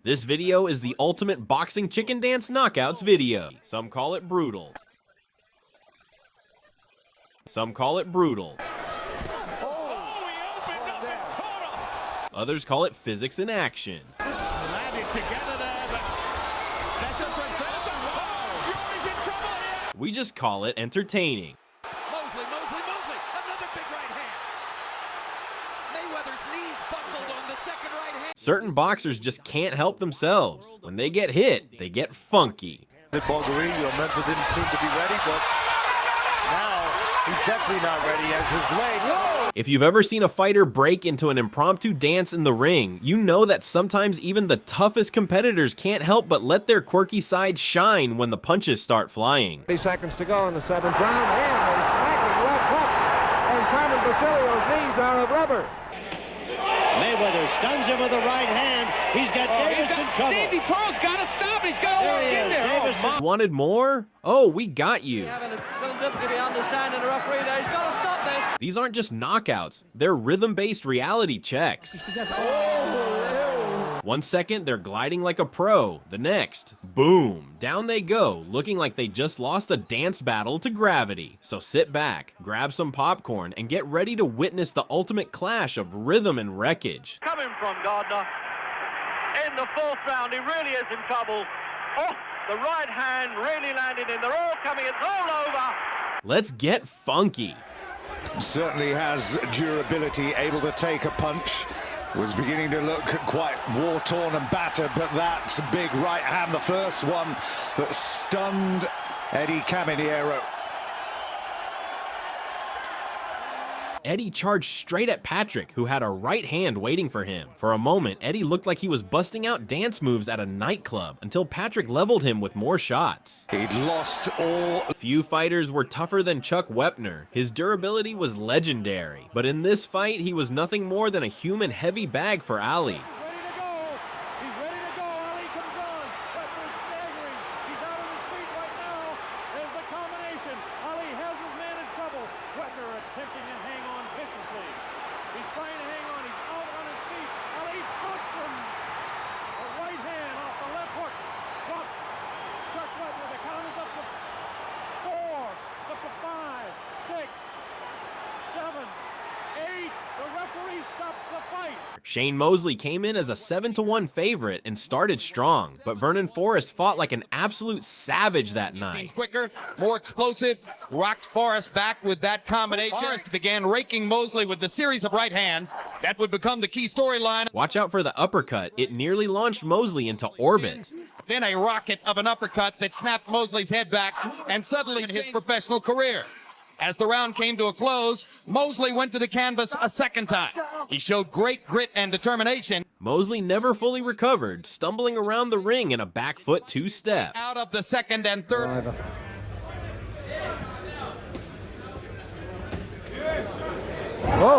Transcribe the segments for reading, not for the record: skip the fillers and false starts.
This video is the ultimate boxing chicken dance knockouts video. Some call it brutal. Some call it brutal. Others call it physics in action. Landed together there, but that's a Fury's in trouble here. We just call it entertaining. Mosley, another big right hand. Mayweather's knees buckled on the second right hand. Certain boxers just can't help themselves. When they get hit, they get funky. The Bulgari, your mentor didn't seem to be ready, but now he's definitely not ready as his legs. If you've ever seen a fighter break into an impromptu dance in the ring, you know that sometimes even the toughest competitors can't help but let their quirky side shine when the punches start flying. 30 seconds to go in the 7th round, and a smacking left hook, and Carmen Basilio's knees are of rubber. Mayweather stuns him with the right hand. He's got Davis in trouble. Davey Pearl's got to stop. He's got to walk in there. Davison. Wanted more? Oh, we got you. These aren't just knockouts, they're rhythm-based reality checks. 1 second, they're gliding like a pro. The next, boom, down they go, looking like they just lost a dance battle to gravity. So sit back, grab some popcorn, and get ready to witness the ultimate clash of rhythm and wreckage. Coming from Gardner in the 4th round, he really is in trouble. Oh, the right hand really landed in. They're all coming, it's all over. Let's get funky. Certainly has durability, able to take a punch. Was beginning to look quite war-torn and battered, but that big right hand, the first one that stunned Eddie Caminiero. Eddie charged straight at Patrick, who had a right hand waiting for him. For a moment, Eddie looked like he was busting out dance moves at a nightclub, until Patrick leveled him with more shots. He'd lost all. Few fighters were tougher than Chuck Wepner. His durability was legendary. But in this fight, he was nothing more than a human heavy bag for Ali. Shane Mosley came in as a 7-1 favorite and started strong, but Vernon Forrest fought like an absolute savage that night. Seemed quicker, more explosive, rocked Forrest back with that combination. Forrest began raking Mosley with the series of right hands. That would become the key storyline. Watch out for the uppercut. It nearly launched Mosley into orbit. Then a rocket of an uppercut that snapped Mosley's head back and suddenly his professional career. As the round came to a close, Mosley went to the canvas a second time. He showed great grit and determination. Mosley never fully recovered, stumbling around the ring in a back foot 2-step. Out of the second and third. Whoa.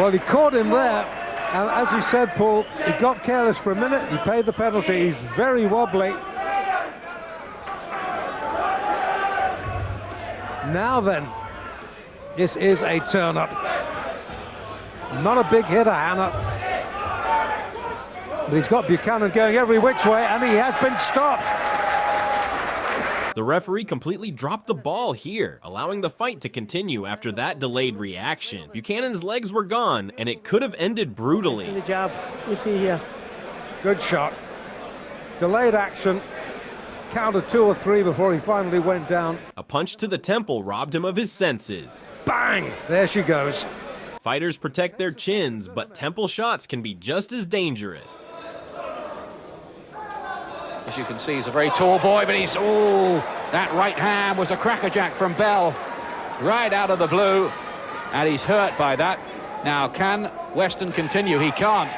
Well, he caught him there, and as you said, Paul, he got careless for a minute. He paid the penalty. He's very wobbly. Now then, this is a turn-up. Not a big hitter, Hannah. But he's got Buchanan going every which way, and he has been stopped. The referee completely dropped the ball here, allowing the fight to continue after that delayed reaction. Buchanan's legs were gone, and it could have ended brutally. The jab, you see here. Good shot. Delayed action. Counted 2 or 3 before he finally went down. A punch to the temple robbed him of his senses. Bang! There she goes. Fighters protect their chins, but temple shots can be just as dangerous. As you can see, he's a very tall boy, but he's, oh, that right hand was a crackerjack from Bell. Right out of the blue, and he's hurt by that. Now, can Weston continue? He can't.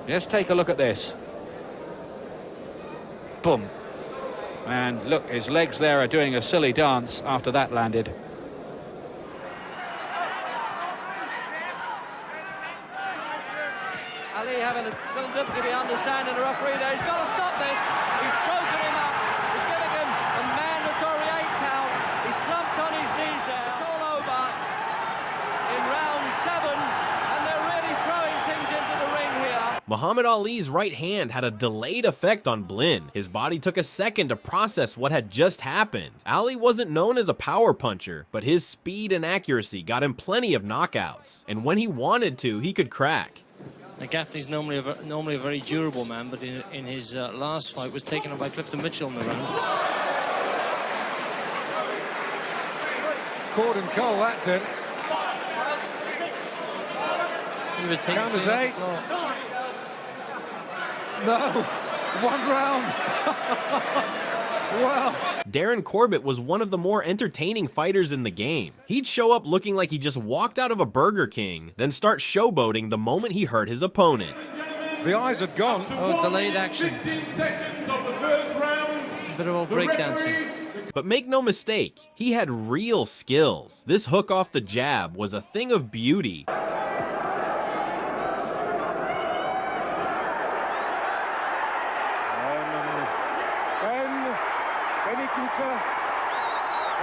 Just take a look at this. Boom. And look, his legs there are doing a silly dance after that landed. Ali having a little difficulty understanding the referee there. He's got to stop this. He's broken him up. He's giving him a mandatory 8 count. He's slumped on his knees there. It's all over in round 7, and they're really throwing Muhammad Ali's right hand had a delayed effect on Blin. His body took a second to process what had just happened. Ali wasn't known as a power puncher, but his speed and accuracy got him plenty of knockouts. And when he wanted to, he could crack. Now, Gaffney's normally a very durable man, but in his last fight was taken on by Clifton Mitchell in the round. Cord and Cole, that did. He was taken Counters 8. No, 1 round. Well. Darren Corbett was one of the more entertaining fighters in the game. He'd show up looking like he just walked out of a Burger King, then start showboating the moment he hurt his opponent. The eyes had gone. Oh, delayed action. A bit of old breakdancing. But make no mistake, he had real skills. This hook off the jab was a thing of beauty.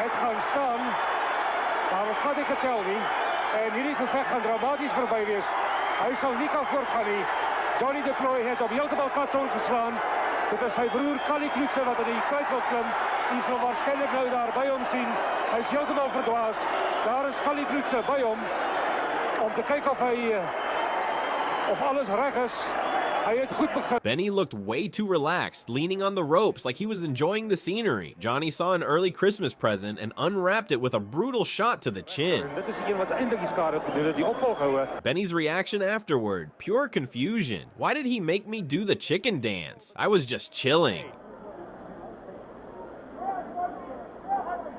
Het gaan staan, maar wat ik vertel niet. En hierdie gevecht gaan dramatisch voorbij wees. Hij zal niet kan voortgaan nie. Johnny de Plooi het op heeltemal katsoen geslaan. Dit is zijn broer Kali Kloetse wat in die kruid wil klim. Die zal waarschijnlijk nou daar bij hom zien. Hij is heeltemal verdwaasd. Daar is Kali Kloetse bij hom. Om te kijken of alles reg is. Benny looked way too relaxed, leaning on the ropes like he was enjoying the scenery. Johnny saw an early Christmas present and unwrapped it with a brutal shot to the chin. Benny's reaction afterward, pure confusion. Why did he make me do the chicken dance? I was just chilling.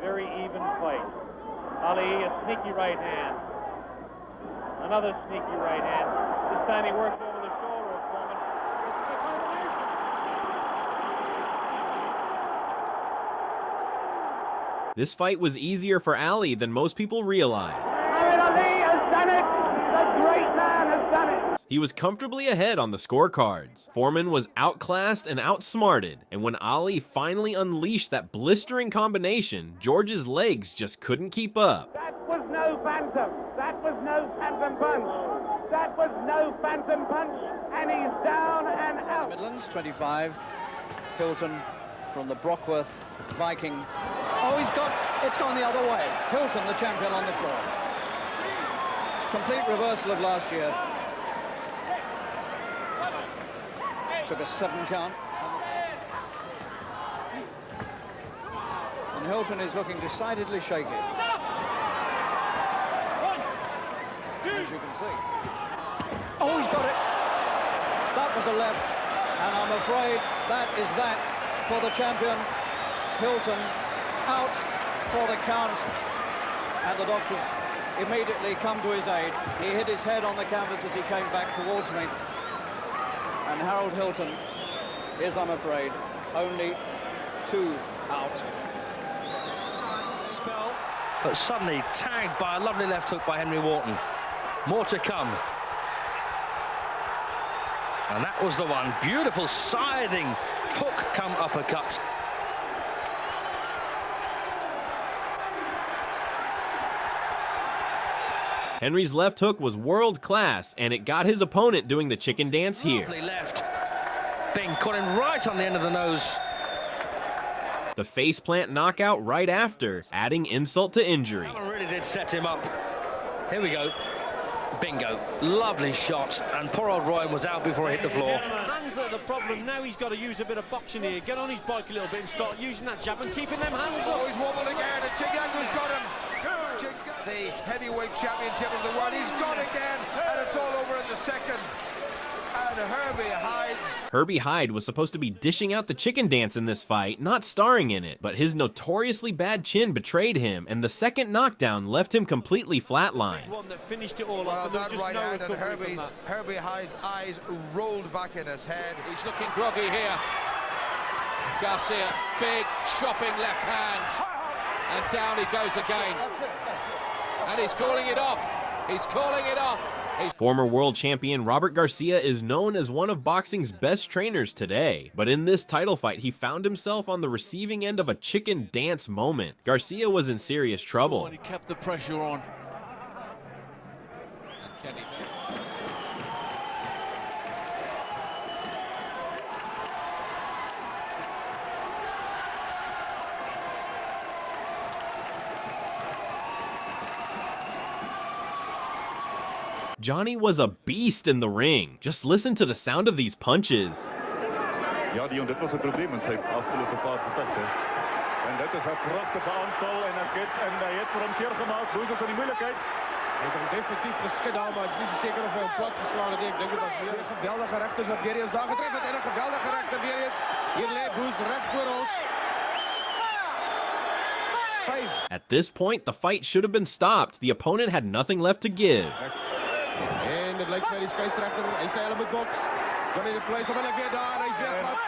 Very even fight. Ali, a sneaky right hand. Another sneaky right hand. This time he worked over the shoulder of Foreman. This fight was easier for Ali than most people realized. Ali has done it! The great man has done it! He was comfortably ahead on the scorecards. Foreman was outclassed and outsmarted, and when Ali finally unleashed that blistering combination, George's legs just couldn't keep up. That was no phantom. That was no phantom punch. That was no phantom punch, and he's down and out. Midlands, 25. Hilton from the Brockworth Viking. Oh, it's gone the other way. Hilton, the champion, on the floor. Complete reversal of last year. Took a 7 count. And Hilton is looking decidedly shaky. As you can see. Oh, he's got it. That was a left. And I'm afraid that is that for the champion. Hilton out for the count. And the doctors immediately come to his aid. He hit his head on the canvas as he came back towards me. And Harold Hilton is, I'm afraid, only 2 out. Spell, but suddenly tagged by a lovely left hook by Henry Wharton. More to come. And that was the one. Beautiful scything hook come uppercut. Henry's left hook was world class, and it got his opponent doing the chicken dance here. Lovely left. Bing caught him right on the end of the nose. The faceplant knockout right after, adding insult to injury. That one really did set him up. Here we go. Bingo. Lovely shot. And poor old Ryan was out before he hit the floor. Hands are the problem. Now he's got to use a bit of boxing here. Get on his bike a little bit and start using that jab and keeping them hands up. Oh, he's wobbled again. And Chigango's got him. The heavyweight championship of the world. He's gone again. And it's all over in the second. And Herbie Hyde was supposed to be dishing out the chicken dance in this fight, not starring in it, but his notoriously bad chin betrayed him, and the second knockdown left him completely flatlined. One that finished it all well, up. that right hand and Herbie Hyde's eyes rolled back in his head. He's looking groggy here. Garcia, big chopping left hands, and down he goes again. And he's calling it off. He's calling it off. Former world champion Robert Garcia is known as one of boxing's best trainers today, but in this title fight he found himself on the receiving end of a chicken dance moment. Garcia was in serious trouble. He kept the pressure on. Johnny was a beast in the ring. Just listen to the sound of these punches. Ja, Dion, dit was het probleem met zijn afgelopen paar gevechten. En dit is een prachtige aanval en hij heeft voor hem zeer gemaakt. Hoe is dat in die moeilijkheid? Hij heeft hem definitief geschudden, maar het is niet zo zeker of hij hem plat geslagen heeft. Ik denk dat dat is meer een geweldige rechters dat weer eens daar getroffen en een geweldige rechter weer eens. Hier leidt Bruce recht voor ons. At this point, the fight should have been stopped. The opponent had nothing left to give. En het lijkt mij die scheidsrechter. Hij zei hem het box. Johnny de Place wil ik weer daar. Hij is weer plat.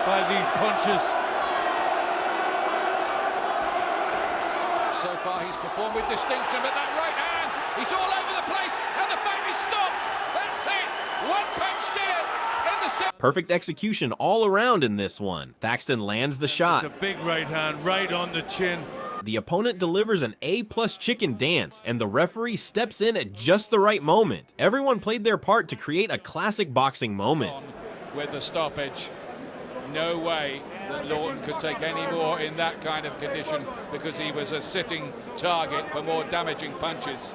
By these punches. So far he's performed with distinction, but that right hand, he's all over the place, and the fight is stopped. That's it. One punch did it. Perfect execution all around in this one. Thaxton lands the shot. It's a big right hand right on the chin. The opponent delivers an A+ chicken dance, and the referee steps in at just the right moment. Everyone played their part to create a classic boxing moment. With the stoppage. No way that Lawton could take any more in that kind of condition because he was a sitting target for more damaging punches.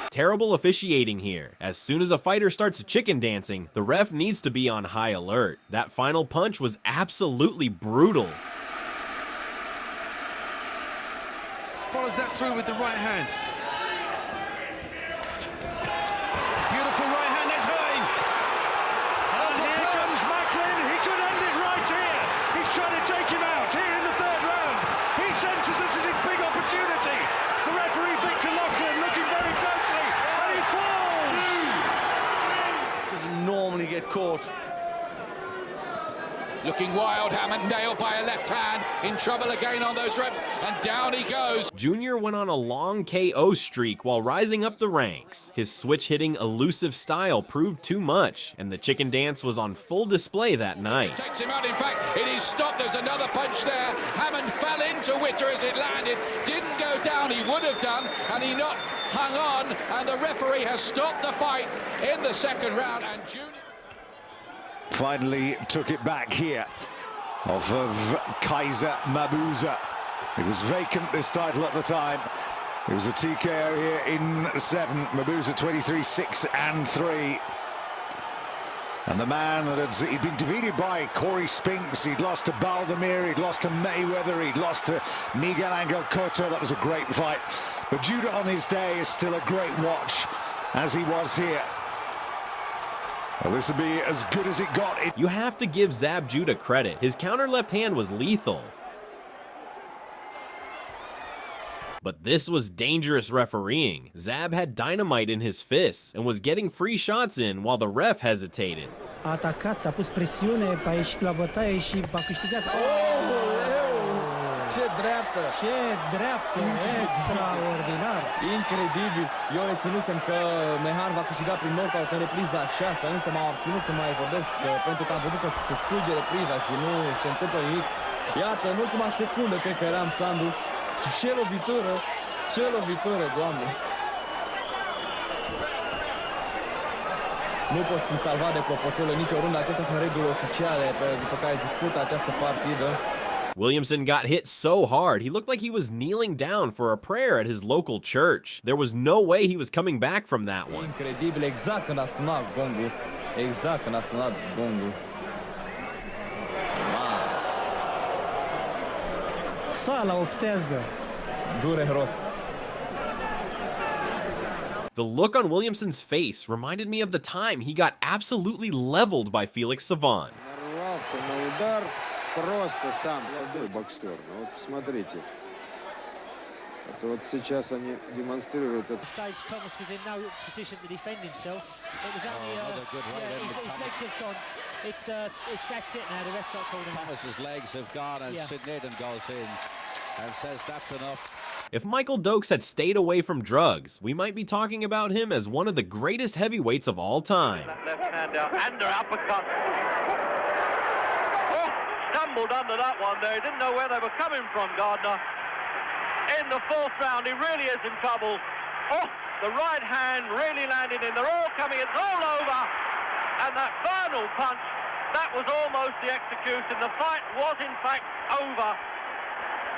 Terrible officiating here. As soon as a fighter starts chicken dancing, the ref needs to be on high alert. That final punch was absolutely brutal. Follows that through with the right hand. Beautiful right hand, that's hurting. And here comes Macklin, he could end it right here. He's trying to take him out here in the third round. He senses this is his big opportunity. The referee, Victor Lachlan, looking very closely, and he falls. Doesn't normally get caught. Looking wild, Hammond nailed by a left hand, in trouble again on those reps, and down he goes. Junior went on a long KO streak while rising up the ranks. His switch-hitting, elusive style proved too much, and the chicken dance was on full display that night. Takes him out, in fact, it is stopped, there's another punch there. Hammond fell into Witter as it landed, didn't go down, he would have done, and he not hung on, and the referee has stopped the fight in the second round, and Junior finally took it back here off of Kaiser Mabuza. It was vacant, this title, at the time. It was a TKO here in 7. Mabuza 23-6-3. And the man that he'd been defeated by Corey Spinks, he'd lost to Baldemir, he'd lost to Mayweather, he'd lost to Miguel Angel Cotto. That was a great fight. But Judah on his day is still a great watch, as he was here. Well, this will be as good as it got. You have to give Zab Judah credit. His counter left hand was lethal. But this was dangerous refereeing. Zab had dynamite in his fists and was getting free shots in while the ref hesitated. A atacat, a pus presiune, a ieșit la bătaie și a câștigat. Ce dreaptă! Ce dreaptă! Extraordinar! Incredibil! Eu reținusem că Mehar va câștiga prin knockout în repriza 6, însă m-au abținut să mai vorbesc pentru că am văzut că se scurge repriza și nu se întâmplă nimic. Iată, în ultima secundă cred că eram Sandu și ce lovitură, Doamne! Nu poți fi salvat de proporțiile nicio rundă. Acestea sunt reguli oficiale după care dispută această partidă. Williamson got hit so hard, he looked like he was kneeling down for a prayer at his local church. There was no way he was coming back from that one. Incredibil, exact când a sunat gongul. Exact când a sunat gongul. Sala oftează. Dureros. The look on Williamson's face reminded me of the time he got absolutely leveled by Felix Savon. Просто сам молодой боксер. Вот смотрите. Это вот сейчас они демонстрируют это. Stage Thomas was in no position to defend himself. It was only his legs have gone. It's that's it now. The ref's not called him. Thomas's legs have gone, and Sid Nathan goes in and says that's enough. If Michael Dokes had stayed away from drugs, we might be talking about him as one of the greatest heavyweights of all time. Left hand out, and uppercut. Oh, stumbled under that one there. He didn't know where they were coming from, Gardner. In the fourth round, he really is in trouble. Oh, the right hand really landed in. They're all coming. It's all over. And that final punch, that was almost the execution. The fight was, in fact, over.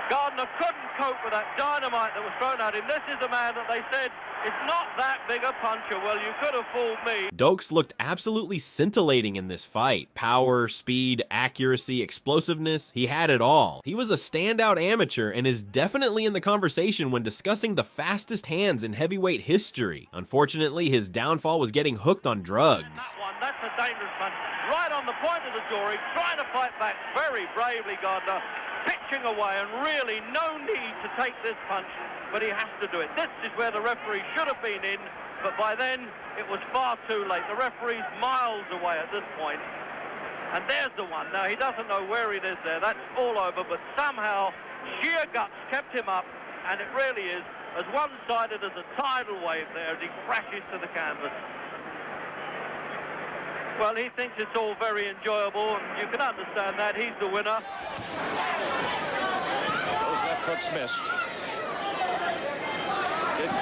Gardner couldn't cope with that dynamite that was thrown at him. This is a man that they said is not that big a puncher. Well, you could have fooled me. Dokes looked absolutely scintillating in this fight. Power, speed, accuracy, explosiveness, he had it all. He was a standout amateur and is definitely in the conversation when discussing the fastest hands in heavyweight history. Unfortunately, his downfall was getting hooked on drugs. That's a dangerous punch. Right on the point of the jaw. He's trying to fight back very bravely, Gardner. Pitching away, and really no need to take this punch, but he has to do it. This is where the referee should have been in, but by then it was far too late. The referee's miles away at this point, and there's the one. Now he doesn't know where it is there. That's all over, but somehow sheer guts kept him up, and it really is as one-sided as a tidal wave there as he crashes to the canvas. Well, he thinks it's all very enjoyable, and you can understand that. He's the winner. Those left hooks missed. Did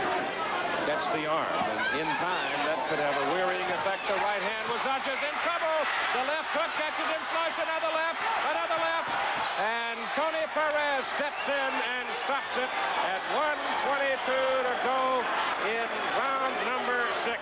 catch the arm, and in time, that could have a wearying effect. The right hand was Usher's in trouble. The left hook catches him flush, another left, and Tony Perez steps in and stops it at 1:22 to go in round number 6.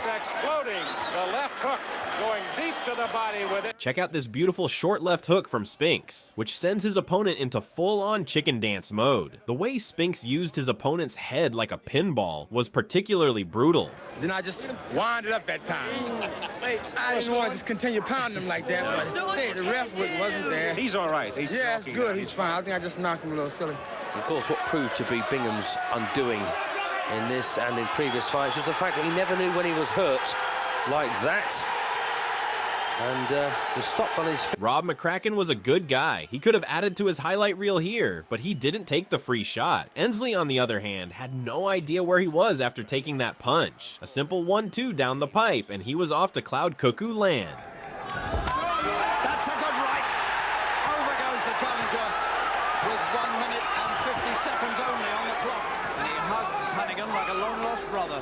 Exploding, the left hook going deep to the body with it. Check out this beautiful short left hook from Spinks, which sends his opponent into full-on chicken dance mode. The way Spinks used his opponent's head like a pinball was particularly brutal. Then I just wound it up that time. I didn't want to just continue pounding him like that, but hey, the ref wasn't there. He's all right. Yeah, it's good. He's fine. I think I just knocked him a little silly. Of course, what proved to be Bingham's undoing in this and in previous fights was the fact that he never knew when he was hurt like that, and was stopped on his feet. Rob McCracken was a good guy. He could have added to his highlight reel here, but he didn't take the free shot. Ensley, on the other hand, had no idea where he was after taking that punch. A simple 1-2 down the pipe, and he was off to Cloud Cuckoo land. That's a good right. Over goes the challenger with 1 minute and 50 seconds only on the clock. And he hugs Hannigan like a long-lost brother.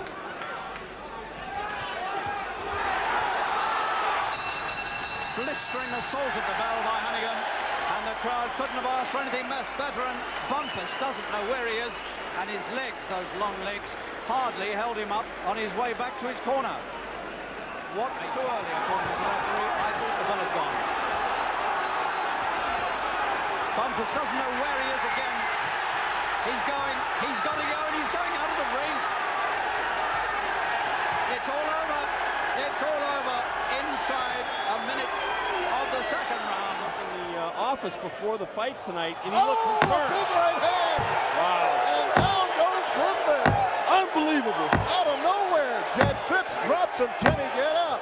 Blistering assault at the bell by Hannigan, and the crowd couldn't have asked for anything better, and Bumpus doesn't know where he is, and his legs, those long legs, hardly held him up on his way back to his corner. What too early, according to the referee, I thought the bell had gone. Bumpus doesn't know where he is again. He's got to go, and he's going out of the ring. It's all over. It's all over inside a minute of the second round. In the office before the fights tonight, and he looked concerned. Big right hand. Wow. And down goes Griffin. Unbelievable. Out of nowhere, Jed Phipps drops him. Can he get up?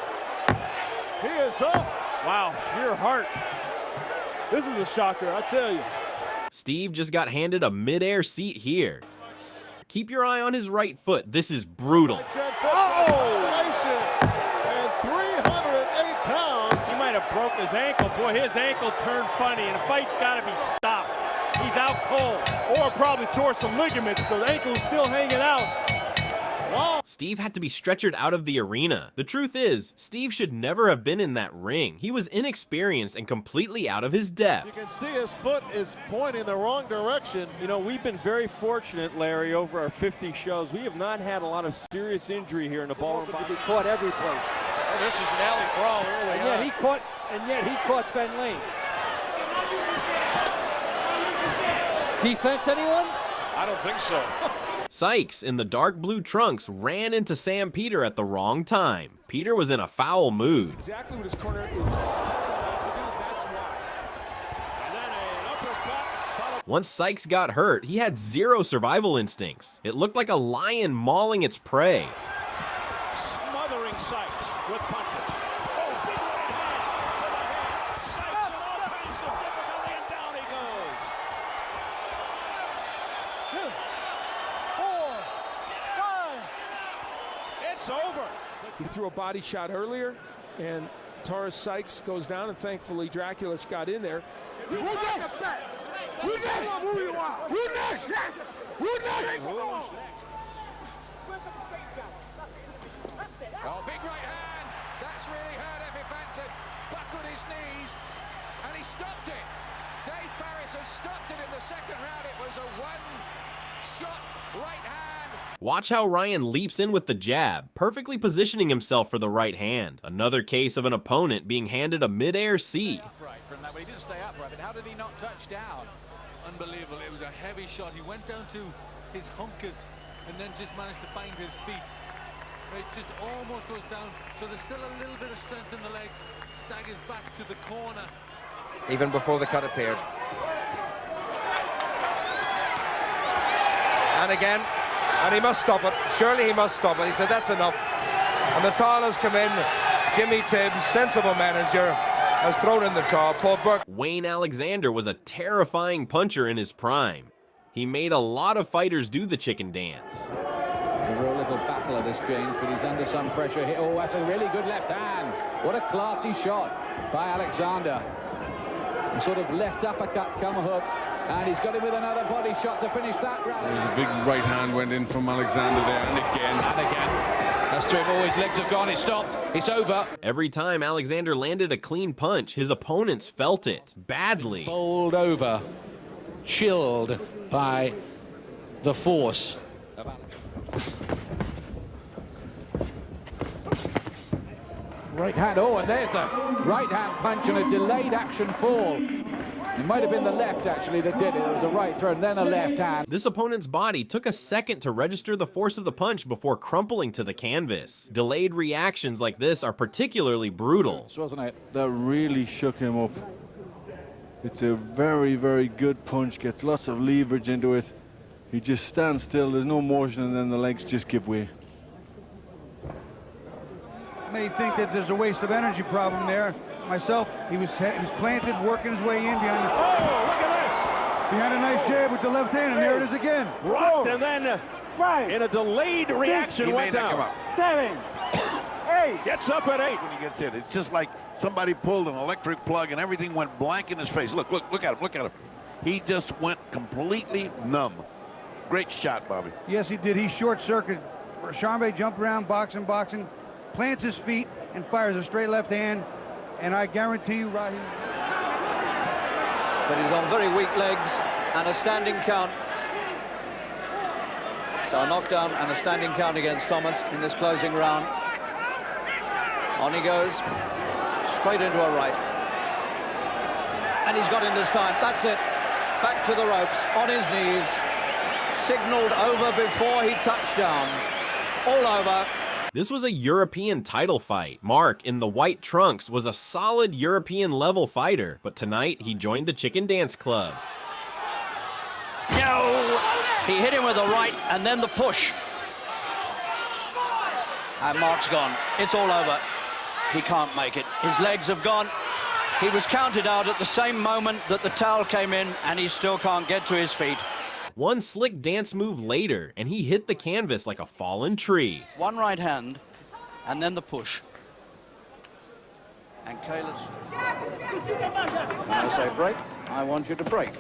He is up. Wow, sheer heart. This is a shocker, I tell you. Steve just got handed a mid-air seat here. Keep your eye on his right foot. This is brutal. And 308 pounds. He might have broke his ankle. Boy, his ankle turned funny, and the fight's got to be stopped. He's out cold. Or probably tore some ligaments. The ankle's still hanging out. Wow. Steve had to be stretchered out of the arena. The truth is, Steve should never have been in that ring. He was inexperienced and completely out of his depth. You can see his foot is pointing the wrong direction. You know, we've been very fortunate, Larry, over our 50 shows. We have not had a lot of serious injury here in the ballroom. He caught every place. Oh, this is an alley brawl early and yet he caught Ben Lane. Defense, anyone? I don't think so. Sykes, in the dark blue trunks, ran into Sam Peter at the wrong time. Peter was in a foul mood. Exactly what his corner is talking about to do, that's why. And then an uppercut followed. Once Sykes got hurt, he had zero survival instincts. It looked like a lion mauling its prey. Smothering Sykes with punches. Oh, big right hand to the head. Sykes in all kinds of difficulty, and down he goes. 2, 4, 5. It's over. He threw a body shot earlier, and Taurus Sykes goes down, and thankfully Draculich got in there. Who next? Who next? Who next? Who next? Oh, big right hand. That's really hurt Effie Fanson. Buckled his knees, and he stopped it. Dave Farris has stopped it in the second round. It was a one-shot right hand. Watch how Ryan leaps in with the jab, perfectly positioning himself for the right hand. Another case of an opponent being handed a mid-air C. Upright from that, but he didn't stay upright. But how did he not touch down? Unbelievable. It was a heavy shot. He went down to his hunkers and then just managed to find his feet. It just almost goes down. So there's still a little bit of strength in the legs. Staggers back to the corner. Even before the cut appeared. And again, and he must stop it. Surely he must stop it. He said, that's enough. And the towel has come in. Jimmy Tibbs, sensible manager, has thrown in the towel. Paul Burke. Wayne Alexander was a terrifying puncher in his prime. He made a lot of fighters do the chicken dance. A real little battle of this, James, but he's under some pressure here. Oh, that's a really good left hand. What a classy shot by Alexander. A sort of left uppercut, come hook. And he's got him with another body shot to finish that round. A big right hand went in from Alexander there, and again. And again. That's three. Oh, his legs have gone. It's stopped. It's over. Every time Alexander landed a clean punch, his opponents felt it badly. Bowled over, chilled by the force of Alex. Right hand. Oh, and there's a right hand punch and a delayed action fall. It might have been the left, actually, that did it. It was a right throw and then a left hand. This opponent's body took a second to register the force of the punch before crumpling to the canvas. Delayed reactions like this are particularly brutal. Wasn't it? That really shook him up. It's a very, very good punch. Gets lots of leverage into it. He just stands still. There's no motion, and then the legs just give way. May think that there's a waste of energy problem there. Myself, he was planted, working his way in behind the... Oh, look at this! Behind a nice jab with the left hand, and there it is again. Rocked, and then in a delayed reaction went down. 7, 8. Gets up at 8. When he gets hit, it's just like somebody pulled an electric plug and everything went blank in his face. Look at him, look at him. He just went completely numb. Great shot, Bobby. Yes, he did. He short-circuited. Charmbe jumped around, boxing, plants his feet, and fires a straight left hand. And I guarantee you, Raheem. But he's on very weak legs and a standing count. So a knockdown and a standing count against Thomas in this closing round. On he goes, straight into a right. And he's got him this time. That's it. Back to the ropes, on his knees. Signaled over before he touched down. All over. This was a European title fight. Mark, in the white trunks, was a solid European level fighter, but tonight he joined the Chicken Dance Club. No! He hit him with the right and then the push. And Mark's gone. It's all over. He can't make it. His legs have gone. He was counted out at the same moment that the towel came in, and he still can't get to his feet. One slick dance move later, and he hit the canvas like a fallen tree. One right hand, and then the push. And Kayla's... When I say break, I want you to break.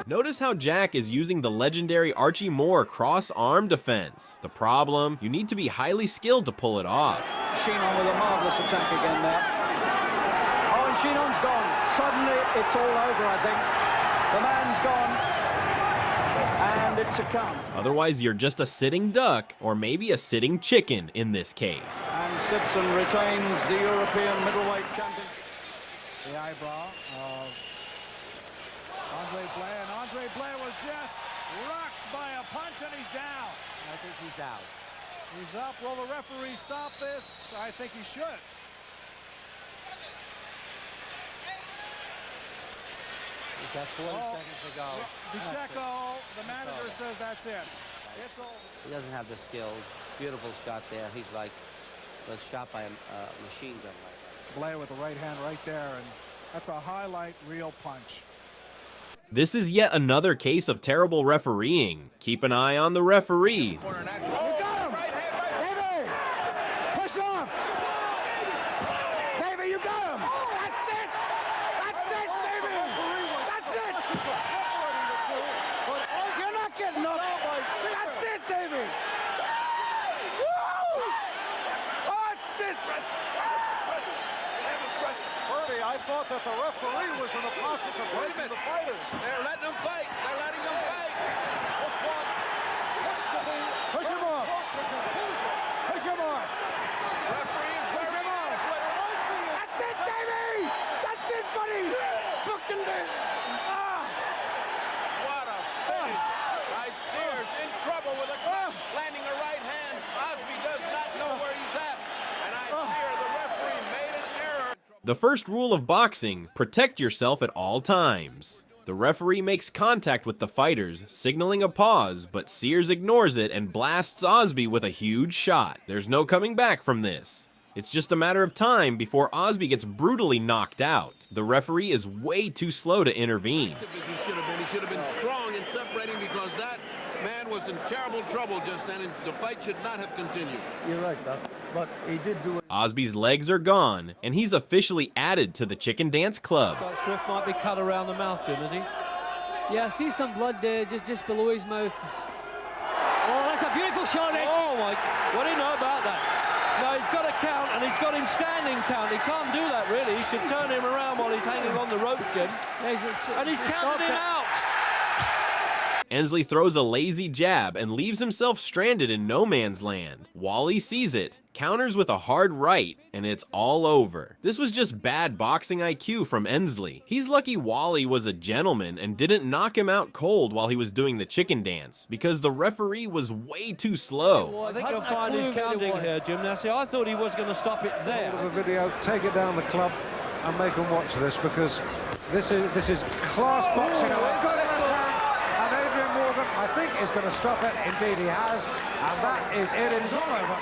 Notice how Jack is using the legendary Archie Moore cross-arm defense. The problem, you need to be highly skilled to pull it off. Sheenon with a marvelous attack again there. Oh, and Sheenon's gone. Suddenly, it's all over, I think. The man's gone. And it's a count. Otherwise, you're just a sitting duck, or maybe a sitting chicken in this case. And Simpson retains the European middleweight champion. The eyebrow of Andre Blair, and Andre Blair was just rocked by a punch, and he's down. I think he's out. He's up. Will the referee stop this? I think he should. He's got 40 seconds to go. Pacheco, the manager says that's it. It's over. He doesn't have the skills. Beautiful shot there. He's like, was shot by a machine gun. Blair with the right hand right there, and that's a highlight reel punch. This is yet another case of terrible refereeing. Keep an eye on the referee. Oh, got him! Push off! that the referee was in the process of breaking the fighters. They're letting them fight. They're letting them fight. This one looks to be push him off. Push him off. Referee is very inadequate. That's it, Davey! That's it, buddy! Fucking it! What a finish by Sears, in trouble with a cross, landing a right hand. Osby does not know where he's at, and I fear the referee made an error. The first rule of boxing, protect yourself at all times. The referee makes contact with the fighters, signaling a pause, but Sears ignores it and blasts Osby with a huge shot. There's no coming back from this. It's just a matter of time before Osby gets brutally knocked out. The referee is way too slow to intervene. He should have been strong in separating, because that man was in terrible trouble just then, and the fight should not have continued. You're right, Doc, but he did do it. Osby's legs are gone, and he's officially added to the Chicken Dance Club. Swift might be cut around the mouth, Jim, is he? Yeah, I see some blood there, just below his mouth. Oh, that's a beautiful shot, Rich. Oh, my. What do you know about that? No, he's got a count, and he's got him standing count. He can't do that, really. He should turn him around while he's hanging on the rope, Jim. And he's counted him out. Ensley throws a lazy jab and leaves himself stranded in no man's land. Wally sees it, counters with a hard right, and it's all over. This was just bad boxing IQ from Ensley. He's lucky Wally was a gentleman and didn't knock him out cold while he was doing the chicken dance, because the referee was way too slow. I think you'll find his counting here, Jim. Now, see, I thought he was going to stop it there. A video, take it down the club and make them watch this, because this is class boxing. I think is going to stop it. Indeed he has, and that is it. It's all over.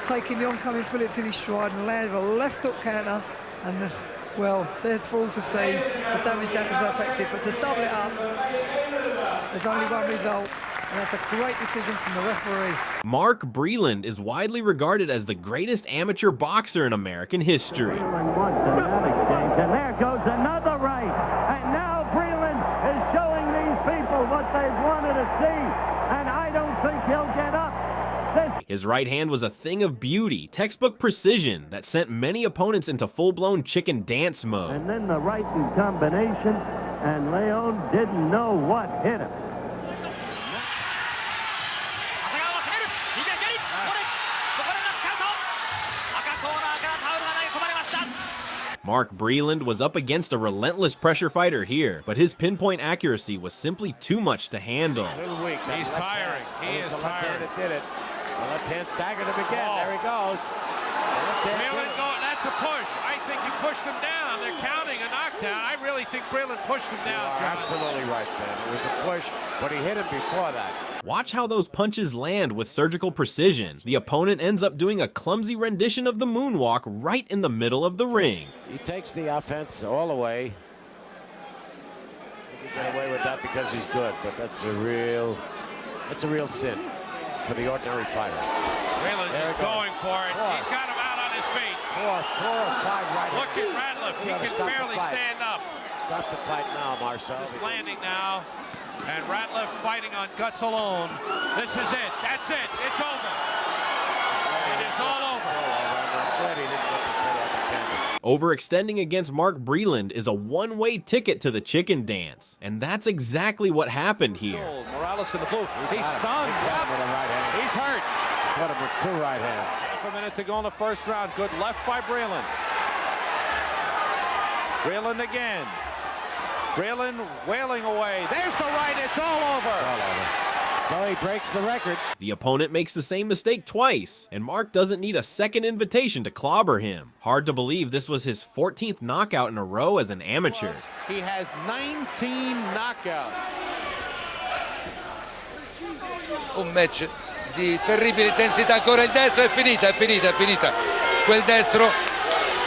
Taking the oncoming Phillips in his stride and landed a left hook counter, and well, there's for all to see the damage that was affected. But to double it up, there's only one result, and that's a great decision from the referee. Mark Breland is widely regarded as the greatest amateur boxer in American history. And there goes another right, and now Breland is showing these people what they've wanted to see, and I don't think he'll get up. His right hand was a thing of beauty, textbook precision that sent many opponents into full-blown chicken dance mode. And then the right in combination, and Leon didn't know what hit him. Mark Breland was up against a relentless pressure fighter here, but his pinpoint accuracy was simply too much to handle. A little weak. He's tiring. He is tiring. The left hand that did it. The left hand staggered him again. There he goes. That's a push. I think he pushed him down. They're counting a knockdown. I really think Breland pushed him down. You are absolutely right, Sam. It was a push, but he hit him before that. Watch how those punches land with surgical precision. The opponent ends up doing a clumsy rendition of the moonwalk right in the middle of the ring. He takes the offense all away. He got away with that because he's good, but that's a real sin for the ordinary fighter. Breland is going for it. He's got him out on his feet. Four or five right. Look at Ratliff. He can barely stand up. Stop the fight now, Marcel. He's landing now. And Ratliff fighting on guts alone. This is it. That's it. It's over. It is all over. I'm glad he didn't get his head off the canvas. Overextending against Mark Breland is a one-way ticket to the chicken dance, and that's exactly what happened here. Morales in the blue. He's stunned. He's hurt. Got him with two right hands. Half a minute to go in the first round. Good left by Breland. Breland again. Breland wailing away. There's the right. It's all over. It's all over. So he breaks the record. The opponent makes the same mistake twice, and Mark doesn't need a second invitation to clobber him. Hard to believe this was his 14th knockout in a row as an amateur. He has 19 knockouts. Un match di terribile intensità, ancora il destro, è finita. Quel destro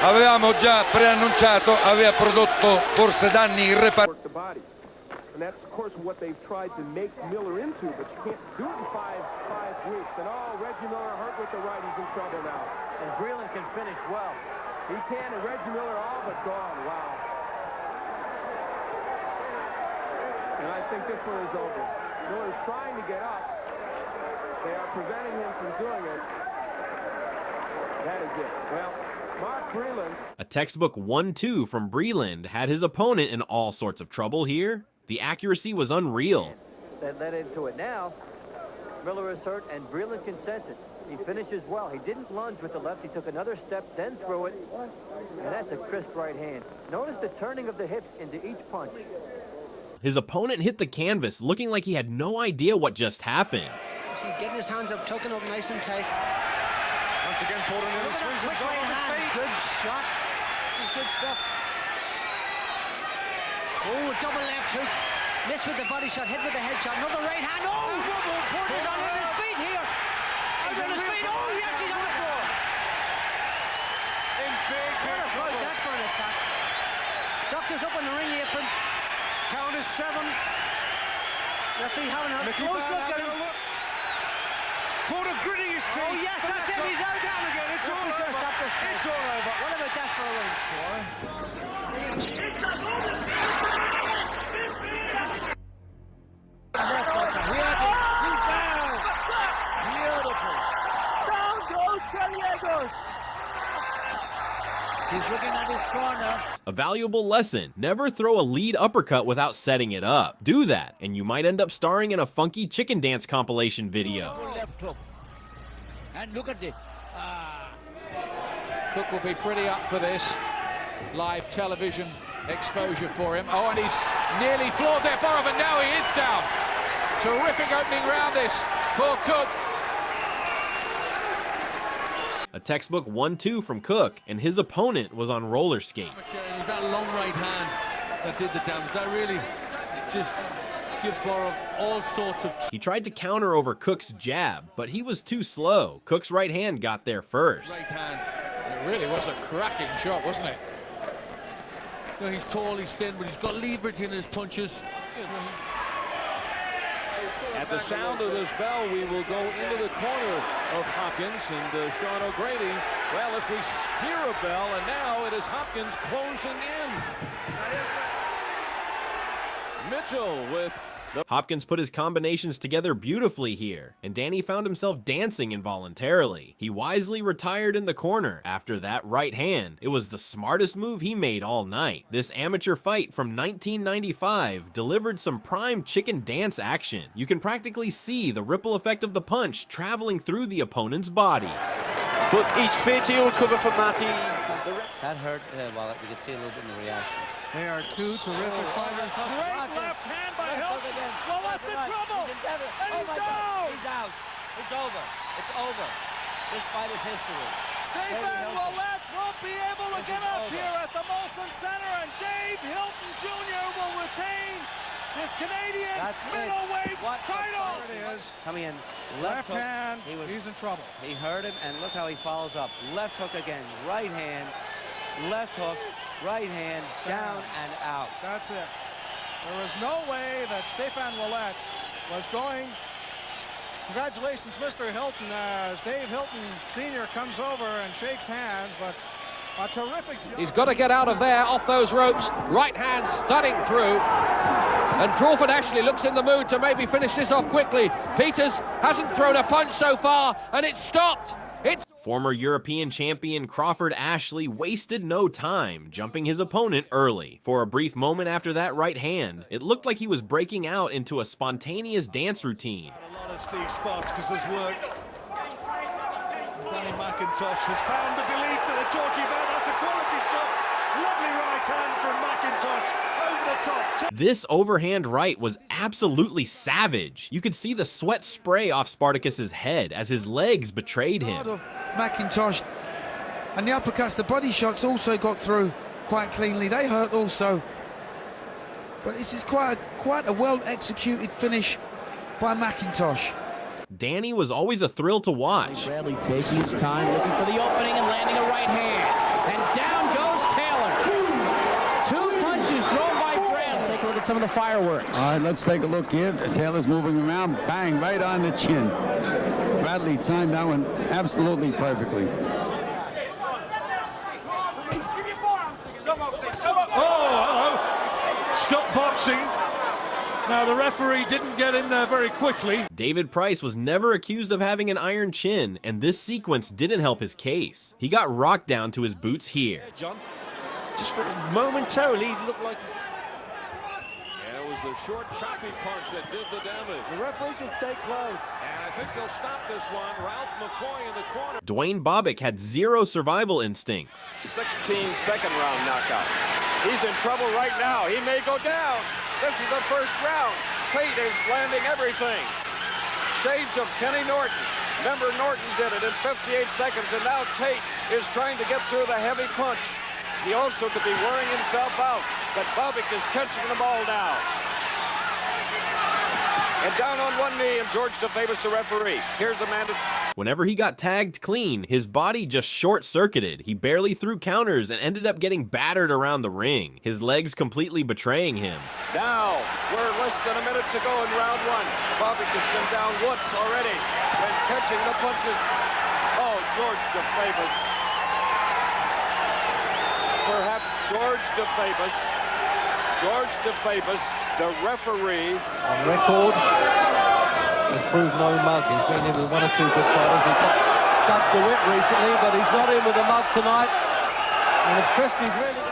avevamo già preannunciato, aveva prodotto forse danni irreparabili. And that's, of course, what they've tried to make Miller into, but you can't do it in five weeks. And Reggie Miller hurt with the right, he's in trouble now. And Breland can finish well. He can, and Reggie Miller all but gone. Wow. And I think this one is over. Miller's trying to get up. They are preventing him from doing it. That is it. Well, A textbook 1-2 from Breland had his opponent in all sorts of trouble here. The accuracy was unreal. That led into it. Now, Miller is hurt, and Breland can sense it. He finishes well. He didn't lunge with the left. He took another step, then threw it. And that's a crisp right hand. Notice the turning of the hips into each punch. His opponent hit the canvas looking like he had no idea what just happened. See, getting his hands up, tucking up nice and tight. Once again, Porter in the swings and on his feet. Good shot. This is good stuff. Oh, double left hook. Missed with the body shot, hit with the head shot. Another right hand. Oh! Porter's on his feet here. He's on his feet. Oh, yes, he's on the floor. In big What a that for an attack. Doctor's up on the ring apron. Count is 7. Referee having a close look at him. Porter gritting his teeth. Oh, yes, that's it. He's out. Down again. It's all over. Gonna stop this fight. It's all over. What about that for a win? He's looking at his corner. A valuable lesson: never throw a lead uppercut without setting it up. Do that, and you might end up starring in a funky chicken dance compilation video. Left hook. And look at this. Cook will be pretty up for this. Live television exposure for him. Oh, and he's nearly floored there for him, and now he is down. Terrific opening round this for Cook. A textbook 1-2 from Cook, and his opponent was on roller skates. It was that long right hand that did the damage. That really just give Borov all sorts of... He tried to counter over Cook's jab, but he was too slow. Cook's right hand got there first. Right hand. It really was a cracking shot, wasn't it? You know, he's tall, he's thin, but he's got leverage in his punches. At the sound of this bell, we will go into the corner of Hopkins and Sean O'Grady. Well, if we hear a bell, and now it is Hopkins closing in. Mitchell with Hopkins put his combinations together beautifully here, and Danny found himself dancing involuntarily. He wisely retired in the corner after that right hand. It was the smartest move he made all night. This amateur fight from 1995 delivered some prime chicken dance action. You can practically see the ripple effect of the punch traveling through the opponent's body. But he's fit, he'll recover from that. That hurt, well, you can see a little bit in the reaction. They are two terrific fighters. Great left hand by Hilton. Well, that's in trouble. And he's down. He's out. It's over. It's over. This fight is history. Stephen Willett won't be able to get up here at the Molson Center, and Dave Hilton Jr. will retain his Canadian middleweight title. There it is. Coming in. Left hook. hand. He's in trouble. He hurt him, and look how he follows up. Left hook again. Right hand. Left hook. Right hand. Down and out. That's it. There was no way that Stefan Willett was going. Congratulations, Mr. Hilton, as Dave Hilton Sr. comes over and shakes hands, but a terrific job. He's got to get out of there, off those ropes. Right hand thudding through. And Crawford actually looks in the mood to maybe finish this off quickly. Peters hasn't thrown a punch so far, and it's stopped. Former European champion Crawford Ashley wasted no time, jumping his opponent early. For a brief moment after that right hand, it looked like he was breaking out into a spontaneous dance routine. A lot of Steve Sparks because his work. Danny McIntosh has found the belief that they're talking about. That's a quality shot. Lovely right hand from McIntosh over the top. This overhand right was absolutely savage. You could see the sweat spray off Spartacus's head as his legs betrayed him. McIntosh, and the uppercuts, the body shots also got through quite cleanly. They hurt also, but this is quite a well-executed finish by McIntosh. Danny was always a thrill to watch. Bradley taking his time, looking for the opening and landing a right hand, and down goes Taylor. Two punches thrown by Bradley. Take a look at some of the fireworks. All right, let's take a look here. Taylor's moving around, bang, right on the chin. Bradley timed that one absolutely perfectly. Oh, hello. Stop boxing. Now, the referee didn't get in there very quickly. David Price was never accused of having an iron chin, and this sequence didn't help his case. He got rocked down to his boots here. John, just for momentarily, he looked like... Yeah, it was the short, choppy punch that did the damage. The referee should stay close. And I think they'll stop this one. Ralph McCoy in the corner. Dwayne Bobbick had zero survival instincts. 16-second round knockout. He's in trouble right now. He may go down. This is the first round. Tate is landing everything. Shades of Kenny Norton. Remember, Norton did it in 58 seconds, and now Tate is trying to get through the heavy punch. He also could be wearing himself out, but Bobbick is catching them all now. And down on one knee, and George DeFavis, the referee. Here's Amanda. Whenever he got tagged clean, his body just short-circuited. He barely threw counters and ended up getting battered around the ring, his legs completely betraying him. Now, we're less than a minute to go in round one. Bobbick has been down once already when catching the punches. Oh, George DeFavis. Perhaps George DeFavis. George DeFavis, the referee. On record, has proved no mug. He's been in with one or two good fighters. He's got DeWitt recently, but he's not in with a mug tonight. And if Christie's really...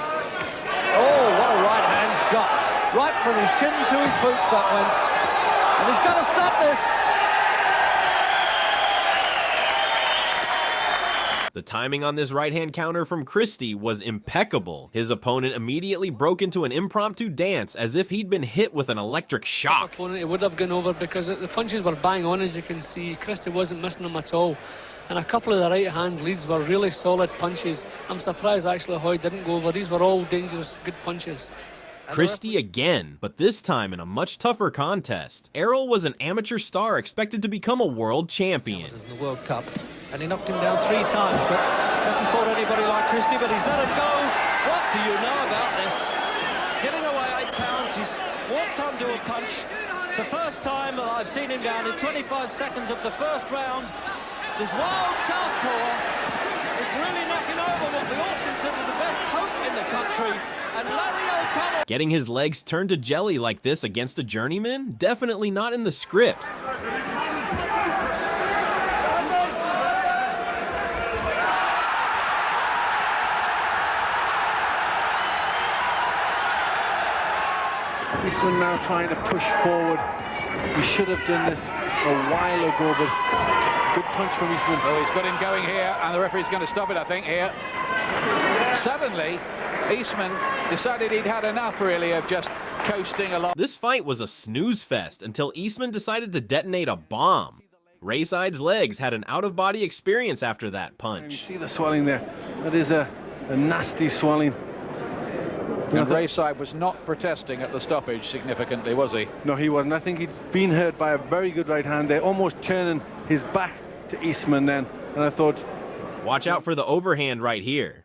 Oh, what a right-hand shot. Right from his chin to his boots that went. And he's got to stop this. The timing on this right-hand counter from Christie was impeccable. His opponent immediately broke into an impromptu dance as if he'd been hit with an electric shock. It would have gone over because the punches were bang on, as you can see. Christie wasn't missing them at all. And a couple of the right-hand leads were really solid punches. I'm surprised actually how he didn't go over. These were all dangerous, good punches. Christie again, but this time in a much tougher contest. Errol was an amateur star expected to become a world champion. In the World Cup, and he knocked him down 3 times, but hasn't fought anybody like Christie, but he's let him go. What do you know about this? Getting away 8 pounds, he's walked onto a punch. It's the first time that I've seen him down in 25 seconds of the first round. This wild southpaw is really knocking over what we all consider the best hope in the country. And Larry O'Connell... Getting his legs turned to jelly like this against a journeyman? Definitely not in the script. Eastman now trying to push forward. He should have done this a while ago, but good punch from Eastman. Oh, he's got him going here, and the referee's going to stop it, I think, here. Suddenly, Eastman decided he'd had enough, really, of just coasting along. This fight was a snooze fest until Eastman decided to detonate a bomb. Rayside's legs had an out-of-body experience after that punch. You see the swelling there. That is a nasty swelling. And Rayside was not protesting at the stoppage significantly, was he? No, he wasn't. I think he'd been hurt by a very good right hand there, almost turning his back to Eastman then. And I thought... Watch out for the overhand right here.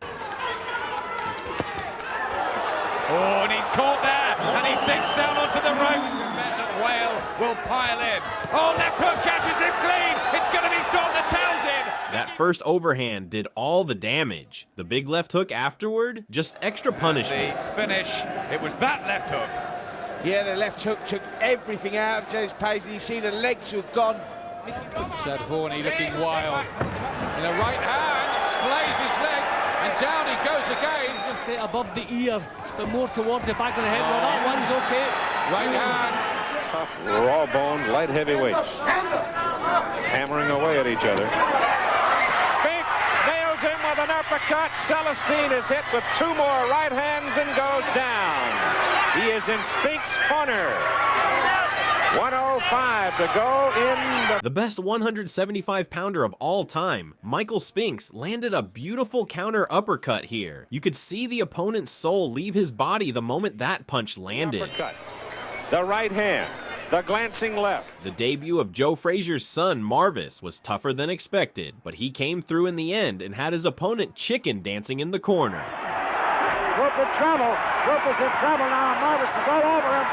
Oh, and he's caught there, and he sinks down onto the ropes. The men at Whale will pile in. Oh, left hook catches him clean. It's going to be stopped. The tail's in. That first overhand did all the damage. The big left hook afterward, just extra punishment. The finish, it was that left hook. Yeah, the left hook took everything out of James Paisley. You see the legs were gone. Sadvorny looking wild. In a right hand, splays his legs, and down he goes again. Just above the ear, but more towards the back of the head. Well, that one's okay. Right hand. Tough, raw-boned, light heavyweights. Hammering away at each other. Spink nails him with an uppercut. Celestine is hit with 2 more right hands and goes down. He is in Spink's corner. 1:05 to go in the best 175-pounder of all time, Michael Spinks, landed a beautiful counter uppercut here. You could see the opponent's soul leave his body the moment that punch landed. Uppercut. The right hand, the glancing left. The debut of Joe Frazier's son, Marvis, was tougher than expected, but he came through in the end and had his opponent chicken dancing in the corner. Troop in trouble. Troop is in trouble now. Marvis is all over him.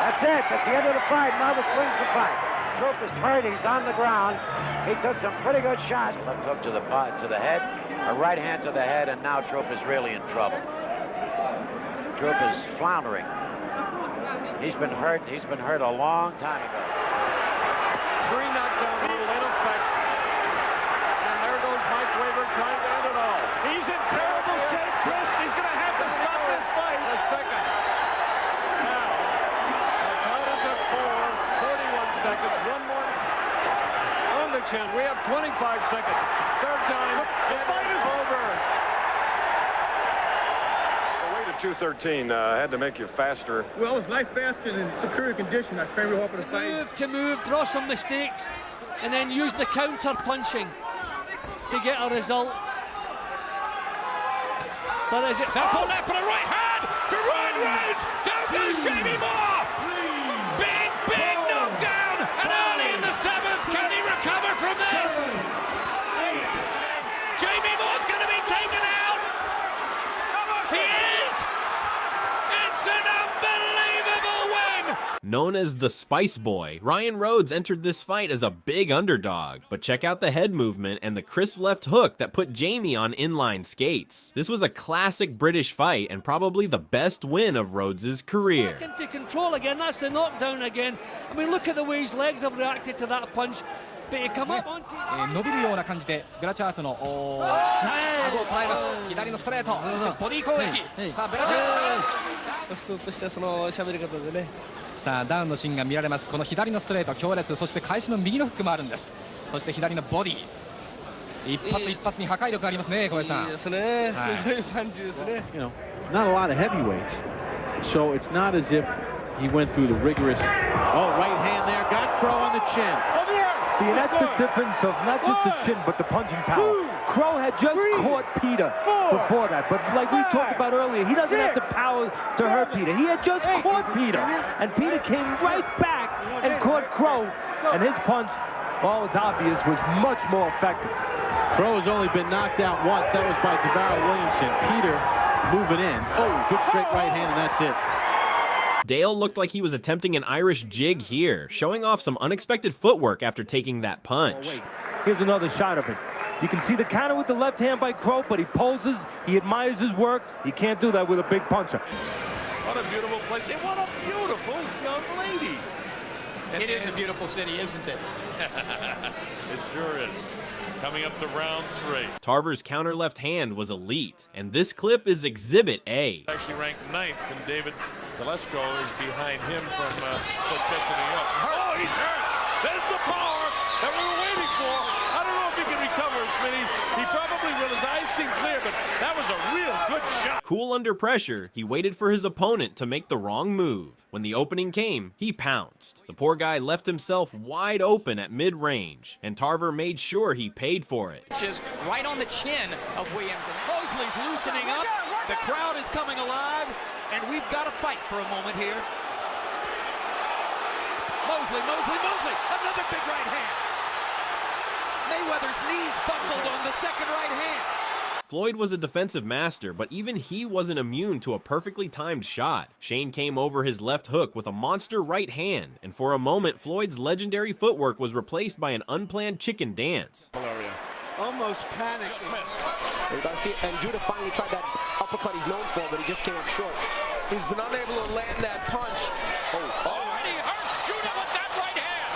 That's it. That's the end of the fight. Marvis wins the fight. Troop is hurt. He's on the ground. He took some pretty good shots. Left hook to the head, a right hand to the head, and now Troop is really in trouble. Troop is floundering. He's been hurt. He's been hurt a long time ago. 3 knockdown rule in effect. And there goes Mike Wayburn trying to end it all. He's in terrible shape, Chris. He's going to have to stop this fight. A second. Now, the count is at 4, 41 seconds. One more on the chin. We have 25 seconds. Third time. The fight is over. The weight of 213 had to make you faster. Well, it's nice faster and in superior condition. I trained real hard for the fight. To move, draw some mistakes, and then use the counter punching to get a result. That is it. Southpaw left, but a right hand for Ryan Rhodes. Down goes Jamie Moore. Big, big knockdown. And early in the 7th, can he recover from this? Jamie Moore's going to be taken out. He is. It's an unbelievable win. Known as the Spice Boy, Ryan Rhodes entered this fight as a big underdog, but check out the head movement and the crisp left hook that put Jamie on inline skates. This was a classic British fight and probably the best win of Rhodes' career. Back into control again, that's the knockdown again. I mean, look at the way his legs have reacted to that punch. But he come up onto... 伸びるような感じでベラチャートの顎を捉えます。左のストレート、そしてボディ攻撃。さあベラチャート。普通としてその喋り方でね。さあダウンのシーンが見られます。この左のストレート強烈、そして返しの右のフックもあるんです。そして左のボディ。一発一発に破壊力ありますね、小林さん。いいですね。すごい感じですね。You know, not a lot of heavyweights, so it's not as if he went through the rigorous. Oh, right hand there, got Crow on the chin. See, and that's the difference of not just the chin, but the punching power. Crow had just caught Peter before that, but like we talked about earlier, he doesn't have the power to hurt Peter. He had just caught Peter, and Peter came right back and caught Crow, and his punch, well, it's obvious, was much more effective. Crow has only been knocked out once. That was by Tavara Williamson. Peter moving in. Oh, good straight right hand, and that's it. Dale looked like he was attempting an Irish jig here, showing off some unexpected footwork after taking that punch. Here's another shot of it. You can see the counter with the left hand by Crow, but he poses, he admires his work. You can't do that with a big puncher. What a beautiful place. And what a beautiful young lady. It is a beautiful city, isn't it? It sure is. Coming up to round 3. Tarver's counter left hand was elite, and this clip is Exhibit A. Actually ranked 9th, and David Telesco is behind him from Colchester, New York. Oh, he's hurt! There's the power that we were waiting for. I don't know if he can recover, Smitty. He probably will. His eyes seem clear, but that was a real good shot. Cool under pressure, he waited for his opponent to make the wrong move. When the opening came, he pounced. The poor guy left himself wide open at mid-range, and Tarver made sure he paid for it. Just right on the chin of Williamson. Mosley's loosening up. The crowd is coming alive, and we've got to fight for a moment here. Mosley, another big right hand. Mayweather's knees buckled on the second right hand. Floyd was a defensive master, but even he wasn't immune to a perfectly timed shot. Shane came over his left hook with a monster right hand, and for a moment, Floyd's legendary footwork was replaced by an unplanned chicken dance. Almost panicked. Just missed. And Judah finally tried that uppercut he's known for, but he just came up short. He's been unable to land that punch. And he hurts Judah with that right hand.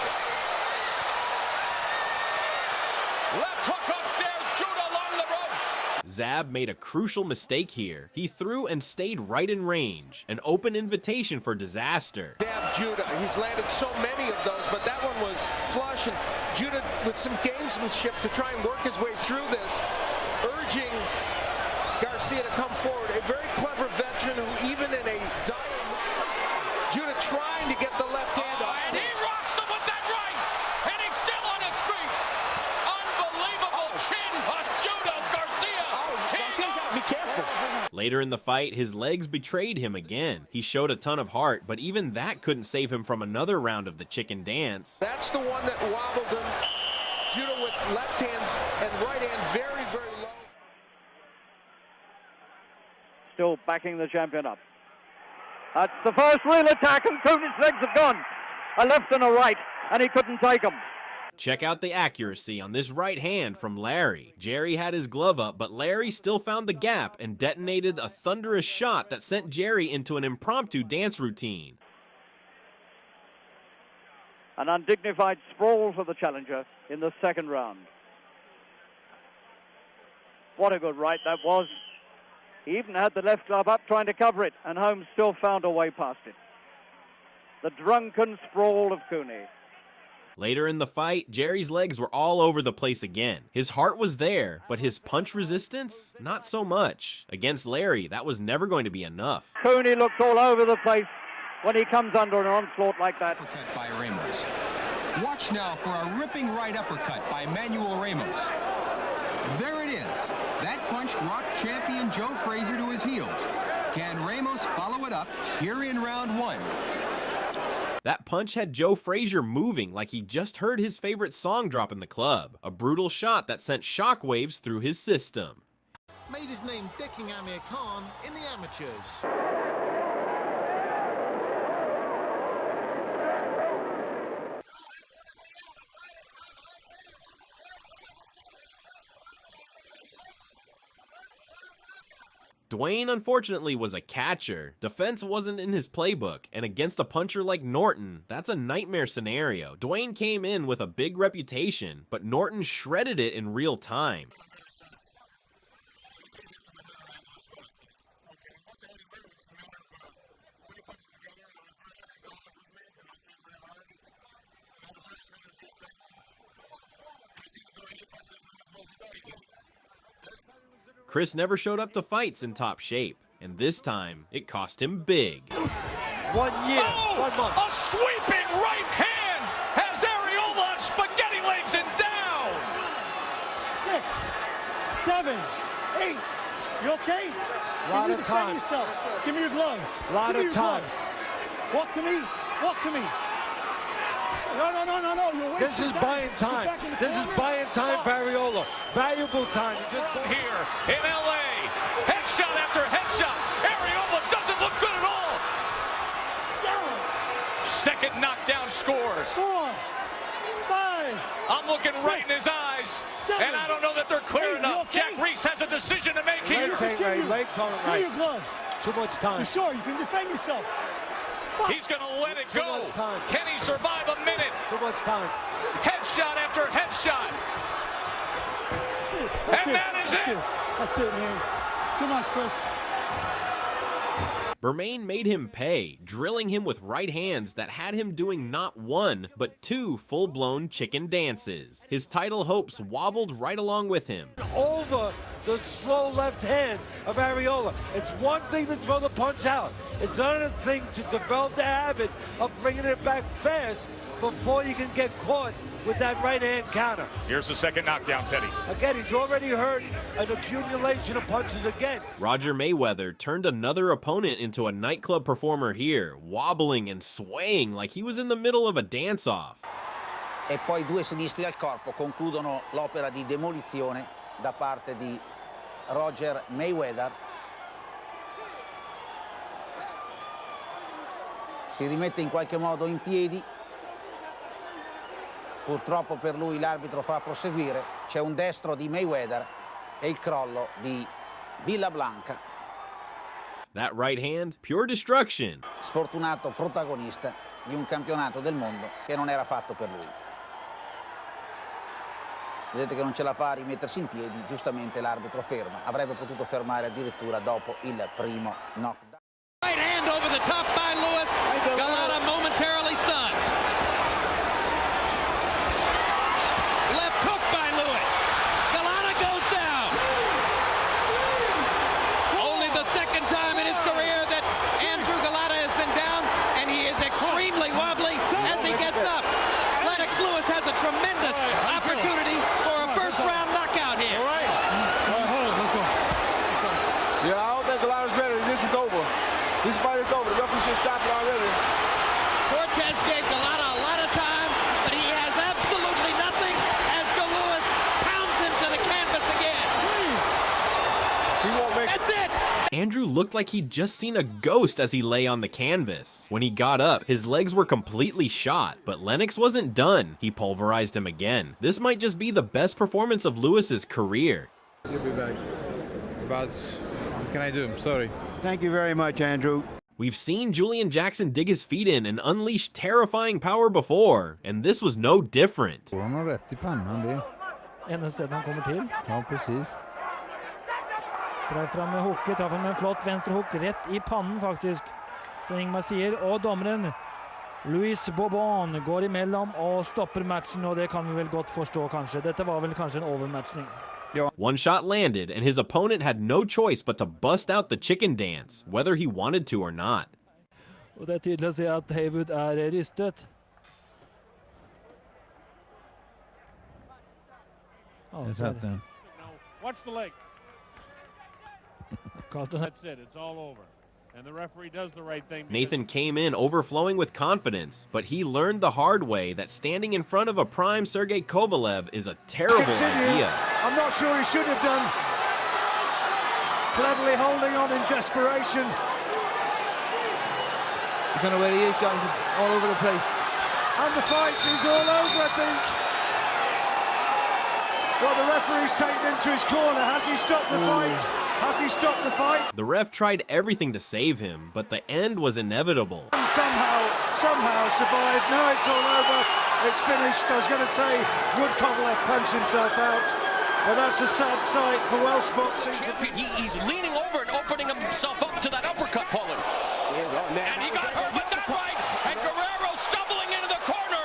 Left hook upstairs, Judah along the ropes. Zab made a crucial mistake here. He threw and stayed right in range, an open invitation for disaster. Dab Judah. He's landed so many of those, but that one was flush, and Judah with some gamesmanship to try and work his way through this, urging Garcia to come forward. A very clever veteran who even in a dire Judah trying to get the left hand off. And he rocks him with that right, and he's still on his feet. Unbelievable chin on Judah's Garcia. Garcia gotta be careful. Later in the fight, his legs betrayed him again. He showed a ton of heart, but even that couldn't save him from another round of the chicken dance. That's the one that wobbled him. Judah with left hand and right hand very, very low. Still backing the champion up. That's the first real attack, and Cooney's legs have gone. A left and a right, and he couldn't take them. Check out the accuracy on this right hand from Larry. Jerry had his glove up, but Larry still found the gap and detonated a thunderous shot that sent Jerry into an impromptu dance routine. An undignified sprawl for the challenger in the second round. What a good right that was. He even had the left glove up trying to cover it, and Holmes still found a way past it. The drunken sprawl of Cooney. Later in the fight, Jerry's legs were all over the place again. His heart was there, but his punch resistance, not so much. Against Larry, that was never going to be enough. Cooney looks all over the place when he comes under an onslaught like that. Uppercut by Ramos. Watch now for a ripping right uppercut by Manuel Ramos. There it is. That punch rocked champion Joe Frazier to his heels. Can Ramos follow it up here in round one? That punch had Joe Frazier moving like he just heard his favorite song drop in the club. A brutal shot that sent shockwaves through his system. Made his name decking Amir Khan in the amateurs. Dwayne, unfortunately, was a catcher. Defense wasn't in his playbook, and against a puncher like Norton, that's a nightmare scenario. Dwayne came in with a big reputation, but Norton shredded it in real time. Chris never showed up to fights in top shape, and this time, it cost him big. 1 year, 1 month. A sweeping right hand has Ariola on spaghetti legs and down. 6, 7, 8. You okay? Lot Can you of defend time. yourself? Give me your gloves. Lot Give me of your time. gloves. Walk to me. Walk to me. No. You're This wasting is time. buying Get time. back in the This is corner. buying time for Ariola. Valuable time. Run here in LA. Headshot after headshot. Ariola doesn't look good at all. Second knockdown scored. 4, 5. I'm looking 6, right in his eyes, 7, and I don't know that they're clear 8, enough. you okay? Jack Reese has a decision to make here. Legs ain't right. Legs aren't Give me right. your gloves. Too much time. You sure? You can defend yourself. He's going to let it Too go. much time. Can he survive a minute? Too much time. Headshot after headshot. That's And it. that is That's it. That's it, man. Too much, Chris. Bermain made him pay, drilling him with right hands that had him doing not one, but two full-blown chicken dances. His title hopes wobbled right along with him. Over the slow left hand of Ariola. It's one thing to throw the punch out. It's another thing to develop the habit of bringing it back fast before you can get caught with that right hand counter. Here's the second knockdown, Teddy. Again, he's already hurt an accumulation of punches again. Roger Mayweather turned another opponent into a nightclub performer here, wobbling and swaying like he was in the middle of a dance-off. E poi due sinistri al corpo concludono l'opera di demolizione da parte di Roger Mayweather. Si rimette in qualche modo in piedi. Purtroppo per lui l'arbitro fa proseguire. C'è un destro di Mayweather e il crollo di Villablanca. That right hand, pure destruction. Sfortunato protagonista di un campionato del mondo che non era fatto per lui. Vedete che non ce la fa a rimettersi in piedi, giustamente l'arbitro ferma. Avrebbe potuto fermare addirittura dopo il primo knockdown. Right hand over the top by Lewis. Galata momentarily stunned. Left hook by Lewis. Galata goes down. Only the second time in his career that Andrew Galata has been down, and he is extremely wobbly as he gets up. Lennox Lewis has a tremendous opportunity for a first-round knockout here. All right, hold on, let's go. Yeah, I don't think Galata's ready. This is over. This fight is over. The referee should stop it already. Cortez gave Galata a lot of time, but he has absolutely nothing as Bill Lewis pounds him to the canvas again. He won't make That's it. Andrew looked like he'd just seen a ghost as he lay on the canvas. When he got up, his legs were completely shot, but Lennox wasn't done. He pulverized him again. This might just be the best performance of Lewis's career. You'll be back. But what can I do? I'm sorry. Thank you very much, Andrew. We've seen Julian Jackson dig his feet in and unleash terrifying power before, and this was no different. Han har rätt i pannan det. Enda stedet han kommer til. Ja, precis. Drar fram med hooket, tar fram en flott venstre hook rett i pannen faktisk. Som Ingmar sier, og dommeren Luis Bobon går imellom og stopper matchen, og det kan vi vel godt forstå kanskje. Dette var vel kanskje en overmatchning. One shot landed, and his opponent had no choice but to bust out the chicken dance, whether he wanted to or not. Og det tydelig å se at Haywood rystet. Watch the leg. That's it. It's all over. And the referee does the right thing. Nathan came in overflowing with confidence, but he learned the hard way that standing in front of a prime Sergey Kovalev is a terrible idea. I'm not sure he should have done. Cleverly holding on in desperation. I don't know where he is, John. He's all over the place. And the fight is all over, I think. Well, the referee's taken him to his corner. Has he stopped the fight? Has he stopped the fight? The ref tried everything to save him, but the end was inevitable. And somehow survived. Now it's all over. It's finished. I was going to say, would Kovalev punch himself out? But that's a sad sight for Welsh boxing. He's leaning over and opening himself up to that uppercut, Pollard. And he got hurt with that right. And Guerrero stumbling into the corner.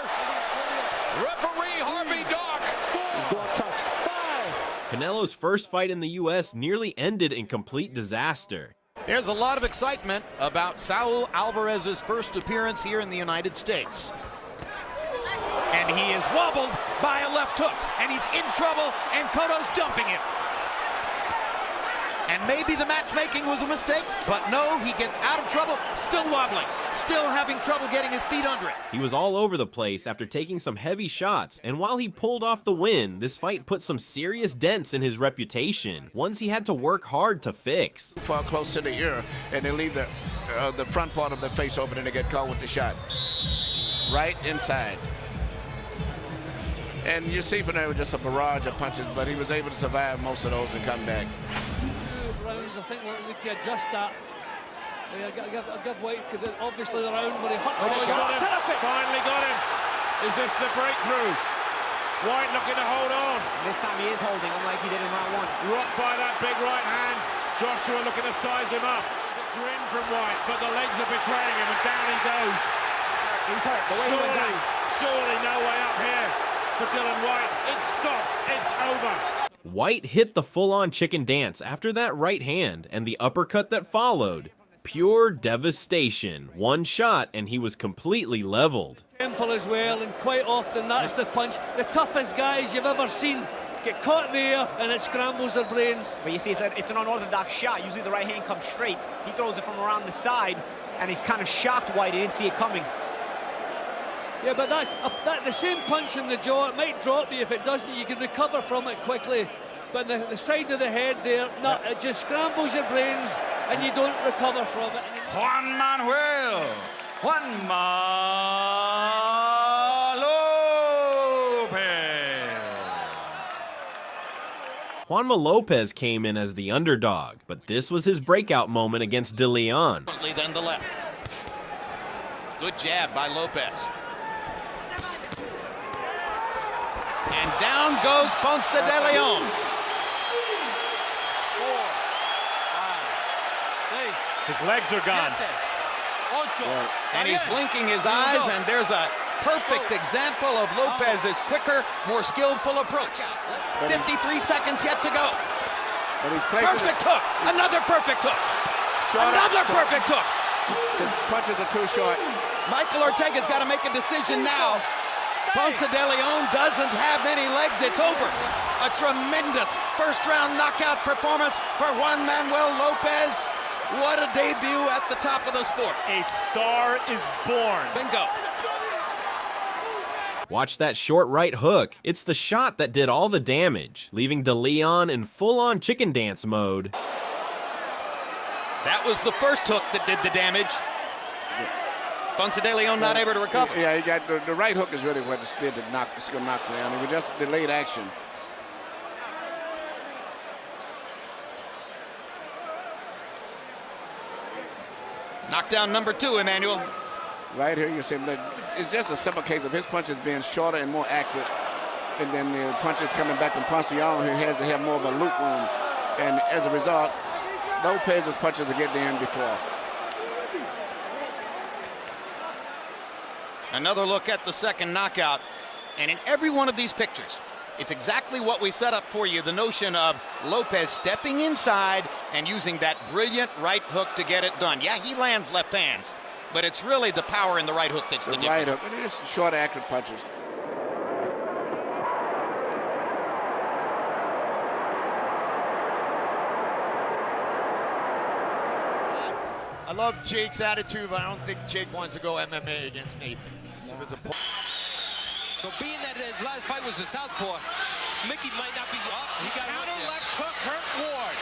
Referee Harvey Dark. He's got touched. Canelo's first fight in the U.S. nearly ended in complete disaster. There's a lot of excitement about Saul Alvarez's first appearance here in the United States. And he is wobbled by a left hook, and he's in trouble, and Cotto's dumping him. And maybe the matchmaking was a mistake, but no, he gets out of trouble, still wobbling, still having trouble getting his feet under it. He was all over the place after taking some heavy shots, and while he pulled off the win, this fight put some serious dents in his reputation, ones he had to work hard to fix. Too far close to the ear, and they leave the front part of the face open, and they get caught with the shot. Right inside. And you see from there just a barrage of punches, but he was able to survive most of those and come back. Rounds, I think we can adjust that. I'll give White obviously the round where he hurt the shot. Terrific. Finally got him. Is this the breakthrough? White looking to hold on. This time he is holding, unlike he did in round one. Rocked by that big right hand. Joshua looking to size him up. It's a grin from White, but the legs are betraying him, and down he goes. He's hurt. The way he went down. Surely no way up here for Dylan White. It's stopped. It's over. White hit the full-on chicken dance after that right hand and the uppercut that followed. Pure devastation. One shot and he was completely leveled. Temple as well, and quite often that's the punch. The toughest guys you've ever seen get caught there and it scrambles their brains. But you see, it's an unorthodox shot. Usually the right hand comes straight. He throws it from around the side, and he kind of shocked White. He didn't see it coming. Yeah, but that's the same punch in the jaw. It might drop you. If it doesn't, you can recover from it quickly. But the side of the head there, it just scrambles your brains and you don't recover from it. Juan Manuel Lopez. Juanma Lopez came in as the underdog, but this was his breakout moment against De Leon. Then the left. Good jab by Lopez. And down goes Ponce de Leon. 4, 5, 6. His legs are gone. And he's blinking his eyes, and there's a perfect example of Lopez's quicker, more skillful approach. 53 seconds yet to go. Perfect hook. Another perfect hook. Another perfect hook. His punches are too short. Michael Ortega's got to make a decision now. Ponce de Leon doesn't have any legs. It's over. A tremendous first-round knockout performance for Juan Manuel Lopez. What a debut at the top of the sport. A star is born. Bingo. Watch that short right hook. It's the shot that did all the damage, leaving De Leon in full-on chicken dance mode. That was the first hook that did the damage. Ponce de Leon not able to recover. Yeah, he got the right hook is really what did to knock down. It was just delayed action. Knockdown number 2, Emmanuel. Right here, you see, it's just a simple case of his punches being shorter and more accurate. And then the punches coming back from Ponce-Young, who has to have more of a loop room. And as a result, Lopez's punches will get the end before. Another look at the second knockout. And in every one of these pictures, it's exactly what we set up for you, the notion of Lopez stepping inside and using that brilliant right hook to get it done. Yeah, he lands left hands, but it's really the power in the right hook that's the difference. Right hook, and it is short, accurate punches. I love Jake's attitude, but I don't think Jake wants to go MMA against Nathan. So being that his last fight was a southpaw, Mickey might not be up. He got Counter left hook hurt Ward.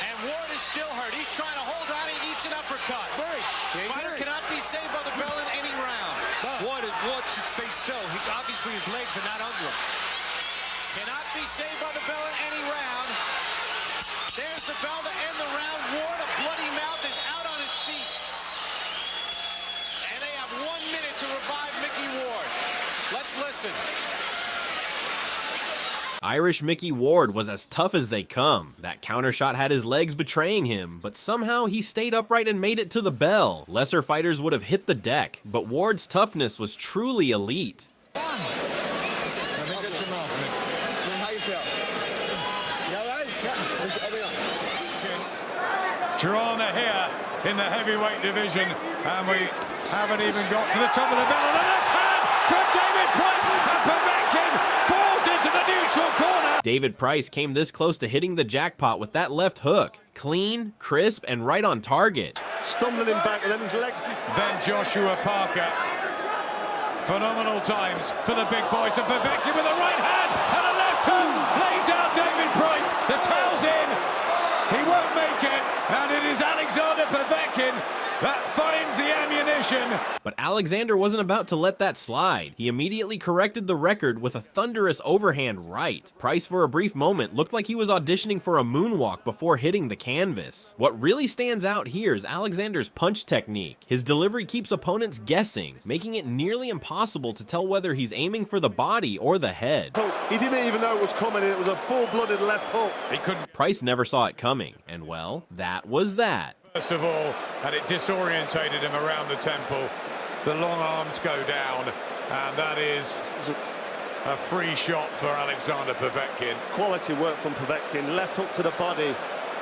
And Ward is still hurt. He's trying to hold on. He eats an uppercut. Fighter cannot be saved by the bell in any round. Ward should stay still. Obviously his legs are not under him. Cannot be saved by the bell in any round. There's the bell to end the round. Ward, a bloody mouth, is out on his feet. And they have 1 minute to revive Mickey Ward. Let's listen. Irish Mickey Ward was as tough as they come. That counter shot had his legs betraying him, but somehow he stayed upright and made it to the bell. Lesser fighters would have hit the deck, but Ward's toughness was truly elite. Drama here in the heavyweight division, and we haven't even got to the top of the bell. And the left hand from David Price, and Povetkin falls into the neutral corner. David Price came this close to hitting the jackpot with that left hook. Clean, crisp, and right on target. Stumbling him back, and then his legs Then Joshua Parker. Phenomenal times for the big boys. And Povetkin with a right hand and a left hook lays out David Price. The towel's in. He won't make it, and it is Alexander Povetkin that finds the ammunition. But Alexander wasn't about to let that slide. He immediately corrected the record with a thunderous overhand right. Price for a brief moment looked like he was auditioning for a moonwalk before hitting the canvas. What really stands out here is Alexander's punch technique. His delivery keeps opponents guessing, making it nearly impossible to tell whether he's aiming for the body or the head. He didn't even know it was coming, and it was a full-blooded left hook. He couldn't. Price never saw it coming, and well, that was that. First of all, and it disorientated him around the temple. The long arms go down, and that is a free shot for Alexander Povetkin. Quality work from Povetkin, left hook to the body,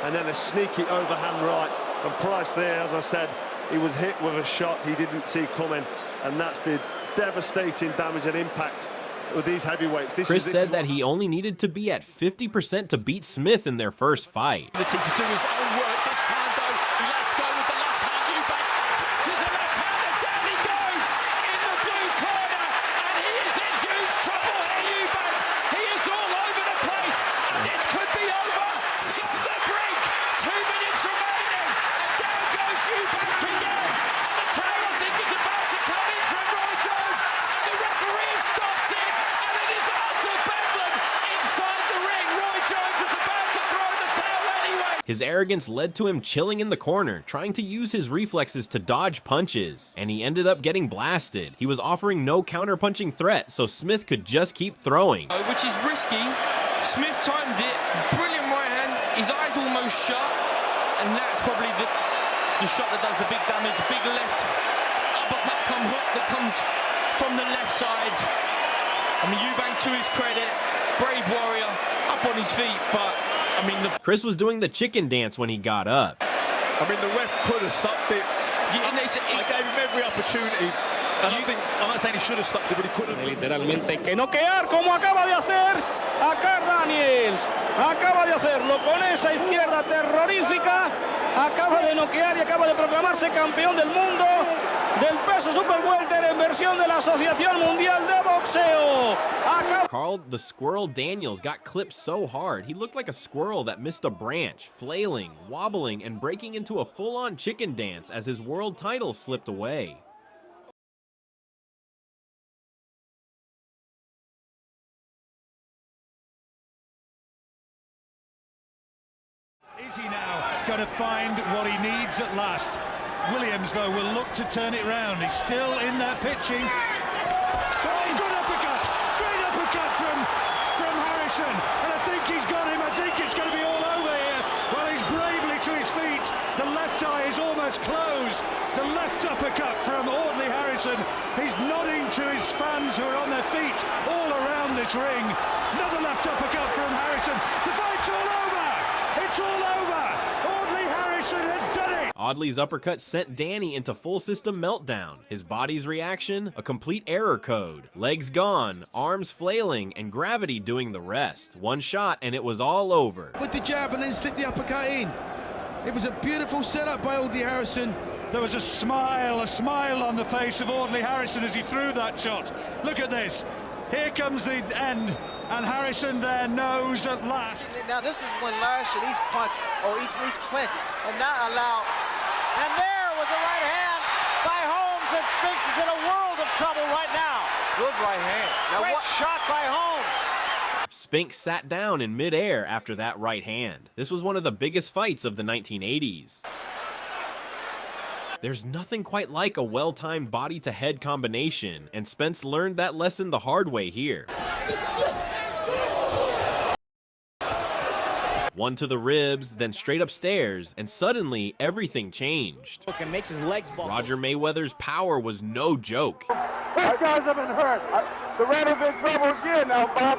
and then a sneaky overhand right. And Price there, as I said, he was hit with a shot he didn't see coming, and that's the devastating damage and impact with these heavyweights. Chris said that he only needed to be at 50% to beat Smith in their first fight. To do his own work this time, though. Let's go with the left hand. Eubank punches a left hander. Down he goes in the blue corner, and he is in huge trouble here, Eubank. He is all over the place, and this could be over. It's the brink. 2 minutes remaining, and down goes Eubank again. And the tail, I think, is about to come in from Roy Jones, and the referee has stopped it, and it is utter bedlam inside the ring. Roy Jones was about to throw the towel anyway. His arrogance led to him chilling in the corner, trying to use his reflexes to dodge punches, and he ended up getting blasted. He was offering no counter-punching threat, so Smith could just keep throwing. Which is risky. Smith timed it, brilliant right hand, his eyes almost shut, and that's probably the shot that does the big damage. A big left uppercut come hook that comes from the left side. I mean, Eubank, to his credit, brave warrior, up on his feet, but I mean, Chris was doing the chicken dance when he got up. I mean, the ref could have stopped it. I gave him every opportunity. I'm not saying he should have stopped it, but he could have. Literalmente que noquear como acaba de hacer acá Daniels. Acaba de hacerlo con esa izquierda terrorífica. Acaba de noquear y acaba de proclamarse campeón del mundo del peso super welter en versión de la Asociación Mundial de Boxeo. Carl the Squirrel Daniels got clipped so hard, he looked like a squirrel that missed a branch, flailing, wobbling, and breaking into a full-on chicken dance as his world title slipped away. Is he now going to find what he needs at last. Williams, though, will look to turn it round. He's still in there pitching. Oh, good uppercut! Great uppercut from Harrison. And I think he's got him. I think it's going to be all over here. Well, he's bravely to his feet. The left eye is almost closed. The left uppercut from Audley Harrison. He's nodding to his fans who are on their feet all around this ring. Another left uppercut from Harrison. The fight's all over! It's all over! Audley Harrison has done it! Audley's uppercut sent Danny into full system meltdown. His body's reaction, a complete error code. Legs gone, arms flailing, and gravity doing the rest. One shot and it was all over. With the jab and then slip the uppercut in. It was a beautiful setup by Audley Harrison. There was a smile on the face of Audley Harrison as he threw that shot. Look at this. Here comes the end, and Harrison there knows at last. Now this is when Lashley least punch, or at least clinch, and not allow. And there was a right hand by Holmes, and Spinks is in a world of trouble right now. Good right hand. Now great shot by Holmes. Spinks sat down in midair after that right hand. This was one of the biggest fights of the 1980s. There's nothing quite like a well-timed body-to-head combination, and Spence learned that lesson the hard way here. One to the ribs, then straight upstairs, and suddenly everything changed. And makes his legs buckle. Roger Mayweather's power was no joke. These guys have been hurt. The red is in trouble again now, Bob.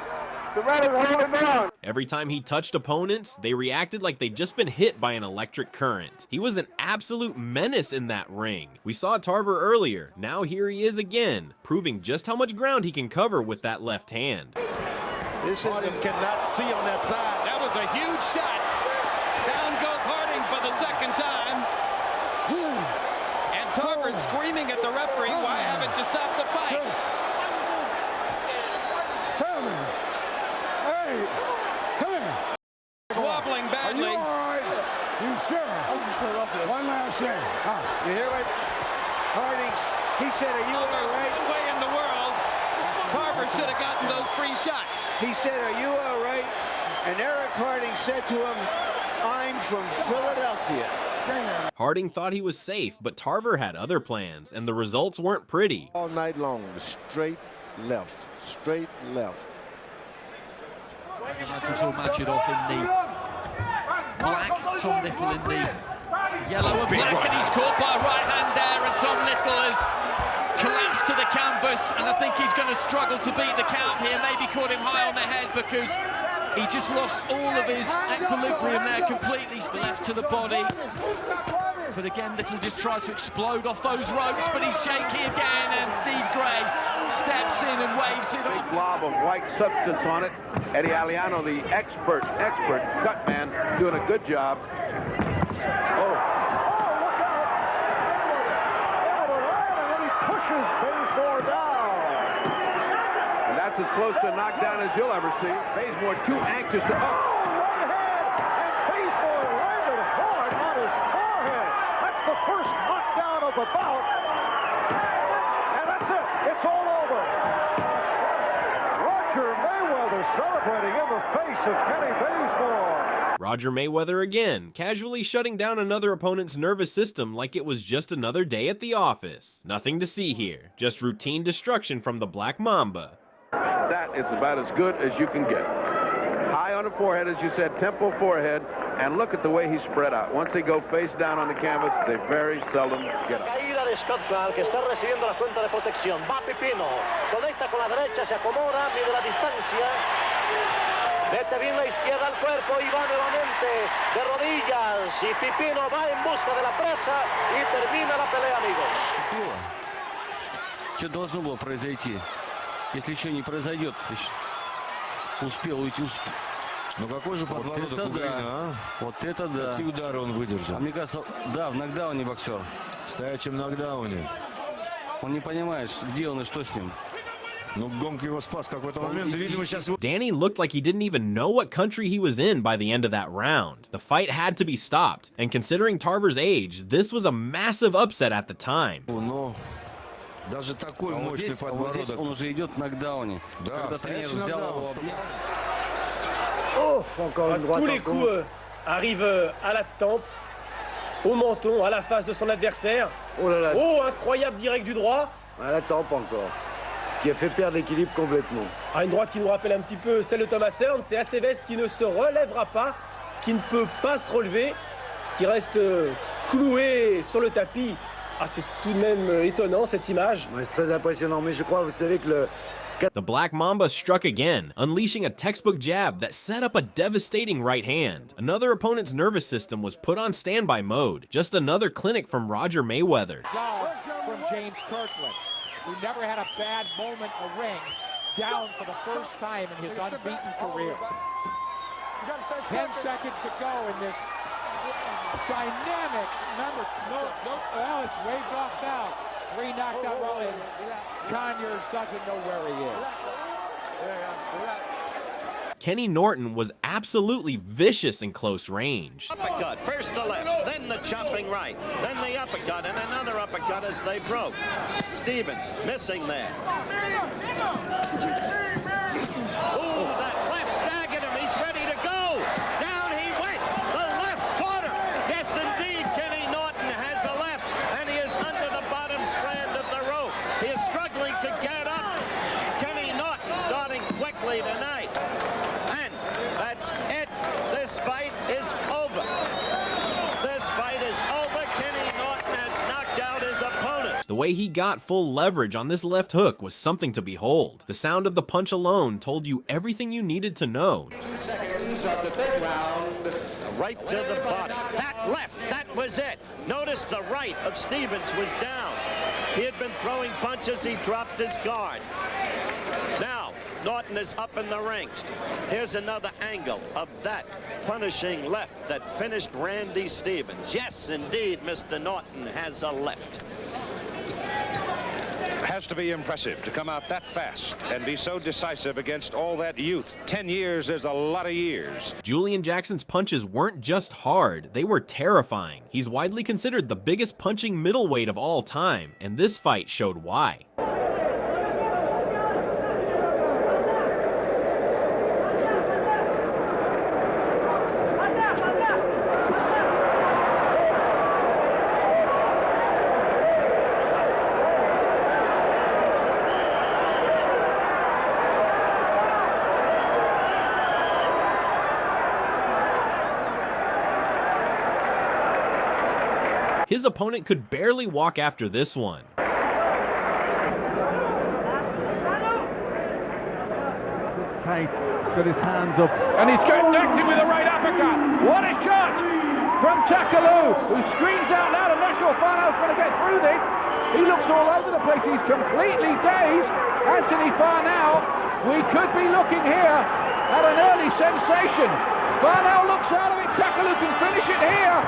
The red is holding on. Every time he touched opponents, they reacted like they'd just been hit by an electric current. He was an absolute menace in that ring. We saw Tarver earlier. Now here he is again, proving just how much ground he can cover with that left hand. Harding cannot see on that side. That was a huge shot. Down goes Harding for the second time. And Tarver screaming at the referee, why haven't you stopped the fight? Wobbling badly. Are you all right? You sure? One last thing. You hear what Harding, he said, are you all right? No way in the world. Tarver should have gotten those free shots. He said, are you all right? And Eric Harding said to him, I'm from Philadelphia. Harding thought he was safe, but Tarver had other plans, and the results weren't pretty. All night long, straight left, straight left. Nigel Majidov in the black, Tom Little in the yellow and black, and he's caught by a right hand there, and Tom Little has collapsed to the canvas, and I think he's going to struggle to beat the count here. Maybe caught him high on the head because he just lost all of his equilibrium there completely. Left to the body, but again Little just tries to explode off those ropes, but he's shaky again, and Steve Gray steps in and waves it off. Blob of white substance on it. Eddie Aliano, the expert cut man, doing a good job. Oh. And that's as close to a knockdown as you'll ever see. Bazemore too anxious to... Oh. Bazemore landed hard on his forehead. That's the first knockdown of the bout. And that's it. It's all over. Roger Mayweather celebrating in the face of Kenny Bazemore. Roger Mayweather again, casually shutting down another opponent's nervous system like it was just another day at the office. Nothing to see here, just routine destruction from the Black Mamba. That is about as good as you can get. High on the forehead, as you said, temple forehead, and look at the way he's spread out. Once they go face down on the canvas, they very seldom get up. Caída de Scott Clark, que está recibiendo la cuenta de protección. Va Pipino, conecta con la derecha, se acomoda, mide la distancia. Mete bien la izquierda al cuerpo y va nuevamente de rodillas. Y Pipino va en busca de la presa y termina la pelea, amigos. Что должно было произойти? Если еще не произойдет, успел уйти. Ну какой же подбородок у Грина, а? Вот это да. Какие удары он выдержал? А мне кажется, да, в нокдауне боксер. В стоячем нокдауне. Он не понимает, где он и что с ним. Ну, гонка его спас в какой-то момент. Видимо, сейчас... Danny looked like he didn't even know what country he was in by the end of that round. The fight had to be stopped, and considering Tarver's age, this was a massive upset at the time. Ну, даже такой мощный подбородок. Здесь он уже идет в нокдауне. Да, когда тренер взял его... Oh, encore une droite. Tous les coups arrivent à la tempe. au menton, à la face de son adversaire. Oh là là. Oh, incroyable direct du droit. À la tempe encore, qui a fait perdre l'équilibre complètement. Ah, une droite qui nous rappelle un petit peu celle de Thomas Hearn. C'est Aceves qui ne se relèvera pas, qui ne peut pas se relever, qui reste cloué sur le tapis. Ah, c'est tout de même étonnant cette image. Ouais, c'est très impressionnant, mais je crois, vous savez que le... The Black Mamba struck again, unleashing a textbook jab that set up a devastating right hand. Another opponent's nervous system was put on standby mode. Just another clinic from Roger Mayweather. From James Kirkland, who never had a bad moment in the ring, down for the first time in his unbeaten career. 10 seconds to go in this dynamic, remember, well, it's waved off now. 3 knocked out round, and Conyers doesn't know where he is. Kenny Norton was absolutely vicious in close range. Uppercut, first the left, then the chopping right, then the uppercut, and another uppercut as they broke. Stevens missing there. Ooh, that left staggered him. He's ready to go. Down he went. The left corner. Yes, indeed, Kenny Norton has a left, and he is under the bottom strand of the rope. He is struggling to get up. Kenny Norton starting quickly tonight. And that's it. This fight is over. This fight is over. Kenny Norton has knocked out his opponent. The way he got full leverage on this left hook was something to behold. The sound of the punch alone told you everything you needed to know. 2 seconds of the third round. Right to the body. That left, that was it. Notice the right of Stevens was down. He had been throwing punches, he dropped his guard. Now, Norton is up in the ring. Here's another angle of that punishing left that finished Randy Stevens. Yes, indeed, Mr. Norton has a left. Has to be impressive to come out that fast and be so decisive against all that youth. 10 years is a lot of years. Julian Jackson's punches weren't just hard, they were terrifying. He's widely considered the biggest punching middleweight of all time, and this fight showed why. His opponent could barely walk after this one. Tate got his hands up, and he's connected with a right uppercut. What a shot from Takalou, who screams out loud. I'm not sure Farnell's going to get through this. He looks all over the place. He's completely dazed. Anthony Farnell, we could be looking here at an early sensation. Farnell looks out of it. Takalou can finish it here.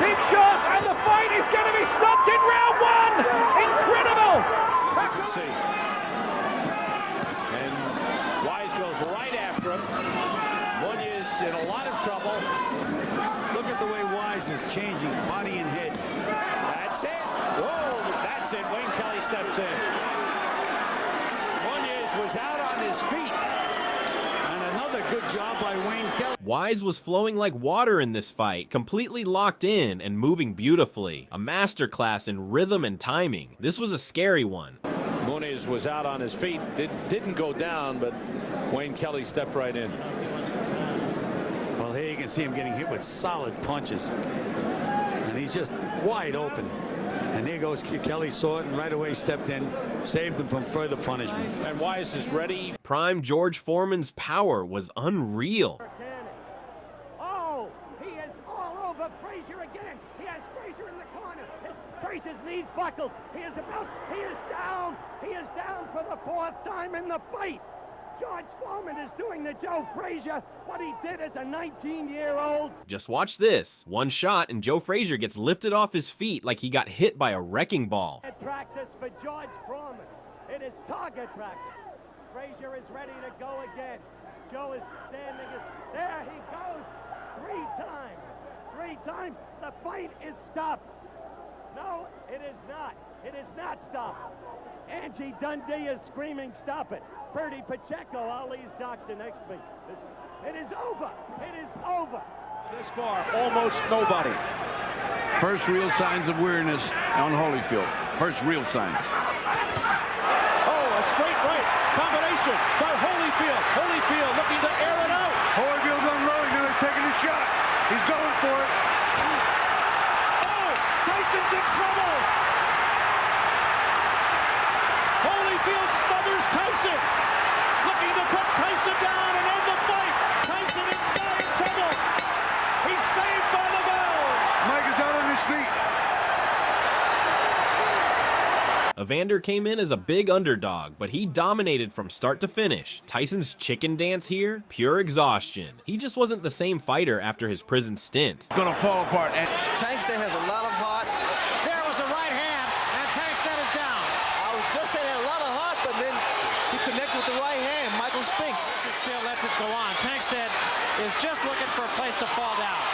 Big shot, and the fight is going to be stopped in round 1. Incredible. And Wise goes right after him. Munoz in a lot of trouble. Look at the way Wise is changing body and head. That's it. Whoa, that's it. Wayne Kelly steps in. Munoz was out on his feet. And another good job by Wayne Kelly. Wise was flowing like water in this fight, completely locked in and moving beautifully. A masterclass in rhythm and timing. This was a scary one. Muniz was out on his feet, didn't go down, but Wayne Kelly stepped right in. Well, here you can see him getting hit with solid punches. And he's just wide open. And there goes Kelly, saw it and right away stepped in, saved him from further punishment. And Wise is ready. Prime George Foreman's power was unreal. Oh, he is all over Frazier again. He has Frazier in the corner. Frazier's knees buckled. He is down. He is down for the 4th time in the fight. George Foreman is doing to Joe Frazier what he did as a 19-year-old. Just watch this. One shot and Joe Frazier gets lifted off his feet like he got hit by a wrecking ball. Practice for George Foreman. It is target practice. Frazier is ready to go again. Joe is standing. There he goes. 3 times. 3 times. The fight is stopped. No, it is not. It is not stopped. Angie Dundee is screaming, stop it. Bertie Pacheco, Ali's doctor next to me. It is over. It is over. This far, almost nobody. First real signs of weariness on Holyfield. First real signs. Oh, a straight right combination by Holyfield. Holyfield looking to air it out. Holyfield's unloading now. He's taking a shot. He's going for it. Oh, Tyson's in trouble. Holyfield smothers Tyson. Looking to put Tyson down and end the fight. Tyson in dire trouble. He's saved by the bell. Mike is out on his feet. Evander came in as a big underdog, but he dominated from start to finish. Tyson's chicken dance here, pure exhaustion. He just wasn't the same fighter after his prison stint. Gonna fall apart. And Tankstead has a lot of heart. There was a right hand, and Tankstead is down. I was just saying a lot of heart, but then he connected with the right hand. Michael Spinks. It still lets it go on. Tankstead is just looking for a place to fall down.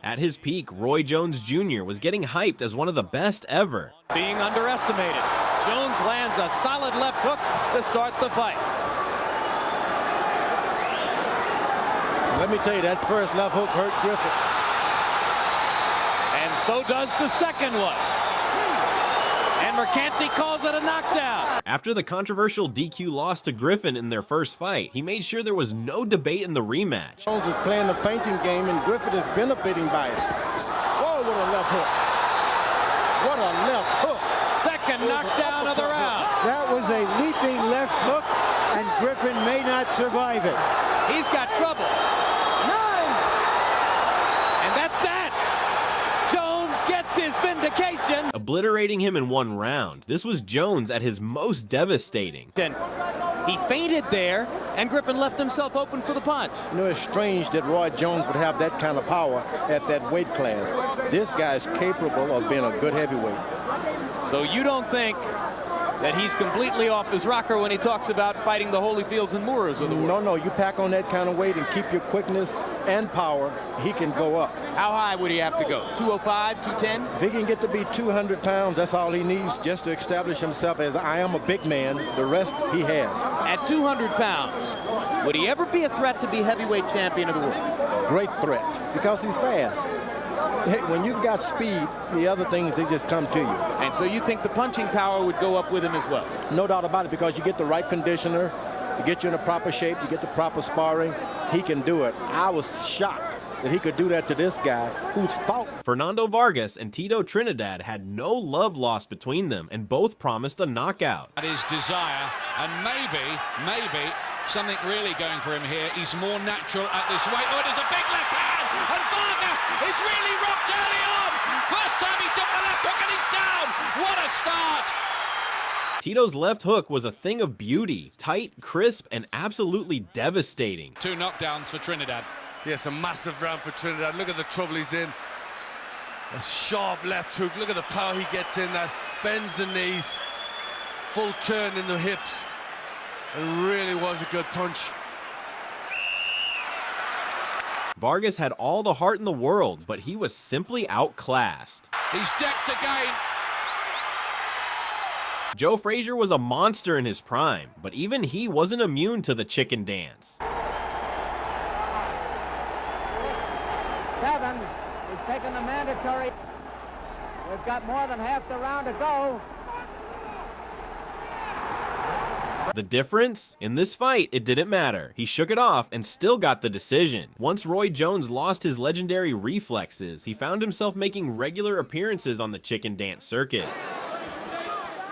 At his peak, Roy Jones Jr. was getting hyped as one of the best ever. Being underestimated. Jones lands a solid left hook to start the fight. Let me tell you, that first left hook hurt Griffin. And so does the second one. And Mercanti calls it a knockdown. After the controversial DQ loss to Griffin in their first fight, he made sure there was no debate in the rematch. Jones is playing the feinting game, and Griffin is benefiting by it. Oh, what a left hook. What a left hook. Second knockdown of the round. That was a leaping left hook, and Griffin may not survive it. He's got trouble. 9. And that's that. Jones gets his vindication. Obliterating him in one round. This was Jones at his most devastating. He feinted there, and Griffin left himself open for the punch. You know, it's strange that Roy Jones would have that kind of power at that weight class. This guy's capable of being a good heavyweight. So you don't think that he's completely off his rocker when he talks about fighting the Holyfields and Mooros of the world? No, you pack on that kind of weight and keep your quickness and power, he can go up. How high would he have to go? 205, 210? If he can get to be 200 pounds, that's all he needs just to establish himself as I am a big man. The rest he has. At 200 pounds, would he ever be a threat to be heavyweight champion of the world? Great threat, because he's fast. Hey, when you've got speed, the other things, they just come to you. And so you think the punching power would go up with him as well? No doubt about it, because you get the right conditioner, you get you in a proper shape, you get the proper sparring, he can do it. I was shocked that he could do that to this guy who's fought. Fernando Vargas and Tito Trinidad had no love lost between them, and both promised a knockout. His desire, and maybe something really going for him here. He's more natural at this weight. Oh, it is a big left hand, and Vargas is really rocked early on. First time he took the left hook and he's down. What a start. Tito's left hook was a thing of beauty, tight, crisp, and absolutely devastating. 2 knockdowns for Trinidad. Yes, a massive round for Trinidad. Look at the trouble he's in. A sharp left hook. Look at the power he gets in that. Bends the knees. Full turn in the hips. It really was a good punch. Vargas had all the heart in the world, but he was simply outclassed. He's decked again. Joe Frazier was a monster in his prime, but even he wasn't immune to the chicken dance. 7. He's taken the mandatory. We've got more than half the round to go. The difference? In this fight, it didn't matter. He shook it off and still got the decision. Once Roy Jones lost his legendary reflexes, he found himself making regular appearances on the chicken dance circuit.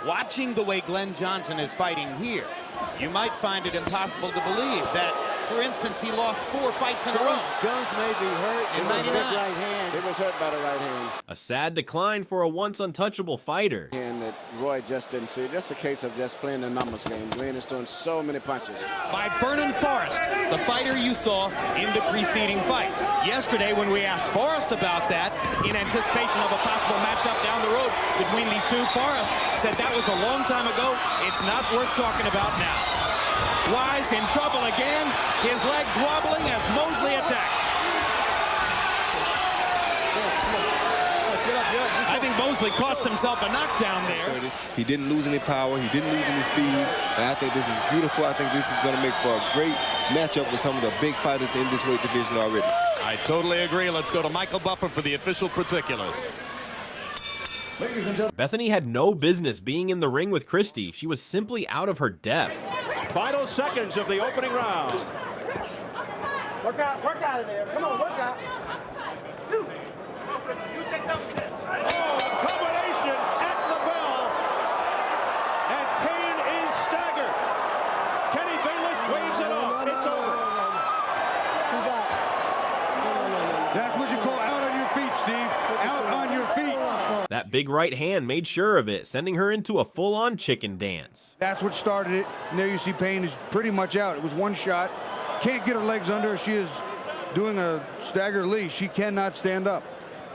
Watching the way Glenn Johnson is fighting here, you might find it impossible to believe that, for instance, he lost 4 fights in a row. Jones may be hurt. In 99. Right hand. He was hurt by the right hand. A sad decline for a once untouchable fighter. And that Roy just didn't see. Just a case of just playing the numbers game. Glenn is throwing so many punches. By Vernon Forrest, the fighter you saw in the preceding fight. Yesterday, when we asked Forrest about that, in anticipation of a possible matchup down the road between these two, Forrest said that was a long time ago. It's not worth talking about now. Wise in trouble again. His legs wobbling as Mosley attacks. Let's get up, I think Mosley cost himself a knockdown there. He didn't lose any power. He didn't lose any speed. And I think this is beautiful. I think this is going to make for a great matchup with some of the big fighters in this weight division already. I totally agree. Let's go to Michael Buffer for the official particulars. Bethany had no business being in the ring with Christy. She was simply out of her depth. Final seconds of the opening round. Work out of there. Come on, work out. Combination at the bell. And Payne is staggered. Kenny Bayless waves it off. It's over. That's what you call out on your feet, Steve. Out on your feet. That big right hand made sure of it, sending her into a full-on chicken dance. That's what started it. And there you see Payne is pretty much out. It was one shot. Can't get her legs under her. She is doing a stagger Lee. She cannot stand up.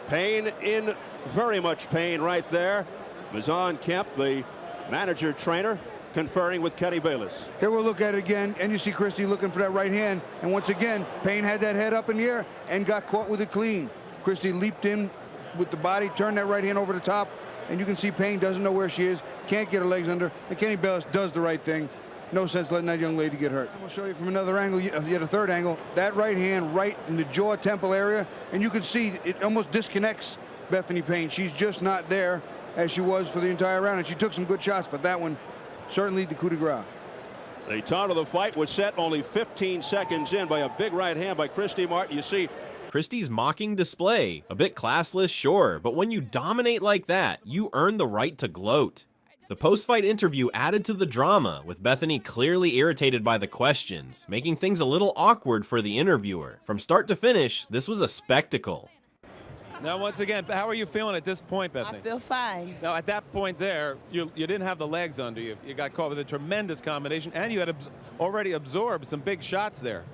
Payne in very much pain right there. Mazan Kemp, the manager trainer, conferring with Kenny Bayless. Here we'll look at it again, and you see Christy looking for that right hand. And once again, Payne had that head up in the air and got caught with it clean. Christy leaped in with the body, turned that right hand over the top, and you can see Payne doesn't know where she is, can't get her legs under, and Kenny Bayless does the right thing. No sense letting that young lady get hurt. We'll show you from another angle, yet a third angle, that right hand right in the jaw temple area, and you can see it almost disconnects Bethany Payne. She's just not there as she was for the entire round, and she took some good shots, but that one certainly the coup de grace. The tone of the fight was set only 15 seconds in by a big right hand by Christy Martin. You see Christy's mocking display, a bit classless, sure, but when you dominate like that, you earn the right to gloat. The post-fight interview added to the drama, with Bethany clearly irritated by the questions, making things a little awkward for the interviewer. From start to finish, this was a spectacle. Now, once again, how are you feeling at this point, Bethany? I feel fine. Now, at that point there, you didn't have the legs under you. You got caught with a tremendous combination, and you had already absorbed some big shots there.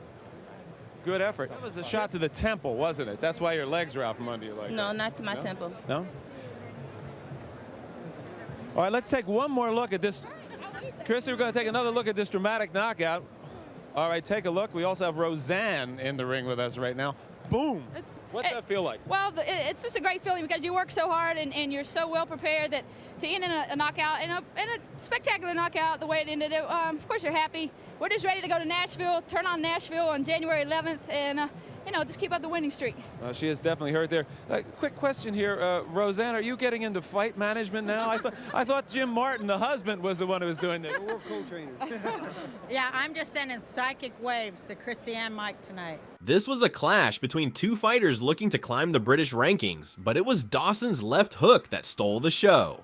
Good effort. That was a shot to the temple, wasn't it? That's why your legs are out from under you like No, that. not to my temple. No? All right, let's take one more look at this. Christy, we're going to take another look at this dramatic knockout. All right, take a look. We also have Roseanne in the ring with us right now. Boom. What's that feel like? Well, it's just a great feeling because you work so hard and you're so well prepared that to end in a knockout, and a spectacular knockout the way it ended, of course you're happy. We're just ready to go to Nashville, turn on Nashville on January 11th, and just keep up the winning streak. She is definitely hurt there. Quick question here, Roseanne, are you getting into fight management now? I thought Jim Martin, the husband, was the one who was doing this. We're co-trainers. Yeah, I'm just sending psychic waves to Christy and Mike tonight. This was a clash between two fighters looking to climb the British rankings, but it was Dawson's left hook that stole the show.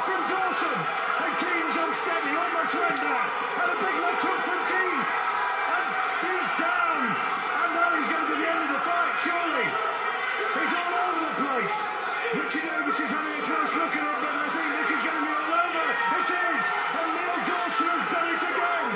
from Dawson, and Keane's unsteady, almost went there, and a big left hook from Keane, and he's down, and now he's going to be the end of the fight, surely. He's all over the place. Richie Davis is having a close look at it, but I think this is going to be all over. It is, and Neil Dawson has done it again.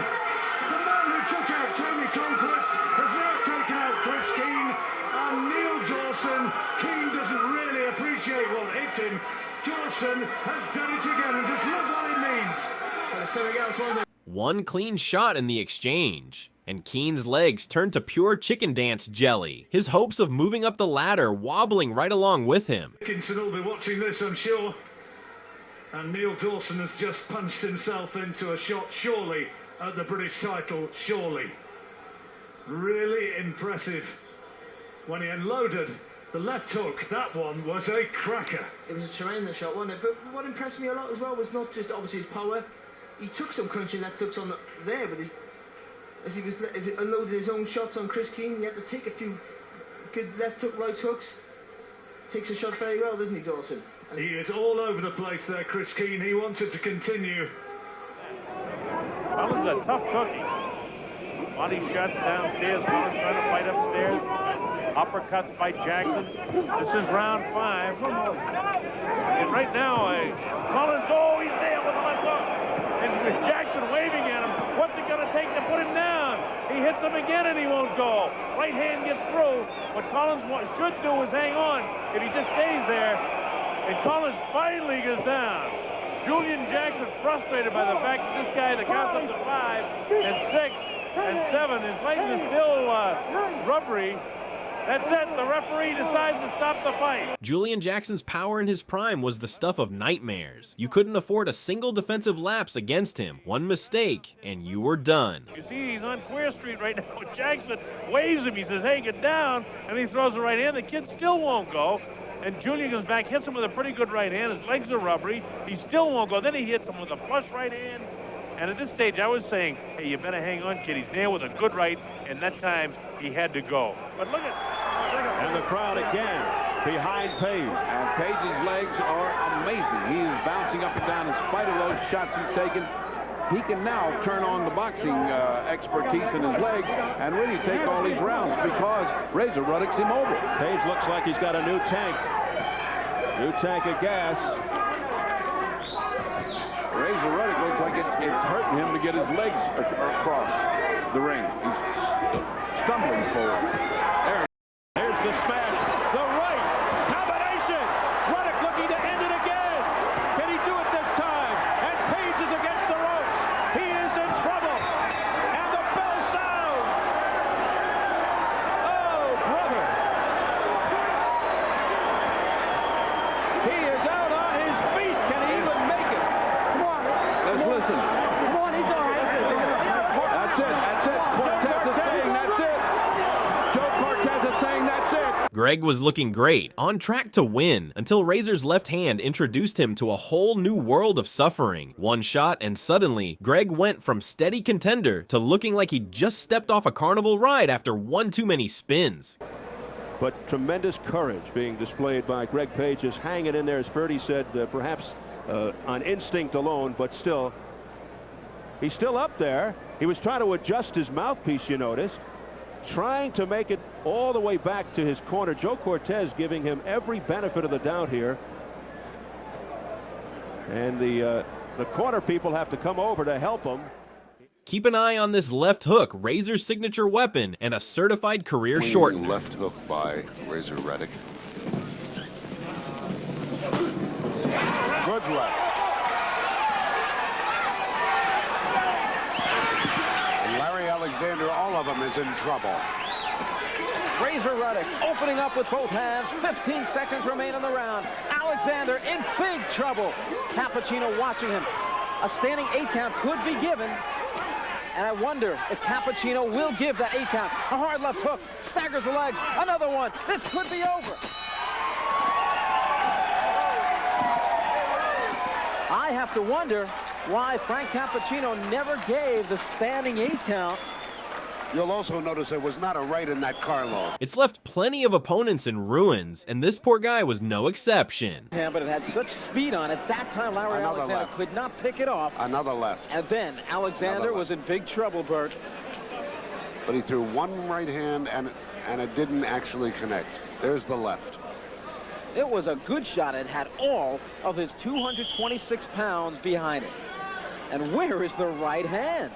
The man who took out Tony Conquest has now taken out Chris Keane, and Neil Dawson, Keane doesn't really appreciate what hit him. Dawson has done it again, and just look what it means. One clean shot in the exchange, and Keane's legs turned to pure chicken dance jelly, his hopes of moving up the ladder wobbling right along with him. Dickinson will be watching this, I'm sure. And Neil Dawson has just punched himself into a shot, surely, at the British title, surely. Really impressive. When he unloaded the left hook, that one was a cracker. It was a tremendous shot, wasn't it? But what impressed me a lot as well was not just obviously his power. He took some crunching left hooks on there, but as he was unloading his own shots on Chris Keane, he had to take a few good left hook, right hooks. Takes a shot very well, doesn't he, Dawson? He is all over the place there, Chris Keane. He wanted to continue. Collins a tough cookie. Body shots downstairs. Collins trying to fight upstairs. Uppercuts by Jackson. This is round 5. And right now, Collins, he's there with the left hook. And with Jackson waving at him, what's it going to take to put him down? He hits him again and he won't go. Right hand gets through. What Collins should do is hang on. If he just stays there, and Collins finally goes down. Julian Jackson frustrated by the fact that this guy that counts up to 5 and 6 and 7, his legs are still rubbery. That's it. The referee decides to stop the fight. Julian Jackson's power in his prime was the stuff of nightmares. You couldn't afford a single defensive lapse against him. One mistake, and you were done. You see, he's on Queer Street right now. Jackson waves him. He says, hey, get down. And he throws the right hand. The kid still won't go. And Julian comes back, hits him with a pretty good right hand. His legs are rubbery. He still won't go. Then he hits him with a flush right hand. And at this stage, I was saying, hey, you better hang on, kid. He's nailed with a good right. And that time, he had to go. But look at... And the crowd again behind Page. And Page's legs are amazing. He is bouncing up and down in spite of those shots he's taken. He can now turn on the boxing expertise in his legs and really take all these rounds because Razor Ruddock's immobile. Page looks like he's got a new tank. New tank of gas. Razor Ruddock looks like it's hurting him to get his legs across the ring. He's stumbling forward. There's the smash. The right combination. Ruddock looking to end it again. Can he do it this time? And Page is against the ropes. He is in trouble. And the bell sounds. Oh, brother. He is out on his feet. Can he even make it? Come on. Let's listen. Come on, he's all right. That's it. That's it. Cortez is saying that's it. Joe Cortez is saying that's it. Greg was looking great, on track to win, until Razor's left hand introduced him to a whole new world of suffering. One shot and suddenly, Greg went from steady contender to looking like he just stepped off a carnival ride after one too many spins. But tremendous courage being displayed by Greg Page, just hanging in there, as Ferdy said, perhaps on instinct alone, but still, he's still up there. He was trying to adjust his mouthpiece, you noticed, trying to make it all the way back to his corner. Joe Cortez giving him every benefit of the doubt here. And the corner people have to come over to help him. Keep an eye on this left hook, Razor's signature weapon, and a certified career shortener. Left hook by Razor Ruddock. Good left. And Larry Alexander, all of them is in trouble. Razor Ruddock opening up with both hands. 15 seconds remain in the round. Alexander in big trouble. Cappuccino watching him. A standing 8 count could be given. And I wonder if Cappuccino will give that 8 count. A hard left hook. Staggers the legs. Another one. This could be over. I have to wonder why Frank Cappuccino never gave the standing 8 count. You'll also notice there was not a right in that Carlo. It's left plenty of opponents in ruins, and this poor guy was no exception. Yeah, but it had such speed on it. That time, Larry Alexander could not pick it off. Another left. And then Alexander was in big trouble, Bert. But he threw one right hand, and it didn't actually connect. There's the left. It was a good shot. It had all of his 226 pounds behind it. And where is the right hand?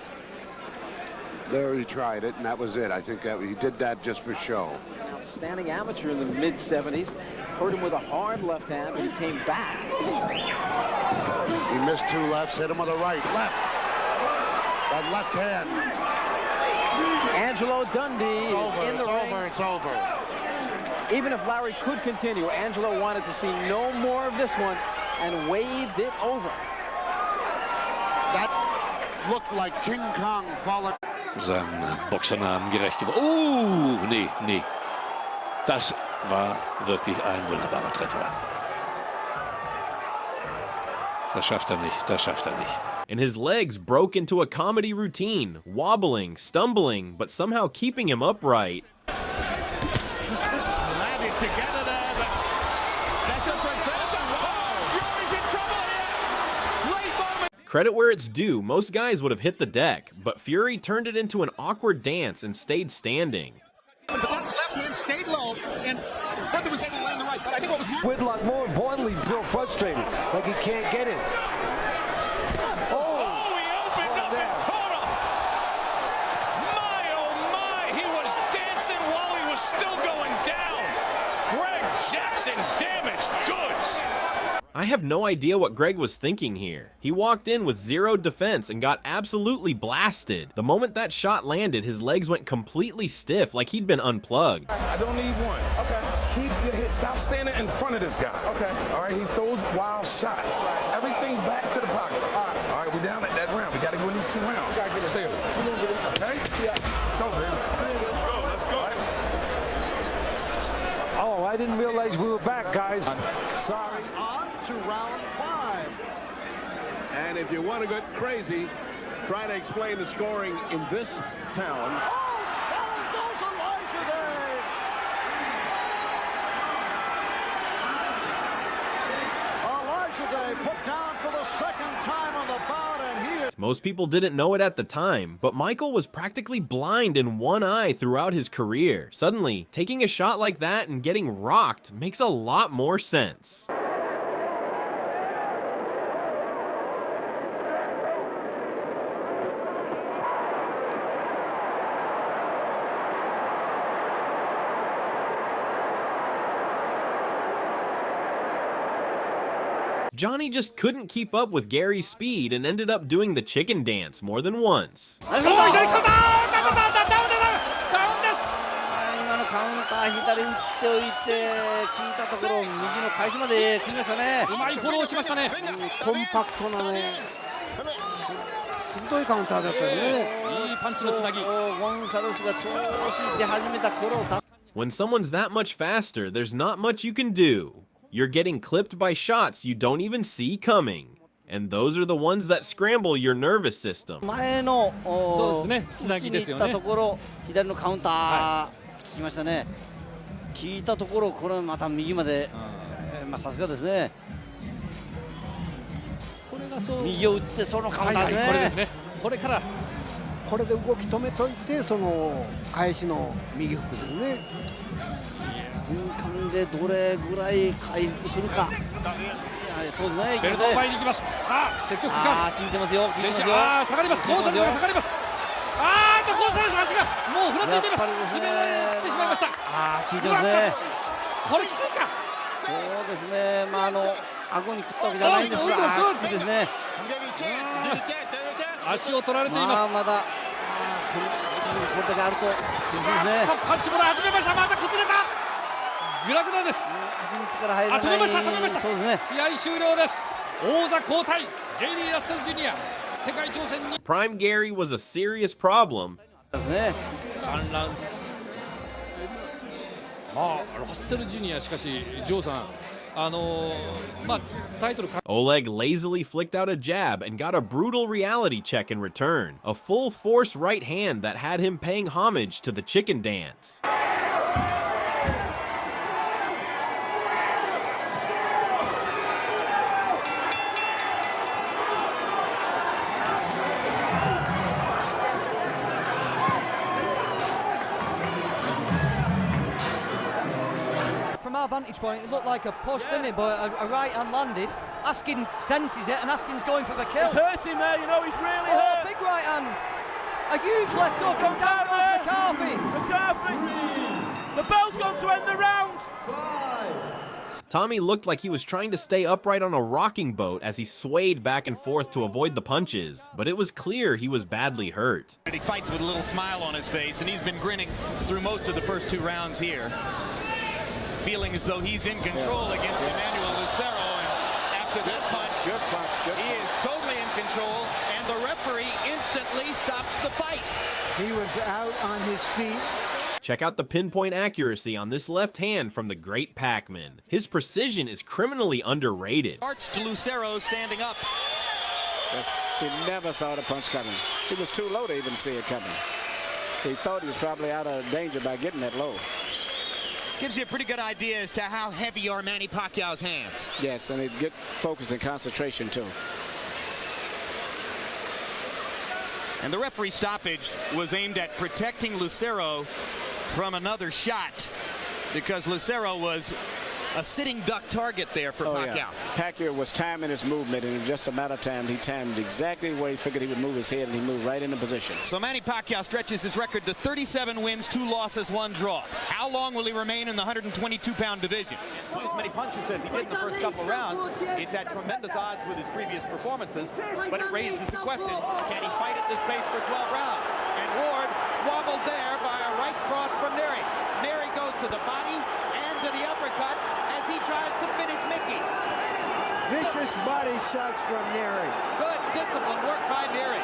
There he tried it, and that was it. I think that he did that just for show. An outstanding amateur in the mid-70s. Hurt him with a hard left hand, but he came back. He missed 2 lefts, hit him with a right. Left. That left hand. Angelo Dundee is in the ring. It's over. Even if Larry could continue, Angelo wanted to see no more of this one and waved it over. That looked like King Kong falling. Sein Boxernamen gerecht geworden. Nee. Das war wirklich ein wunderbarer Treffer. Das schafft er nicht. And his legs broke into a comedy routine, wobbling, stumbling, but somehow keeping him upright. Landed together there, but that's a Fury's in trouble here. Late moment. Credit where it's due, most guys would have hit the deck, but Fury turned it into an awkward dance and stayed standing. The left hand stayed low, and Gunther was able to land the right, but I think what was more... Whitlock, more importantly, feel frustrated, like he can't get it. I have no idea what Greg was thinking here. He walked in with zero defense and got absolutely blasted. The moment that shot landed, his legs went completely stiff, like he'd been unplugged. I don't need one. Okay. Keep your head. Stop standing in front of this guy. Okay. All right. He throws wild shots. Right. Everything back to the pocket. All right. We're down at that round. We got to win these 2 rounds. We got to get it there. Okay. Yeah. Let's go, baby. Let's go. Let's go. Oh, I didn't realize we were back, guys. Sorry. On to round 5. And if you want to get crazy, try to explain the scoring in this town. Put down for the second time on the bout, and he is... Most people didn't know it at the time, but Michael was practically blind in one eye throughout his career. Suddenly, taking a shot like that and getting rocked makes a lot more sense. Johnny just couldn't keep up with Gary's speed and ended up doing the chicken dance more than once. When someone's that much faster, there's not much you can do. You're getting clipped by shots you don't even see coming. And those are the ones that scramble your nervous system. 前の打ちに行ったところ、左のカウンター効きましたね。効いたところ、これまた右まで、さすがですね。右を打ってそのカウンターですね。これですね。これからこれで動き止めといて、その返しの右フックですね。分間でどれぐらい回復するか。そうですね。ベルトを前に行きます。さあ、積極果敢。効いてますよ。効いてますよ。下がります。ゴンサレスが下がります。ゴンサレス足がもうふらついています。滑られてしまいました。効いてますね。これきついか。そうですね。顎に食ったわけじゃないんですが、きついですね。足を取られています。まだこれだけあると厳しいですね。パンチもらい始めました。また崩れた。グラグラです。止めました。止めました。そうですね。試合終了です。王座交代。ゲイリー・ラッセル・ジュニア。世界挑戦に。Prime Gary was a serious problem. ですね。3ラウンド。ラッセル・ジュニアしかしジョーさん。タイトル。Oleg lazily flicked out a jab and got a brutal reality check in return. A full force right hand that had him paying homage to the chicken dance. From our vantage point, it looked like a push, didn't it? But a right hand landed. Askin senses it, and Askin's going for the kill. It's hurt him there, you know, he's really hurt. Big right hand. A huge left hook, and down goes McCarthy. The bell's going to end the round. Tommy looked like he was trying to stay upright on a rocking boat as he swayed back and forth to avoid the punches, but it was clear he was badly hurt. He fights with a little smile on his face, and he's been grinning through most of the first 2 rounds here. Feeling as though he's in control against Emmanuel Lucero, and after that punch, he is totally in control, and the referee instantly stops the fight. He was out on his feet. Check out the pinpoint accuracy on this left hand from the great Pac-Man. His precision is criminally underrated. Starts to Lucero standing up. He never saw the punch coming. He was too low to even see it coming. He thought he was probably out of danger by getting that low. Gives you a pretty good idea as to how heavy are Manny Pacquiao's hands. Yes, and it's good focus and concentration, too. And the referee stoppage was aimed at protecting Lucero from another shot, because Lucero was a sitting duck target there for Pacquiao. Yeah. Pacquiao was timing his movement, and in just a matter of time, he timed exactly where he figured he would move his head, and he moved right into position. So Manny Pacquiao stretches his record to 37 wins, 2 losses, 1 draw. How long will he remain in the 122-pound division? As many punches as he did in the first couple of rounds. It's at tremendous odds with his previous performances, but it raises the question, can he fight at this pace for 12 rounds? And Ward wobbled there by a right cross from Nery. Nery goes to the body and to the uppercut as he tries to finish Mickey. Vicious body shots from Nery. Good discipline work by Nery.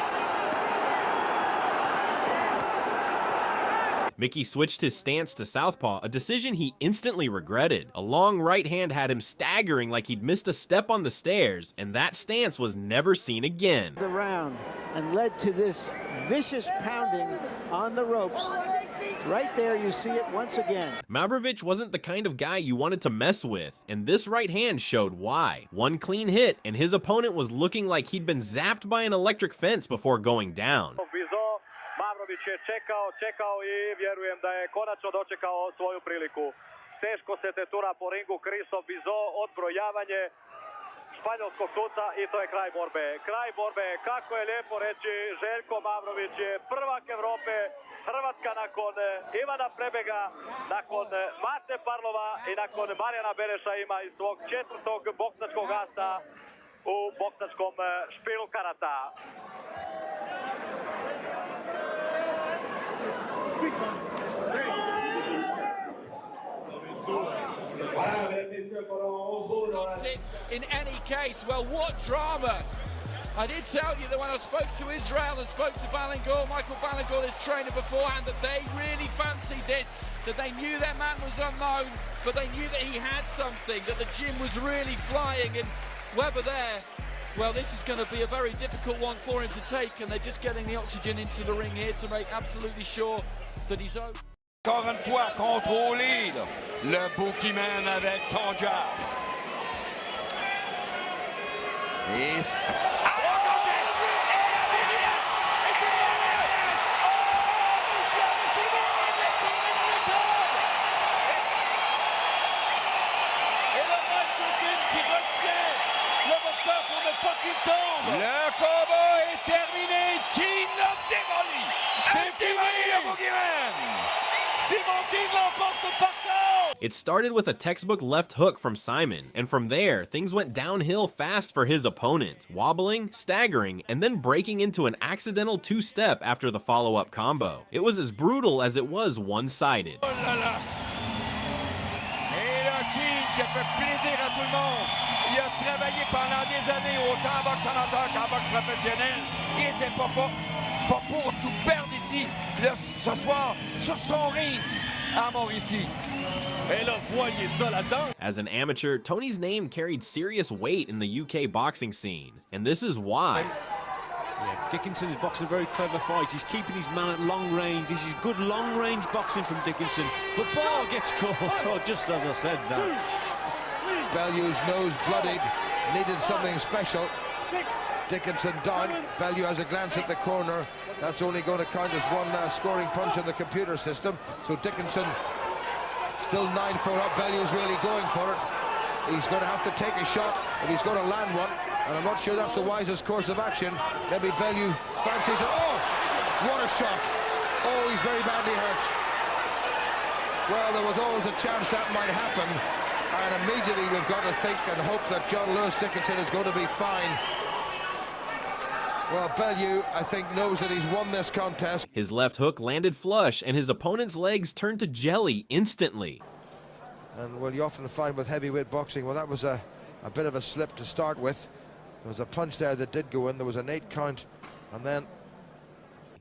Mickey switched his stance to southpaw, a decision he instantly regretted. A long right hand had him staggering like he'd missed a step on the stairs, and that stance was never seen again. The round and led to this vicious pounding on the ropes. Right there, you see it once again. Mavrovich wasn't the kind of guy you wanted to mess with, and this right hand showed why. One clean hit, and his opponent was looking like he'd been zapped by an electric fence before going down. Mavrović je čekao I vjerujem da je konačno dočekao svoju priliku. Teško se tetura po ringu Christophe Bizot, odbrojavanje španjolskog tuca I to je kraj borbe. Kraj borbe, kako je lijepo reći, Željko Mavrović je prvak Evrope, Hrvatska nakon Ivana Prebega, nakon Mate Parlova I nakon Marijana Bereša ima I svog 4. boksačkog asa u boksačkom špilu karata. In any case, well, what drama! I did tell you that when I spoke to Israel and spoke to Ballingall, Michael Ballingall, his trainer beforehand, that they really fancied this, that they knew their man was unknown, but they knew that he had something, that the gym was really flying, and Weber there, well, this is going to be a very difficult one for him to take, and they're just getting the oxygen into the ring here to make absolutely sure that he's over. Encore une fois contrôlé, là, le Bookieman avec son jab. Et le combat est terminé. Qui l'a démoli? C'est démoli le Boogeyman. Simon King l'emporte par KO. It started with a textbook left hook from Simon, and from there, things went downhill fast for his opponent, wobbling, staggering, and then breaking into an accidental two-step after the follow-up combo. It was as brutal as it was one-sided. Oh là là. Et le King qui a fait plaisir à tout le monde. Il a travaillé pendant des années autant en boxe amateur qu'en boxe professionnelle. Il n'était pas pour tout perdre ici, ce soir, sur son ring à Mauricie. Et là, voyez ça là-dedans. As an amateur, Tony's name carried serious weight in the UK boxing scene, and this is why. Yeah, Dickinson is boxing a very clever fight. He's keeping his man at long range. This is good long-range boxing from Dickinson. The ball gets caught, oh, just as I said that. Bellew's nose bloodied, needed something special. Dickinson down. Bellew has a glance at the corner. That's only going to count as one scoring punch in the computer system. So Dickinson still 9-4 up. Bellew's really going for it. He's going to have to take a shot, and he's going to land one. And I'm not sure that's the wisest course of action. Maybe Bellew fancies it. Oh, what a shot. Oh, he's very badly hurt. Well, there was always a chance that might happen. And immediately we've got to think and hope that John Lewis Dickinson is going to be fine. Well, Bellew, I think, knows that he's won this contest. His left hook landed flush, and his opponent's legs turned to jelly instantly. And well, you often find with heavyweight boxing, well, that was a bit of a slip to start with. There was a punch there that did go in. There was an 8 count, and then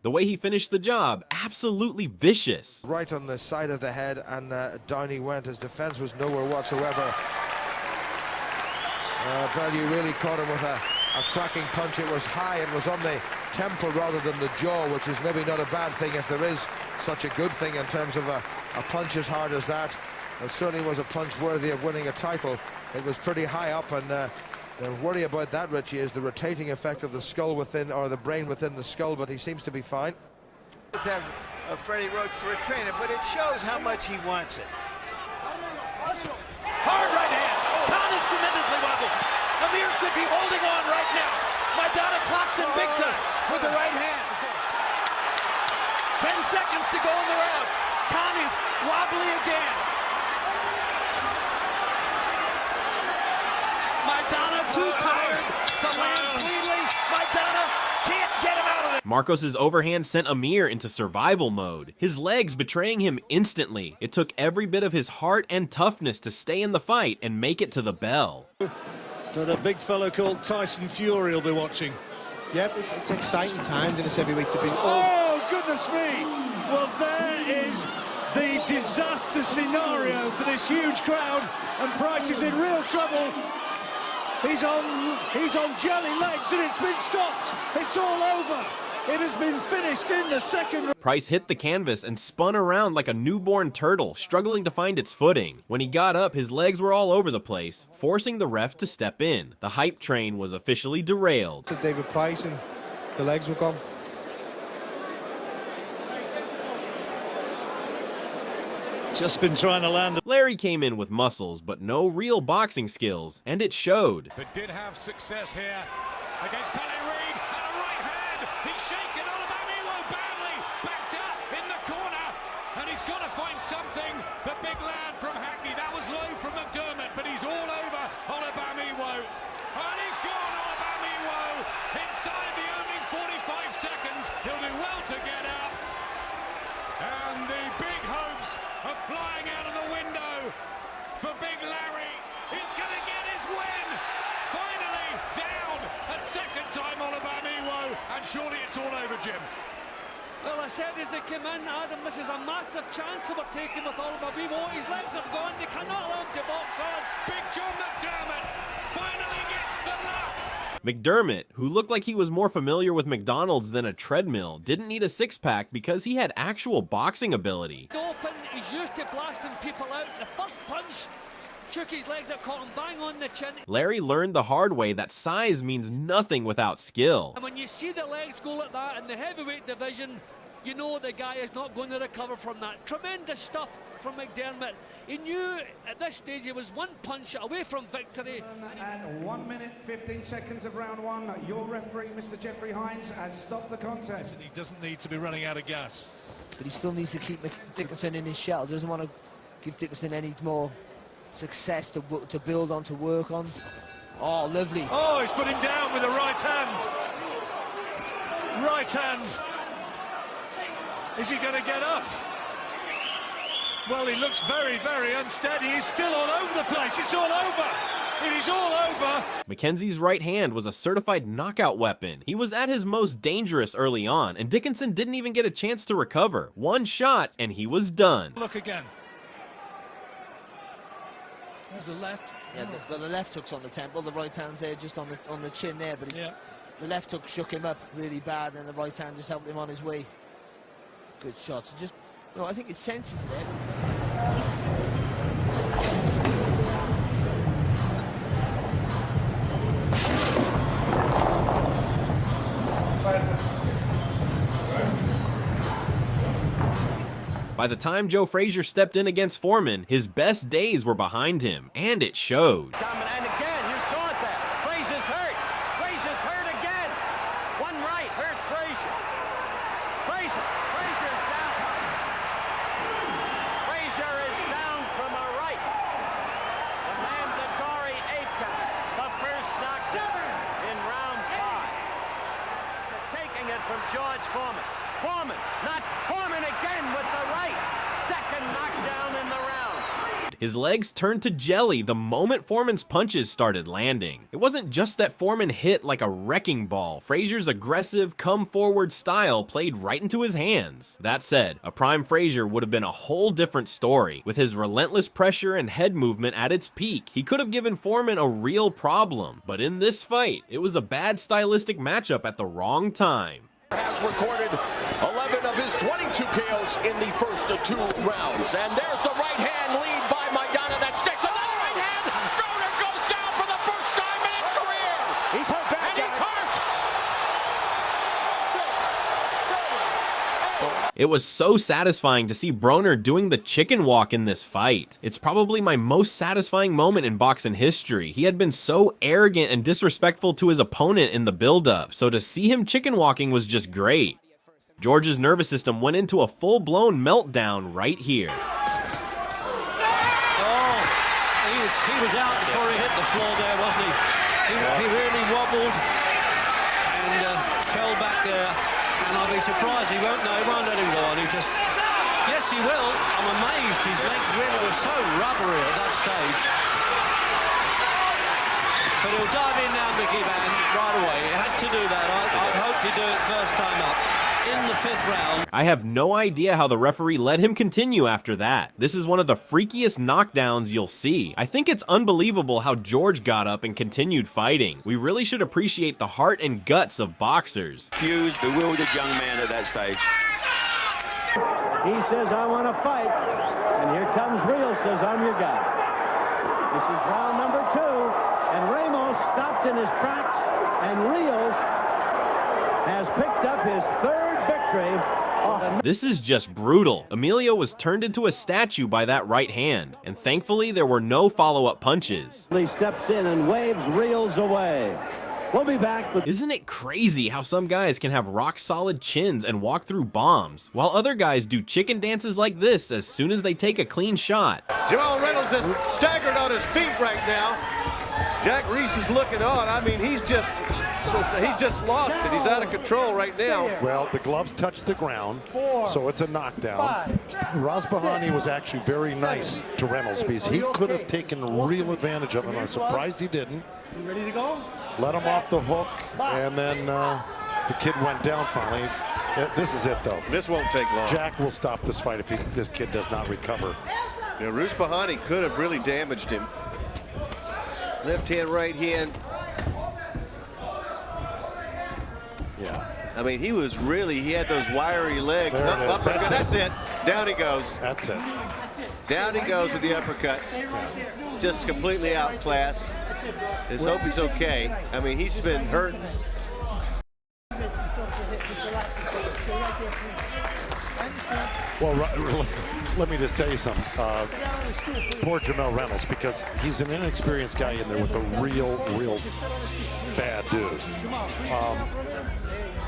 the way he finished the job, absolutely vicious. Right on the side of the head, and down he went. His defense was nowhere whatsoever. Bellew really caught him with a cracking punch. It was high, it was on the temple rather than the jaw, which is maybe not a bad thing if there is such a good thing in terms of a punch as hard as that. It certainly was a punch worthy of winning a title. It was pretty high up, and the worry about that, Richie, is the rotating effect of the skull within, or the brain within the skull, but he seems to be fine. Have Freddie Roach for a trainer, but it shows how much he wants it. Hard right Marcos's overhand sent Amir into survival mode, his legs betraying him instantly. It took every bit of his heart and toughness to stay in the fight and make it to the bell. That a big fellow called Tyson Fury will be watching. Yep, it's exciting times in this heavyweight division. Oh, goodness me! Well, there is the disaster scenario for this huge crowd, and Price is in real trouble. He's on jelly legs, and it's been stopped. It's all over. It has been finished in the second. Price hit the canvas and spun around like a newborn turtle, struggling to find its footing. When he got up, his legs were all over the place, forcing the ref to step in. The hype train was officially derailed. To David Price, and the legs were gone. Just been trying to land. Larry came in with muscles, but no real boxing skills, and it showed. But did have success here against Pellerin, and a right hand. He's shaken Olabamiwo badly, backed up in the corner, and he's got to find something. The big lad from Hackney, that was low from McDermott, but he's all over Olabamiwo. And he's gone, Olabamiwo, inside the opening 45 seconds. He'll do well to get up. And the big hopes are flying out of the window for Big Larry. He's going to get his win. Finally down a second time Olabamiwo, and surely it's all over, Jim. Well, I said as they came in, Adam, this is a massive chance that we're taking with Olabamiwo. His legs are gone, they cannot allow him to box on. Big John McDermott finally gets the luck. McDermott, who looked like he was more familiar with McDonald's than a treadmill, didn't need a six-pack because he had actual boxing ability. Open, he's used to blasting people out. The first punch shook his legs that caught him bang on the chin. Larry learned the hard way that size means nothing without skill. And when you see the legs go like that in the heavyweight division, you know the guy is not going to recover from that. Tremendous stuff from McDermott. He knew at this stage he was one punch away from victory. And 1 minute, 15 seconds of round one. Your referee, Mr. Jeffrey Hines, has stopped the contest. He doesn't need to be running out of gas. But he still needs to keep Dickinson in his shell. Doesn't want to give Dickinson any more success to build on, to work on. Oh, lovely. Oh, he's put him down with the right hand. Right hand. Is he going to get up? Well, he looks very, very unsteady. He's still all over the place. It's all over. It is all over. Mackenzie's right hand was a certified knockout weapon. He was at his most dangerous early on, and Dickinson didn't even get a chance to recover. One shot, and he was done. Look again. There's a left. Yeah, well, the left hook's on the temple. The right hand's there just on the chin there, but the left hook shook him up really bad, and the right hand just helped him on his way. Good shots. Just, no, I think his senses there, wasn't By the time Joe Frazier stepped in against Foreman, his best days were behind him, and it showed. And again, you saw it there. Frazier's hurt. Frazier's hurt again. One right hurt Frazier. Frazier is down. Frazier is down from a right. The mandatory 8-count. The first knockdown in round 5. So taking it from George Foreman. Foreman again with the right. Second knockdown in the round. His legs turned to jelly the moment Foreman's punches started landing. It wasn't just that Foreman hit like a wrecking ball. Frazier's aggressive, come-forward style played right into his hands. That said, a prime Frazier would have been a whole different story. With his relentless pressure and head movement at its peak, he could have given Foreman a real problem. But in this fight, it was a bad stylistic matchup at the wrong time. Has recorded 11 of his 22 KOs in the first 2 rounds. And there's the right hand lead by Maidana that sticks. Another right hand. Broner goes down for the first time in his career. He's hurt bad. And he's hurt. It was so satisfying to see Broner doing the chicken walk in this fight. It's probably my most satisfying moment in boxing history. He had been so arrogant and disrespectful to his opponent in the build-up, so to see him chicken walking was just great. George's nervous system went into a full-blown meltdown right here. Oh, he was out before he hit the floor there, wasn't he? He really wobbled and fell back there. And I'll be surprised he won't let him go on. He just, yes, he will. I'm amazed. His legs really were so rubbery at that stage. But he'll dive in now, Mickey Van, right away. He had to do that. I'd hope he'd do it first time up. In the 5th round. I have no idea how the referee let him continue after that. This is one of the freakiest knockdowns you'll see. I think it's unbelievable how George got up and continued fighting. We really should appreciate the heart and guts of boxers. Confused, bewildered young man at that stage. He says, I want to fight. And here comes Rios, says, I'm your guy. This is round number 2. And Ramos stopped in his tracks. And Rios has picked up his 3rd victory. This is just brutal. Emilio was turned into a statue by that right hand, and thankfully there were no follow-up punches. He steps in and waves Rios away. We'll be back with... Isn't it crazy how some guys can have rock-solid chins and walk through bombs, while other guys do chicken dances like this as soon as they take a clean shot? Jamal Reynolds is staggered on his feet right now. Jack Reese is looking on. I mean, he's just lost it. He's out of control right now. Well, the gloves touched the ground, so it's a knockdown. Rosbahani was actually very nice to Reynolds because he could have taken real advantage of him. I'm surprised he didn't. Ready to go? Let him off the hook, and then the kid went down finally. This is it, though. This won't take long. Jack will stop this fight if this kid does not recover. Yeah, Rosbahani could have really damaged him. Left hand, right hand. Yeah. I mean, he had those wiry legs. There it is. That's it. Down he goes. That's it. Down he goes with the uppercut. Just completely outclassed. Let's hope he's okay. I mean, he's been hurt. Well, let me just tell you something. Poor Jamel Reynolds, because he's an inexperienced guy in there with a real bad dude.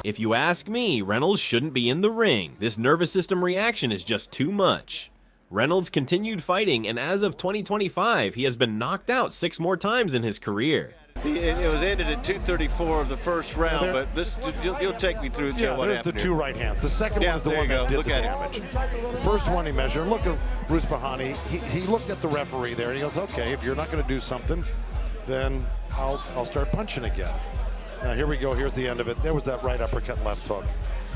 If you ask me, Reynolds shouldn't be in the ring. This nervous system reaction is just too much. Reynolds continued fighting, and as of 2025, he has been knocked out 6 more times in his career. It was ended at 2:34 of the first round, but this you'll take me through Yeah, what there's happened the 2 right hands. The second one is the one that did the damage. The first one he measured. Look at Rosbahani. He looked at the referee there, and he goes, okay, if you're not going to do something, then I'll start punching again. Now here we go. Here's the end of it. There was that right uppercut and left hook.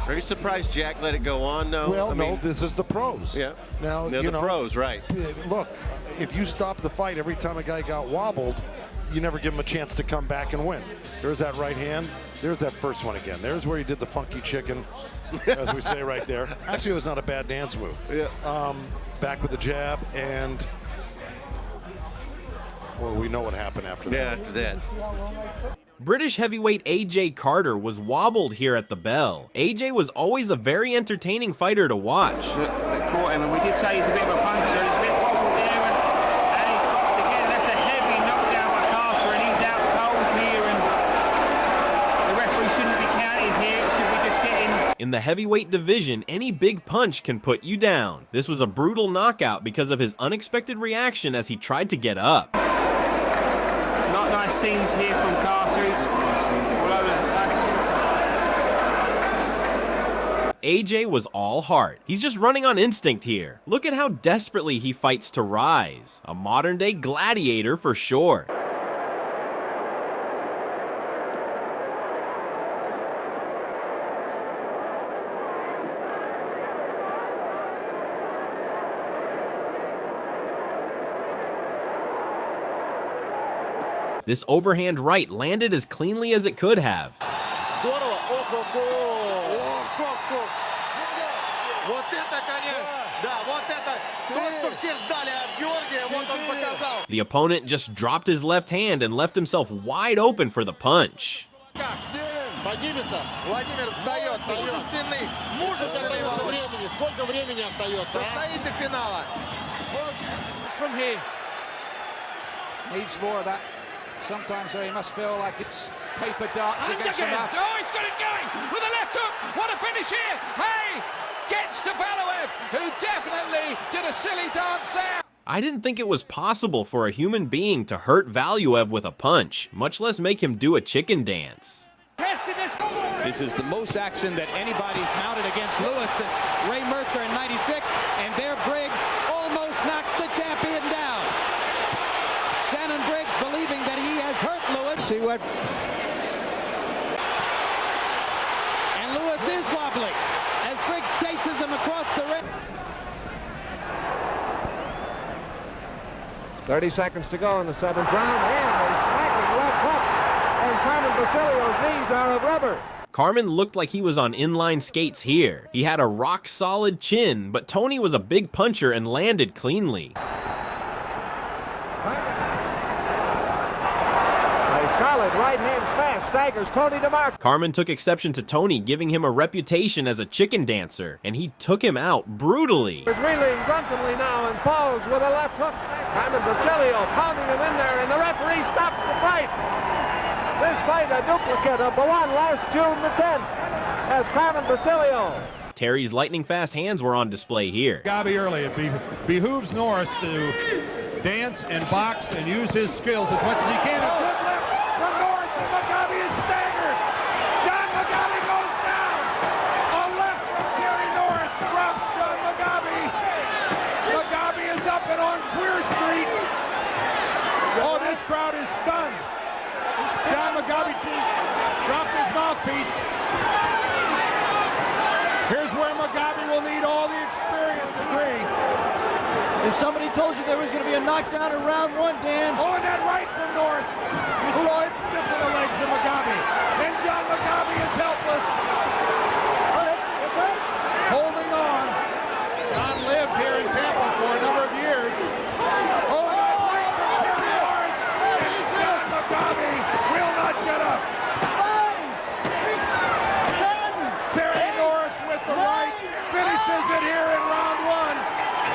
Are you surprised Jack let it go on? No. Well, no. This is the pros. Yeah. Now the pros, right? Look, if you stop the fight every time a guy got wobbled, you never give him a chance to come back and win. There's that right hand. There's that first one again. There's where he did the funky chicken, as we say right there. Actually, it was not a bad dance move. Yeah. Back with the jab, and well, we know what happened after that. Yeah, after that. British heavyweight AJ Carter was wobbled here at the bell. AJ was always a very entertaining fighter to watch. Caught him, and we did say he's a bit of a puncher. He's a bit wobbled there, and he's dropped again. That's a heavy knockdown by Carter, and he's out cold here, and the referee shouldn't be counted here. It should be just getting. In the heavyweight division, any big punch can put you down. This was a brutal knockout because of his unexpected reaction as he tried to get up. Not nice scenes here from Carter. He's all over the place. AJ was all heart. He's just running on instinct here. Look at how desperately he fights to rise. A modern-day gladiator for sure. This overhand right landed as cleanly as it could have. Здорово. Вот это, конечно. Да, вот это. То, что все ждали от Георгия, вот он показал. The opponent just dropped his left hand and left himself wide open for the punch. Поднимется. Владимир встает. Мужественный. Сколько времени остается? Состоит до финала. It's from here. Needs more of that. Sometimes he must feel like it's paper darts against the mouth. Oh, he's got it going with a left hook. What a finish here. Hey, gets to Valuev, who definitely did a silly dance there. I didn't think it was possible for a human being to hurt Valuev with a punch, much less make him do a chicken dance. Testing this. This is the most action that anybody's mounted against Lewis since Ray Mercer in '96, and there Briggs almost knocks the champion down. Shannon Briggs believing that he has hurt Lewis. See what? And Lewis is wobbly as Briggs chases him across the ring. 30 seconds to go in the 7th round, and a smacking left hook, and Carmen Basilio's knees are of rubber. Carmen looked like he was on inline skates here. He had a rock-solid chin, but Tony was a big puncher and landed cleanly. A solid right hand smash staggers Tony DeMarco. Carmen took exception to Tony, giving him a reputation as a chicken dancer, and he took him out brutally. He's reeling drunkenly now and falls with a left hook. Carmen Basilio pounding him in there, and the referee stops the fight. This fight a duplicate of the one last June the 10th as Carmen Basilio. Terry's lightning-fast hands were on display here. Mugabe early. It behooves Norris to dance and box and use his skills as much as he can. A good left from Norris, and Mugabe is staggered. John Mugabe goes down. A left from Terry Norris drops John Mugabe. Mugabe is up and on Queer Street. Oh, this crowd is stunned. John Mugabe dropped his mouthpiece. Here's where Mugabe will need all the experience. Agree. If somebody told you there was going to be a knockdown in round 1, Dan. Oh, and that right from Norris. You saw it stiffen the legs of Mugabe. And John Mugabe is helpless. Holding on. John lived here in Tampa for a number of years. Oh, and that right from Terry Norris. And John Mugabe will not get up. Terry Norris with the right finishes it here in round 1.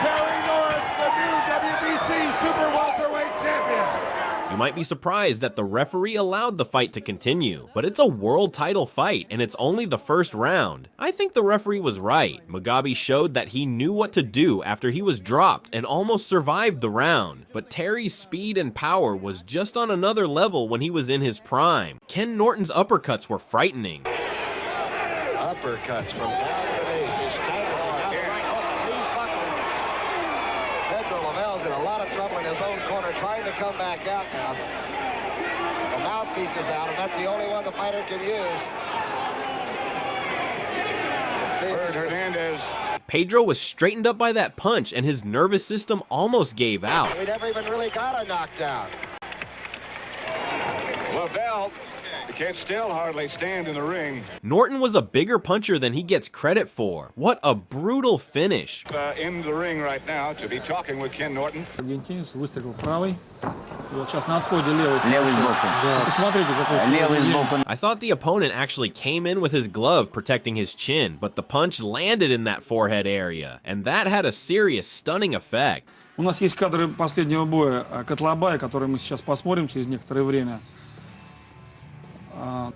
Terry Norris, the new WBC Super Welterweight Champion. You might be surprised that the referee allowed the fight to continue, but it's a world title fight and it's only the first round. I think the referee was right. Mugabe showed that he knew what to do after he was dropped and almost survived the round, but Terry's speed and power was just on another level when he was in his prime. Ken Norton's uppercuts were frightening. Uppercuts from down beneath. He's staggering out the right hook. Knees buckling. Pedro Lamel's in a lot of trouble in his own corner, trying to come back out now. The mouthpiece is out, and that's the only one the fighter can use. Hernandez. Pedro was straightened up by that punch, and his nervous system almost gave out. We never even really got a knockdown. Lavelle can still hardly stand in the ring. Norton was a bigger puncher than he gets credit for. What a brutal finish. In the ring right now to be talking with Ken Norton. Аргентинец выстрелил правый. И вот сейчас на отходе левый. Да. Посмотрите, какой I thought the opponent actually came in with his glove protecting his chin, but the punch landed in that forehead area, and that had a serious, stunning effect. У нас есть кадры последнего боя Котлобая, которые мы сейчас посмотрим через некоторое время. And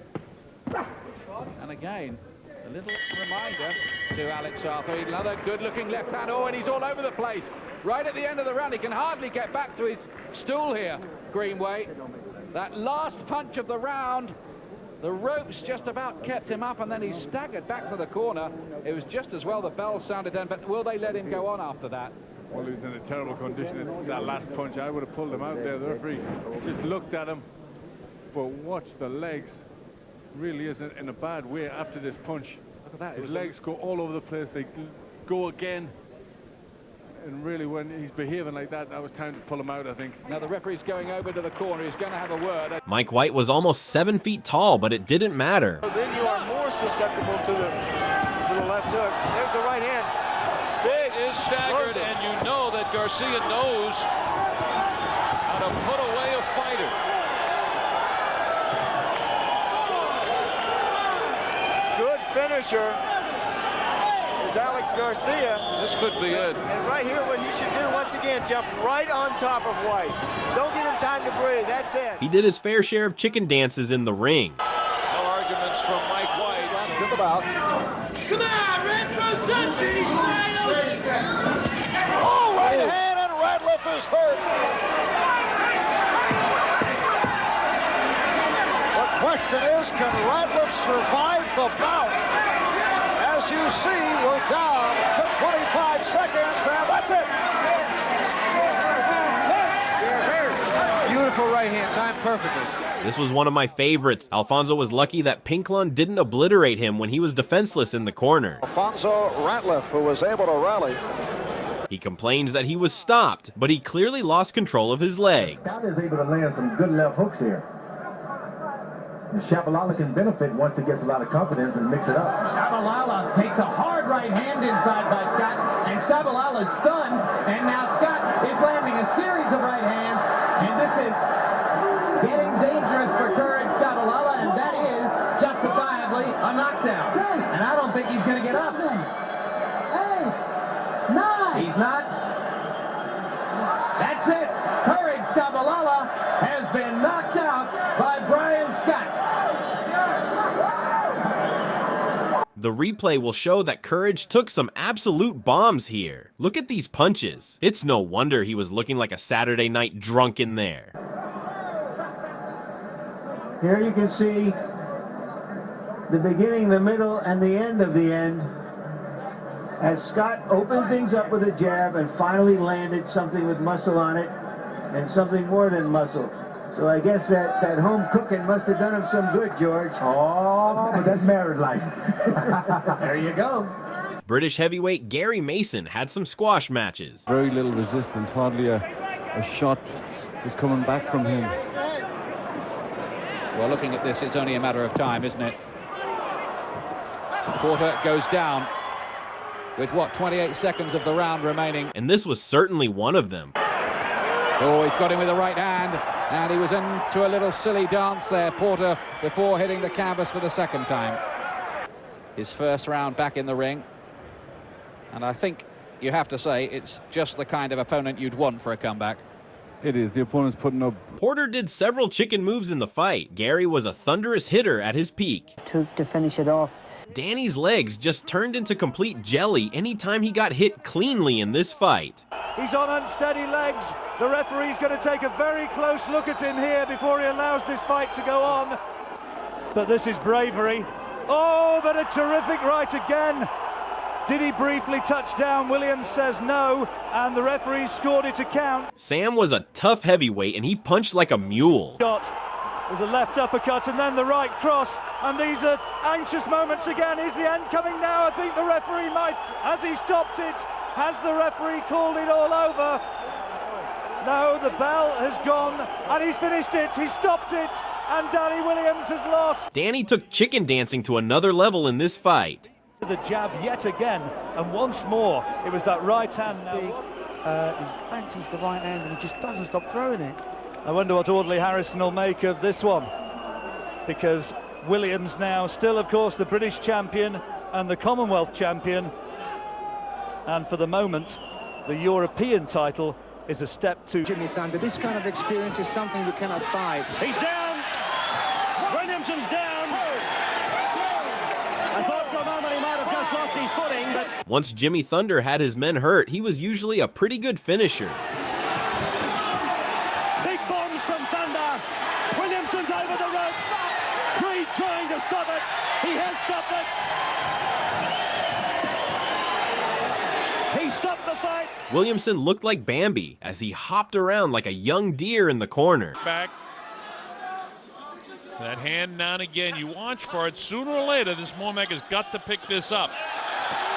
again, a little reminder to Alex Arthur. Another good-looking left hand. Oh, and he's all over the place. Right at the end of the round, he can hardly get back to his stool here, Greenway. That last punch of the round, the ropes just about kept him up, and then he staggered back to the corner. It was just as well the bell sounded then, but will they let him go on after that? Well, he was in a terrible condition. That last punch, I would have pulled him out there. The referee just looked at him. But watch the legs. Really isn't in a bad way after this punch. Look at that. His legs go all over the place. They go again. And really, when he's behaving like that, that was time to pull him out, I think. Now the referee's going over to the corner. He's going to have a word. Mike White was almost 7 feet tall, but it didn't matter. Then you are more susceptible to the left hook. There's the right hand. Big is staggered, and you know that Garcia knows how to put away a fighter. Good finisher is Alex Garcia. This could be it. And right here, what he should do, once again, jump right on top of White. Don't give him time to breathe. That's it. He did his fair share of chicken dances in the ring. No arguments from Mike White. Think about. Come on, Retro Sunday. Oh, right hand, and Ratliff is hurt. The question is, can Ratliff survive the bout. As you see, we're down to 25 seconds, and that's it. Beautiful right hand, timed perfectly. This was one of my favorites. Alfonso was lucky that Pinklon didn't obliterate him when he was defenseless in the corner. Alfonso Ratliff, who was able to rally. He complains that he was stopped, but he clearly lost control of his legs. Scott is able to land some good left hooks here. And Shabalala can benefit once he gets a lot of confidence and mix it up. Shabalala takes a hard right hand inside by Scott, and Shabalala is stunned, and now Scott is landing a series of right hands, and this is getting dangerous for Courage Shabalala, and that is justifiably a knockdown. And I don't think he's going to get up. He's not. That's it. Courage Shabalala has been knocked out by Brian Scott. The replay will show that Courage took some absolute bombs here. Look at these punches. It's no wonder he was looking like a Saturday night drunk in there. Here you can see the beginning, the middle, and the end of the end, as Scott opened things up with a jab and finally landed something with muscle on it, and something more than muscle. So I guess that home cooking must have done him some good, George. Oh, but that's married life. There you go. British heavyweight Gary Mason had some squash matches. Very little resistance, hardly a shot is coming back from him. Well, looking at this, it's only a matter of time, isn't it? Porter goes down with, 28 seconds of the round remaining. And this was certainly one of them. Oh, he's got him with the right hand, and he was into a little silly dance there, Porter, before hitting the canvas for the second time. His first round back in the ring. And I think you have to say it's just the kind of opponent you'd want for a comeback. It is. The opponent's putting up. Porter did several chicken moves in the fight. Gary was a thunderous hitter at his peak. To finish it off. Danny's legs just turned into complete jelly anytime he got hit cleanly in this fight. He's on unsteady legs. The referee's going to take a very close look at him here before he allows this fight to go on. But this is bravery. Oh, but a terrific right again. Did he briefly touch down? Williams says no, and the referee scored it to count. Sam was a tough heavyweight, and he punched like a mule. There's a left uppercut and then the right cross, and these are anxious moments again. Is the end coming now? I think the referee might. Has he stopped it? Has the referee called it all over? No, the bell has gone, and he's finished it. He stopped it, and Danny Williams has lost. Danny took chicken dancing to another level in this fight. The jab yet again, and once more, it was that right hand. He fancies the right hand, and he just doesn't stop throwing it. I wonder what Audley Harrison will make of this one, because Williams now still, of course, the British champion and the Commonwealth champion, and for the moment, the European title is a step to Jimmy Thunder. This kind of experience is something you cannot buy. He's down. Williamson's down. I thought for a moment he might have just lost his footing, but Once Jimmy Thunder had his men hurt, he was usually a pretty good finisher. big bombs from Thunder. Williamson's over the ropes. Street trying to stop it. He has stopped it. He stopped the fight. Williamson looked like Bambi as he hopped around like a young deer in the corner. Back. That hand now and again, you watch for it. Sooner or later, this Mormac has got to pick this up.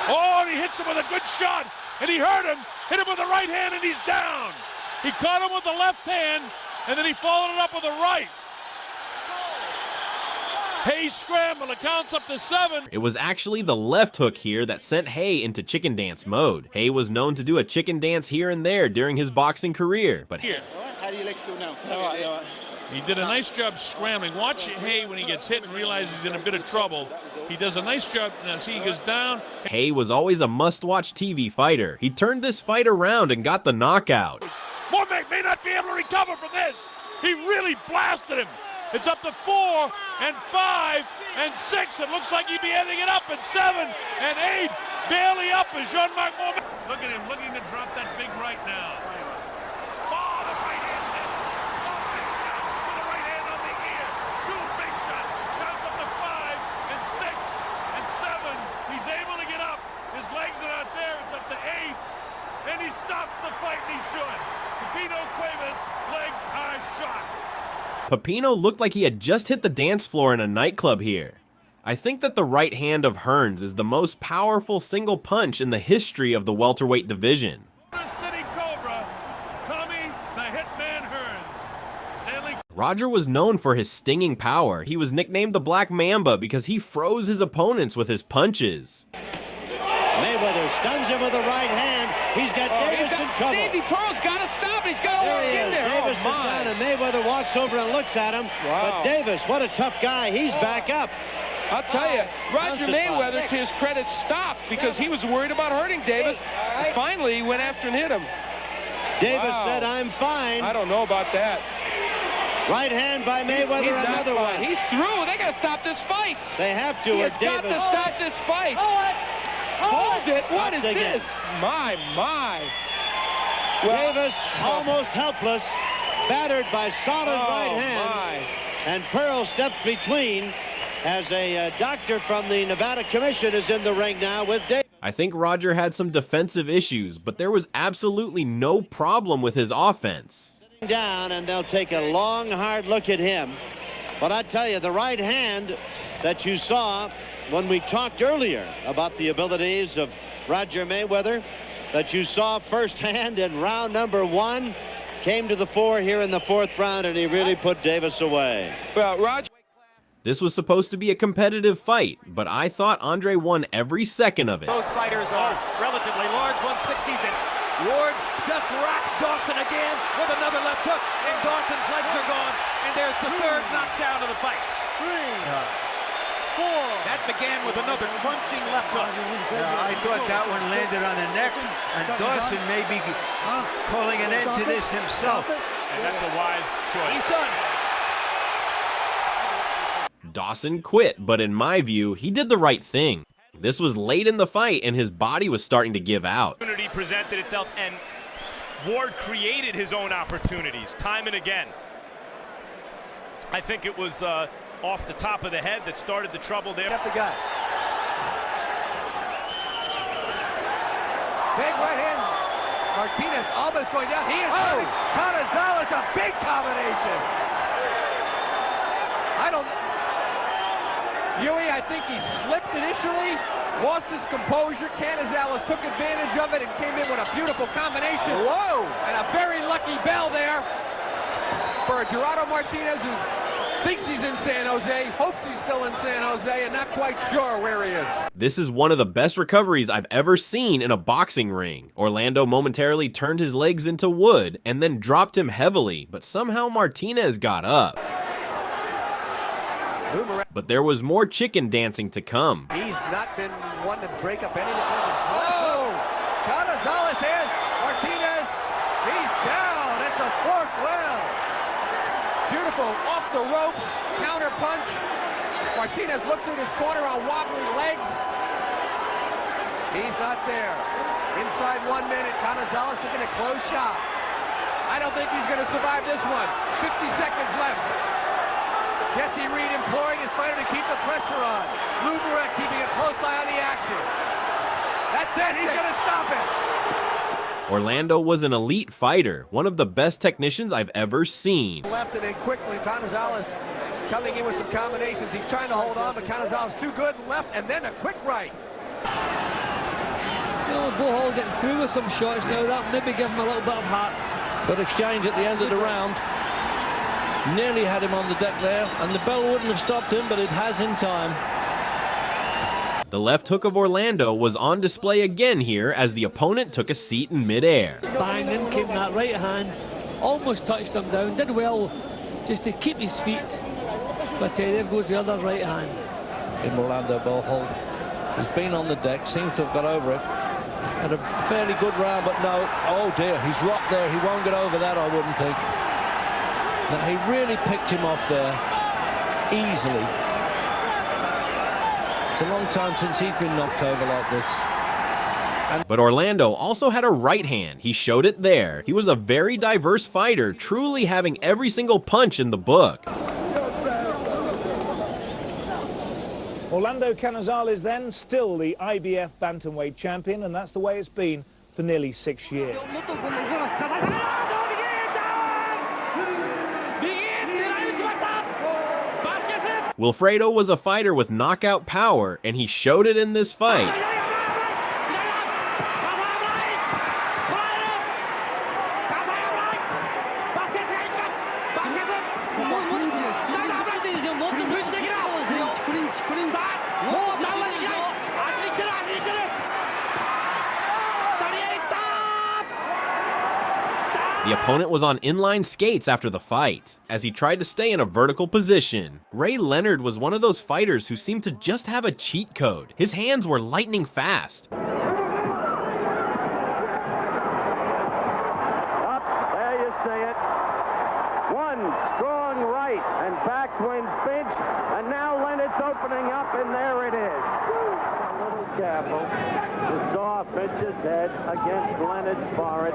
Oh, and he hits him with a good shot, and he hurt him. Hit him with the right hand, and he's down. He caught him with the left hand, and then he followed it up with the right. Hayes scrambled, it counts up to 7. It was actually the left hook here that sent Hay into chicken dance mode. Hay was known to do a chicken dance here and there during his boxing career, but Here. How do you legs feel now? All right. He did a nice job scrambling. Watch Hay when he gets hit and realizes he's in a bit of trouble. He does a nice job. Now see, he goes down. Hay was always a must-watch TV fighter. He turned this fight around and got the knockout. Mormac may not be able to recover from this. He really blasted him. It's up to 4 and 5 and 6. It looks like he'd be ending it up at 7 and 8. Barely up as Jean-Marc Mormac. Look at him looking to drop that big right now. Oh, the right hand. Oh, my shot with the right hand on the ear. 2 big shots. Counts up to 5 and 6. Pepino looked like he had just hit the dance floor in a nightclub here. I think that the right hand of Hearns is the most powerful single punch in the history of the welterweight division. Roger was known for his stinging power. He was nicknamed the Black Mamba because he froze his opponents with his punches. Mayweather stuns him with the right hand. He's got Davis in trouble. Davey Pearl's got to stop. He's got to walk in there. Davis is down, and Mayweather walks over and looks at him. But Davis, what a tough guy. He's back up. I'll tell you, Roger Mayweather, to his credit, stopped because he was worried about hurting Davis. Finally, he went after and hit him. Davis said, "I'm fine." I don't know about that. Right hand by Mayweather, another one. He's through. They got to stop this fight. They have to. He has got to stop this fight. Hold it. What is this? My. Well, Davis almost helpless, battered by solid right hands. And Pearl steps between as a doctor from the Nevada Commission is in the ring now with Davis. I think Roger had some defensive issues, but there was absolutely no problem with his offense. Down, and they'll take a long, hard look at him. But I tell you, the right hand that you saw when we talked earlier about the abilities of Roger Mayweather, that you saw firsthand in round number 1, came to the fore here in the 4th round, and he really put Davis away. Well, Roger. This was supposed to be a competitive fight, but I thought Andre won every second of it. Those fighters are relatively large 160s, and Ward just racked Dawson again with another left hook, and Dawson's legs are gone, and there's the 3rd knockdown of the fight. 3, 4. That began with another crunching left hook. I thought that one landed on the neck, and Dawson may be calling an end to this himself. And that's a wise choice. He's done. Dawson quit, but in my view, he did the right thing. This was late in the fight, and his body was starting to give out. Opportunity presented itself, and Ward created his own opportunities time and again. I think it was off the top of the head that started the trouble there. Got the guy. Big right hand. Martinez almost going down. He is Canizales, a big combination. Huey, I think he slipped initially, lost his composure. Canizales took advantage of it and came in with a beautiful combination. Whoa! And a very lucky bell there for Gerardo Martinez, who thinks he's in San Jose, hopes he's still in San Jose, and not quite sure where he is. This is one of the best recoveries I've ever seen in a boxing ring. Orlando momentarily turned his legs into wood and then dropped him heavily, but somehow Martinez got up. But there was more chicken dancing to come. He's not been one to break up any defense. Whoa! Canizales has Martinez. He's down at the 4th round. Beautiful off the ropes counter punch. Martinez looks in his corner on wobbly legs. He's not there. Inside 1 minute, Canizales taking a close shot. I don't think he's going to survive this one. 50 seconds left. Jesse Reed imploring his fighter to keep the pressure on. Lou Barrett keeping a close eye on the action. That's it. He's going to stop it. Orlando was an elite fighter, one of the best technicians I've ever seen. Left and then quickly, Canizales coming in with some combinations. He's trying to hold on, but Canizales too good. Left and then a quick right. Bohol getting through with some shots now. That maybe give him a little bit of heart. Good exchange at the end of the round. Nearly had him on the deck there, and the bell wouldn't have stopped him, but it has in time. The left hook of Orlando was on display again here as the opponent took a seat in midair. Bang, in came that right hand, almost touched him down, did well just to keep his feet, but there goes the other right hand. In Orlando Bohol, he's been on the deck, seems to have got over it. Had a fairly good round, but no, oh dear, he's rocked there. He won't get over that, I wouldn't think. Now, he really picked him off there easily. It's a long time since he's been knocked over like this. But Orlando also had a right hand. He showed it there. He was a very diverse fighter, truly having every single punch in the book. Orlando Canizales then still the IBF bantamweight champion, and that's the way it's been for nearly 6 years. Wilfredo was a fighter with knockout power, and he showed it in this fight. The opponent was on inline skates after the fight, as he tried to stay in a vertical position. Ray Leonard was one of those fighters who seemed to just have a cheat code. His hands were lightning fast. Up, there you see it. One strong right and backwind pinch, and now Leonard's opening up, and there it is. A little careful. The saw pinches head against Leonard's forehead.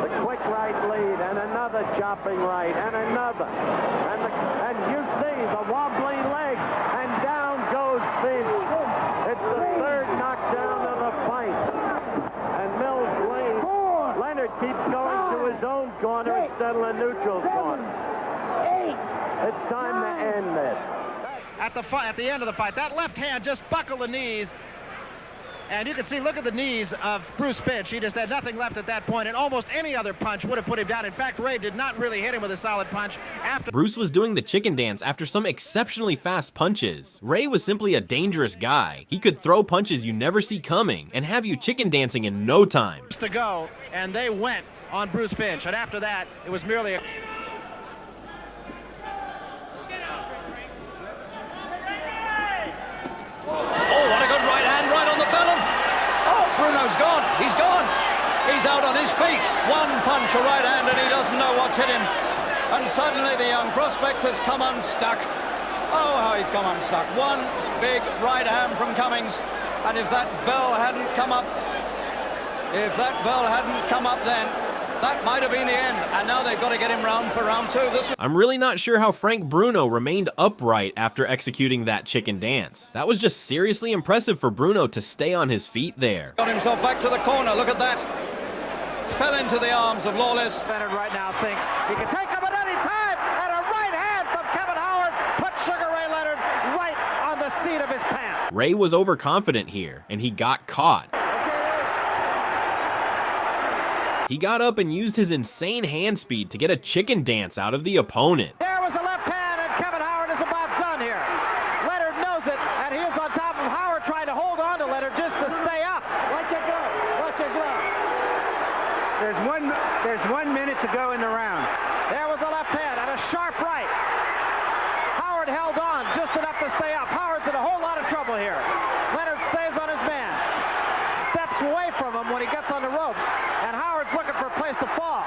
The quick right lead, and another chopping right, and another. And you see the wobbly leg, and down goes Finch. It's the third knockdown of the fight. And Mills leads. Leonard keeps going to his own corner instead of the neutral corner. It's time to end this. At the end of the fight, that left hand just buckled the knees. And you can see, look at the knees of Bruce Finch. He just had nothing left at that point, and almost any other punch would have put him down. In fact, Ray did not really hit him with a solid punch. Bruce was doing the chicken dance after some exceptionally fast punches. Ray was simply a dangerous guy. He could throw punches you never see coming and have you chicken dancing in no time. To go, and they went on Bruce Finch, and after that, it was merely a... Oh, what a good right hand, right on the bellum. Oh, Bruno's gone. He's gone. He's out on his feet. One punch, a right hand, and he doesn't know what's hit him. And suddenly the young prospect has come unstuck. Oh, how he's come unstuck. One big right hand from Cummings. And if that bell hadn't come up, then that might have been the end, and now they've got to get him round for round two. I'm really not sure how Frank Bruno remained upright after executing that chicken dance. That was just seriously impressive for Bruno to stay on his feet there. Got himself back to the corner, look at that. Fell into the arms of Lawless. Leonard right now thinks he can take him at any time, and a right hand from Kevin Howard put Sugar Ray Leonard right on the seat of his pants. Ray was overconfident here, and he got caught. He got up and used his insane hand speed to get a chicken dance out of the opponent. There was the left hand, and Kevin Howard is about done here. Leonard knows it, and he is on top of Howard trying to hold on to Leonard just to stay up. Watch your glove. Watch your glove. There's 1 minute to go in the round. There was a left hand and a sharp right. Howard held on just enough to stay up. Howard's in a whole lot of trouble here. Leonard stays on his man. Steps away from him when he gets on the ropes. And Howard's looking for a place to fall.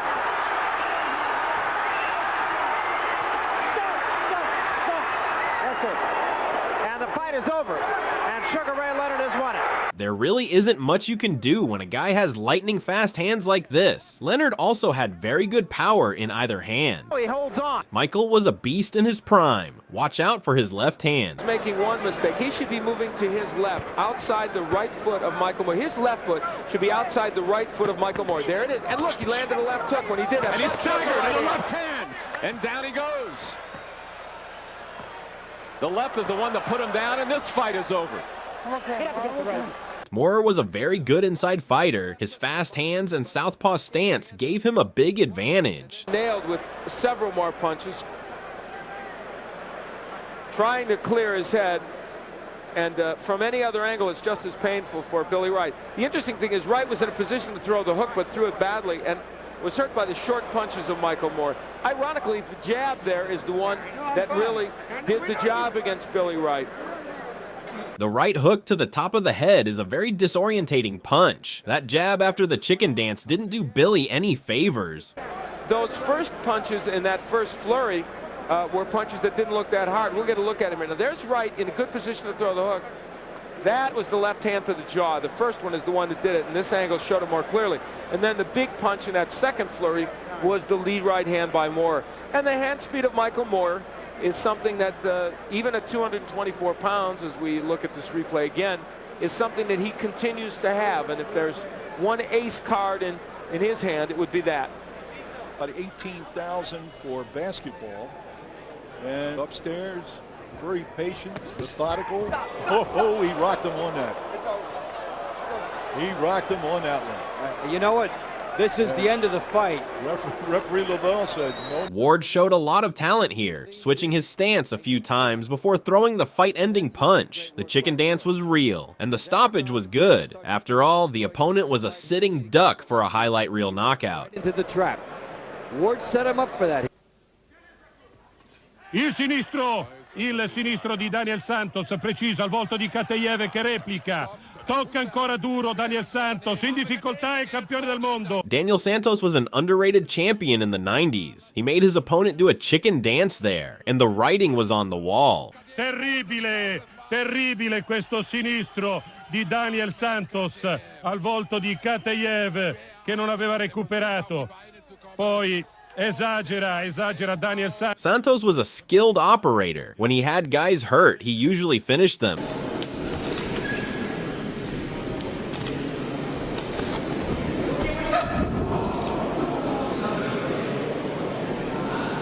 That's it. And the fight is over. And Sugar Ray Leonard has won it. There really isn't much you can do when a guy has lightning fast hands like this. Leonard also had very good power in either hand. He holds on. Michael was a beast in his prime. Watch out for his left hand. He's making one mistake. He should be moving to his left, outside the right foot of Michael Moore. His left foot should be outside the right foot of Michael Moore. There it is. And look, he landed a left hook when he did that. And he's staggered with the left hand. And down he goes. The left is the one that put him down, and this fight is over. Moore was a very good inside fighter. His fast hands and southpaw stance gave him a big advantage. Nailed with several more punches. Trying to clear his head. And from any other angle, it's just as painful for Billy Wright. The interesting thing is Wright was in a position to throw the hook, but threw it badly and was hurt by the short punches of Michael Moore. Ironically, the jab there is the one that really did the job against Billy Wright. The right hook to the top of the head is a very disorientating punch. That jab after the chicken dance didn't do Billy any favors. Those first punches in that first flurry were punches that didn't look that hard. We'll get a look at him here. Now there's Wright in a good position to throw the hook. That was the left hand to the jaw. The first one is the one that did it, and this angle showed it more clearly. And then the big punch in that second flurry was the lead right hand by Moore. And the hand speed of Michael Moore is something that even at 224 pounds, as we look at this replay again, is something that he continues to have. And if there's one ace card in his hand, it would be that. About 18,000 for basketball. And upstairs, very patient, methodical. Oh, he rocked him on that. He rocked him on that one. You know what? This is the end of the fight. Referee Lavelle said no. Ward showed a lot of talent here, switching his stance a few times before throwing the fight-ending punch. The chicken dance was real, and the stoppage was good. After all, the opponent was a sitting duck for a highlight reel knockout. Into the trap. Ward set him up for that. Il sinistro di Daniel Santos, preciso al volto di Katayev che replica. Tocca ancora duro Daniel Santos, in difficoltà è campione del mondo. Daniel Santos was an underrated champion in the 90s. He made his opponent do a chicken dance there, and the writing was on the wall. Terribile questo sinistro di Daniel Santos al volto di Katayev che non aveva recuperato. Poi esagera Daniel Santos. Santos was a skilled operator. When he had guys hurt, he usually finished them.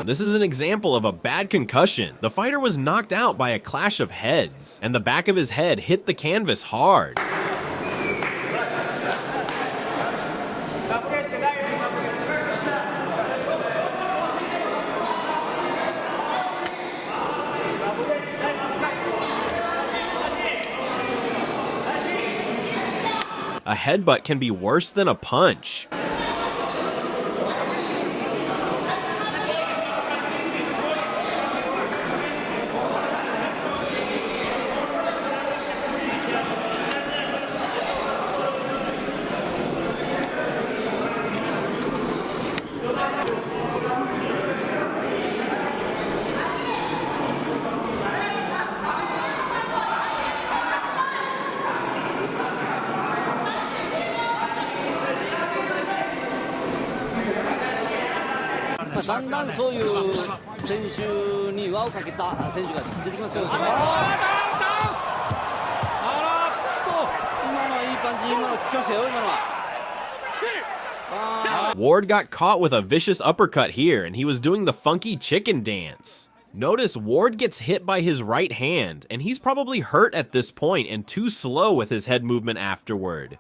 This is an example of a bad concussion. The fighter was knocked out by a clash of heads, and the back of his head hit the canvas hard. A headbutt can be worse than a punch. Ward got caught with a vicious uppercut here, and he was doing the funky chicken dance. Notice Ward gets hit by his right hand, and he's probably hurt at this point and too slow with his head movement afterward.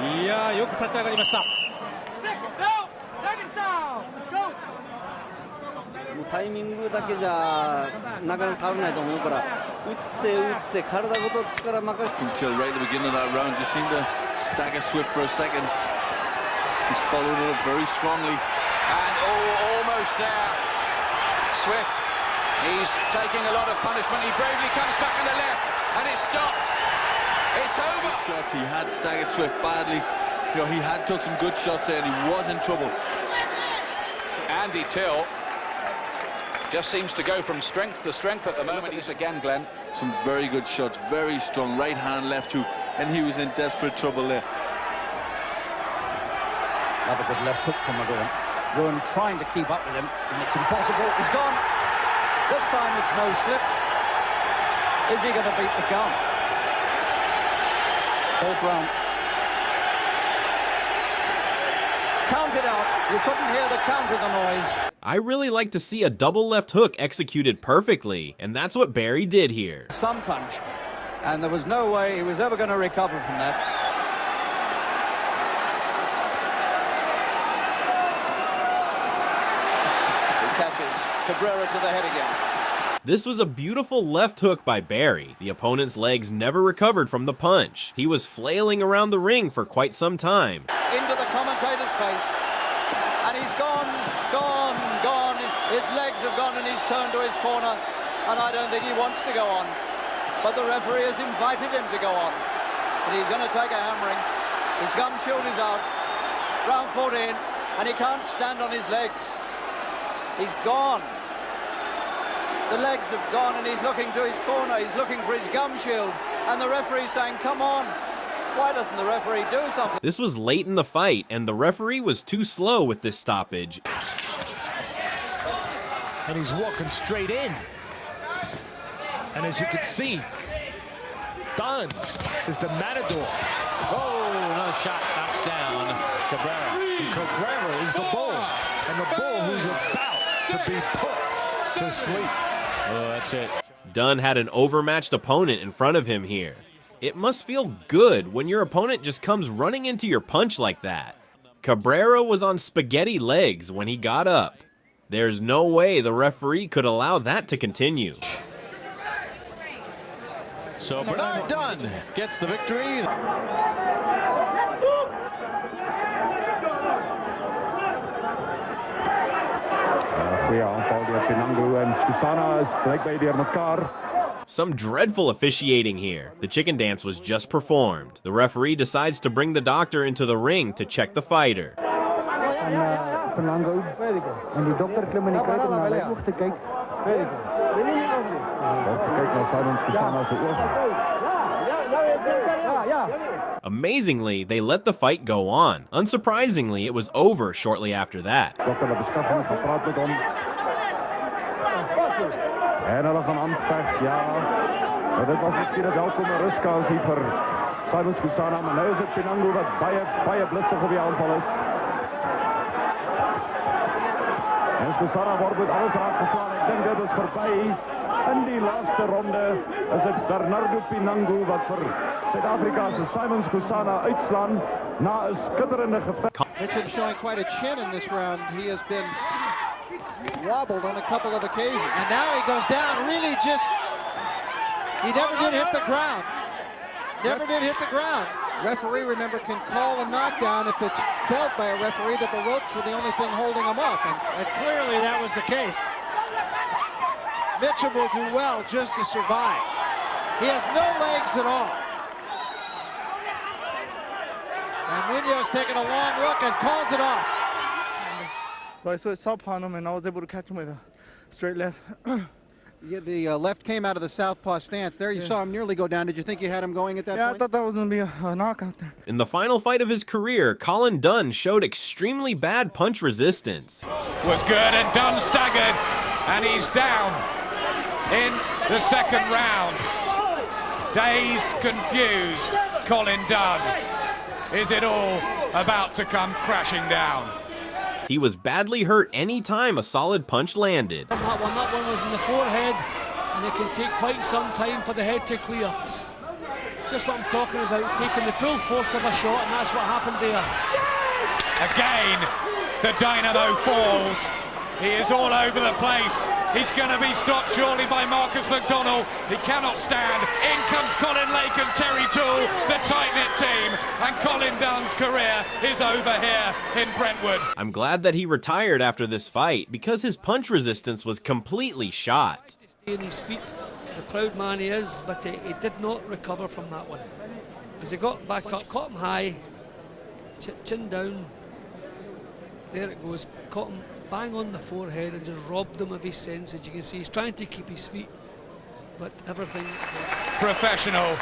いやよく立ち上がりました。もうタイミングだけじゃなかなか倒れないと思うから、打って体ごと力任せ。Until right at the beginning of that round, just seemed to stagger Swift for a second. He's followed it up very strongly. And almost there. Swift, he's taking a lot of punishment. He bravely comes back on the left, and it's stopped. It's over. Shots. He had staggered Swift badly. You know, he had took some good shots there, and he was in trouble. Andy Till just seems to go from strength to strength at the moment. He's again, Glenn. Some very good shots, very strong right hand, left hook, and he was in desperate trouble there. Another good left hook from McGowan. Ruan trying to keep up with him, and it's impossible. He's gone. This time it's no slip. Is he going to beat the count? Fourth round. Count it out. You couldn't hear the count of the noise. I really like to see a double left hook executed perfectly, and that's what Barry did here. Some punch, and there was no way he was ever going to recover from that. He catches Cabrera to the head again. This was a beautiful left hook by Barry. The opponent's legs never recovered from the punch. He was flailing around the ring for quite some time. Into the commentator's face, and he's gone. His legs have gone, and he's turned to his corner, and I don't think he wants to go on. But the referee has invited him to go on, and he's going to take a hammering. His gum shield is out, round 14, and he can't stand on his legs. He's gone. The legs have gone, and he's looking to his corner. He's looking for his gum shield, and the referee's saying, come on. Why doesn't the referee do something? This was late in the fight, and the referee was too slow with this stoppage. And he's walking straight in. And as you can see, Duns is the matador. Oh, another shot knocks down Cabrera. Cabrera is the bull, and the bull who's about to be put to sleep. Oh, that's it. Dunn had an overmatched opponent in front of him here. It must feel good when your opponent just comes running into your punch like that. Cabrera was on spaghetti legs when he got up. There's no way the referee could allow that to continue. So Bernard Dunn gets the victory. Some dreadful officiating here. The chicken dance was just performed. The referee decides to bring the doctor into the ring to check the fighter. Amazingly, they let the fight go on. Unsurprisingly, it was over shortly after that. En er was een handvecht, ja. Dit was misschien een welkome rustkansie voor Simon Skusana, maar nu is het Pinango dat baie blitsig op die aanval is. En Skusana wordt met alles raak geslaan. Ik denk dit is voorbij. In die laatste ronde is het Bernardo Pinango wat voor Zuid-Afrikaanse Simon Skusana uitslaan na een schitterende gevecht. Mitchell showing quite a chin in this round. He has been wobbled on a couple of occasions. And now he goes down, really just, he never did hit the ground. Never did hit the ground. Referee, remember, can call a knockdown if it's felt by a referee that the ropes were the only thing holding him up. And clearly that was the case. Mitchell will do well just to survive. He has no legs at all. And Munoz taking a long look and calls it off. So I saw it southpaw him, and I was able to catch him with a straight left. Yeah, the left came out of the southpaw stance. There you saw him nearly go down. Did you think you had him going at that point? Yeah, I thought that was going to be a knockout there. In the final fight of his career, Colin Dunn showed extremely bad punch resistance. Was good, and Dunn staggered, and he's down in the second round. Dazed, confused, Colin Dunn. Is it all about to come crashing down? He was badly hurt any time a solid punch landed. That one was in the forehead, and it can take quite some time for the head to clear. Just what I'm talking about, taking the full force of a shot, and that's what happened there. Again, the dynamo falls. He is all over the place. He's going to be stopped shortly by Marcus McDonnell. He cannot stand. In comes Colin Lake and Terry Toole, the tight-knit team. And Colin Dunn's career is over here in Brentwood. I'm glad that he retired after this fight because his punch resistance was completely shot. Stay on his feet, the proud man he is, but he did not recover from that one. As he got back up, caught him high, chin down. There it goes, caught him bang on the forehead and just robbed him of his senses. You can see he's trying to keep his feet, but everything... Professional,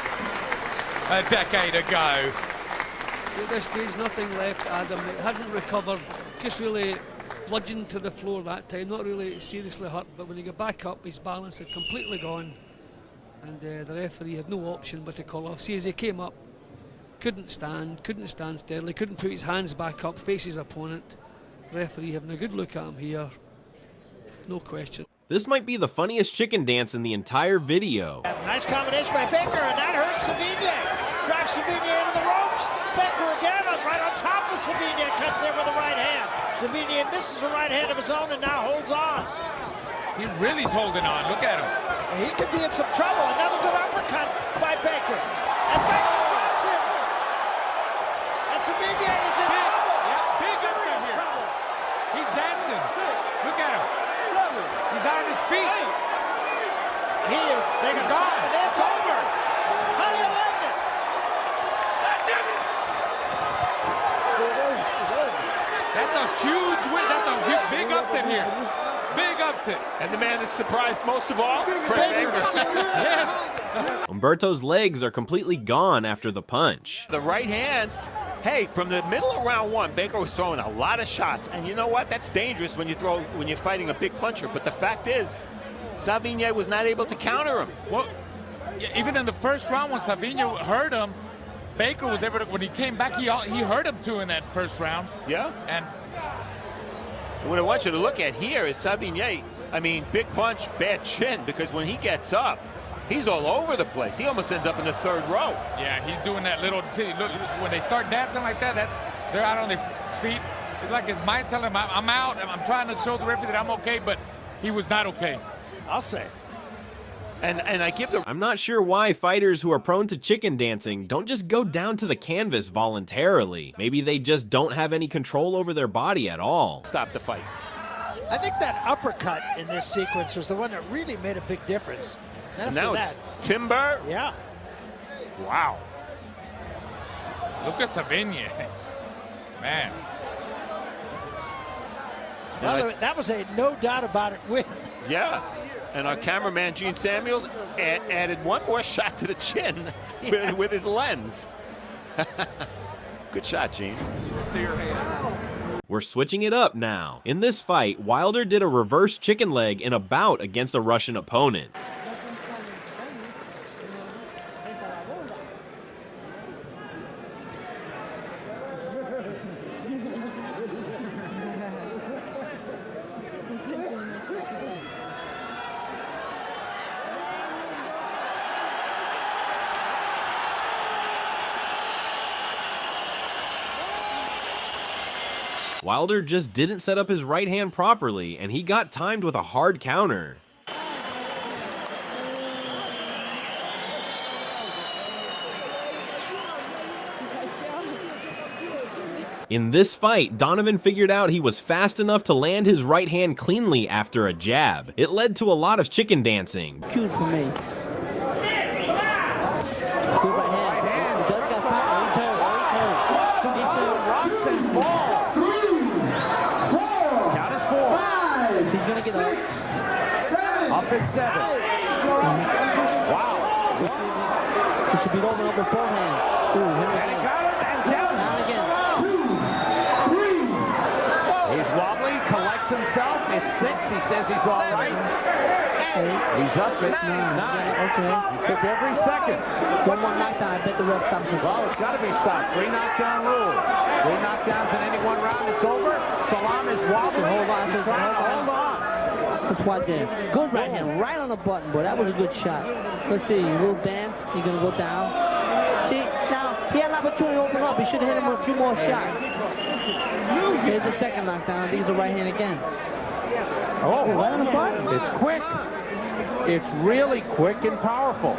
a decade ago. At this stage, nothing left, Adam. It hadn't recovered, just really bludgeoned to the floor that time, not really seriously hurt, but when he got back up, his balance had completely gone, and the referee had no option but to call off. See, as he came up, couldn't stand steadily, couldn't put his hands back up, face his opponent. Referee having a good look at him here, no question. This might be the funniest chicken dance in the entire video. Nice combination by Baker, and that hurts Savigny. Drives Savigny into the ropes. Baker again, right on top of Savigny, cuts there with the right hand. Savigny misses a right hand of his own and now holds on. He really is holding on, look at him. And he could be in some trouble. Another good uppercut by Baker. And Baker drops him. And Savigny is in trouble. Yeah, big serious trouble. He's dancing. Look at him. He's on his feet. He is. Baker's gone. And it's over. How do you like it? That's a huge win. That's a big upset here. Big upset. And the man that surprised most of all, Craig Baker. Yes. Umberto's legs are completely gone after the punch. The right hand, hey, from the middle of round one, Baker was throwing a lot of shots. And you know what? That's dangerous when you're fighting a big puncher. But the fact is, Savigny was not able to counter him. Well, yeah, even in the first round when Savigny hurt him, Baker was able to, when he came back, he hurt him too in that first round. Yeah. And What I want you to look at here is Savigny. I mean, big punch, bad chin, because when he gets up, he's all over the place. He almost ends up in the third row. Yeah, he's doing that little, see, look, when they start dancing like that, they're out on their feet. It's like his mind telling him, I'm out, I'm trying to show the referee that I'm okay, but he was not okay. I'll say. And I give the... I'm not sure why fighters who are prone to chicken dancing don't just go down to the canvas voluntarily. Maybe they just don't have any control over their body at all. Stop the fight. I think that uppercut in this sequence was the one that really made a big difference. And now it's Timber. Yeah. Wow. Look at Savigny. Man. Well, that was a no doubt about it win. Yeah. And our cameraman, Gene Samuels, added one more shot to the chin with his lens. Good shot, Gene. See your hand. We're switching it up now. In this fight, Wilder did a reverse chicken leg in a bout against a Russian opponent. Wilder just didn't set up his right hand properly, and he got timed with a hard counter. In this fight, Donovan figured out he was fast enough to land his right hand cleanly after a jab. It led to a lot of chicken dancing. Cute for me. Good right hand. Does got power. He's hurt. Rocks and balls. Count is 4. 5. He's gonna get up. Up at 7. Wow. He should be open up with both hands. Ooh, here we go. And down. Down again. 2, 3. He's wobbly, collects himself. It's 6. He says he's all right. 8. He's up at 9. Okay. He took every second. Don't want knockdown. I bet the ref stops it. Well, it's got to be stopped. 3 knockdown rule. 3 knockdowns in any one round. It's over. Salam is wobbly. Hold on. He's trying to hold on. Let's watch it. Good right hand, right on the button, boy. That was a good shot. Let's see. A little dance. He's gonna go down. See, now he had an opportunity to open up. He should have hit him with a few more shots. Here's the second knockdown. He's the right hand again. Oh, right on the button. It's quick. It's really quick and powerful.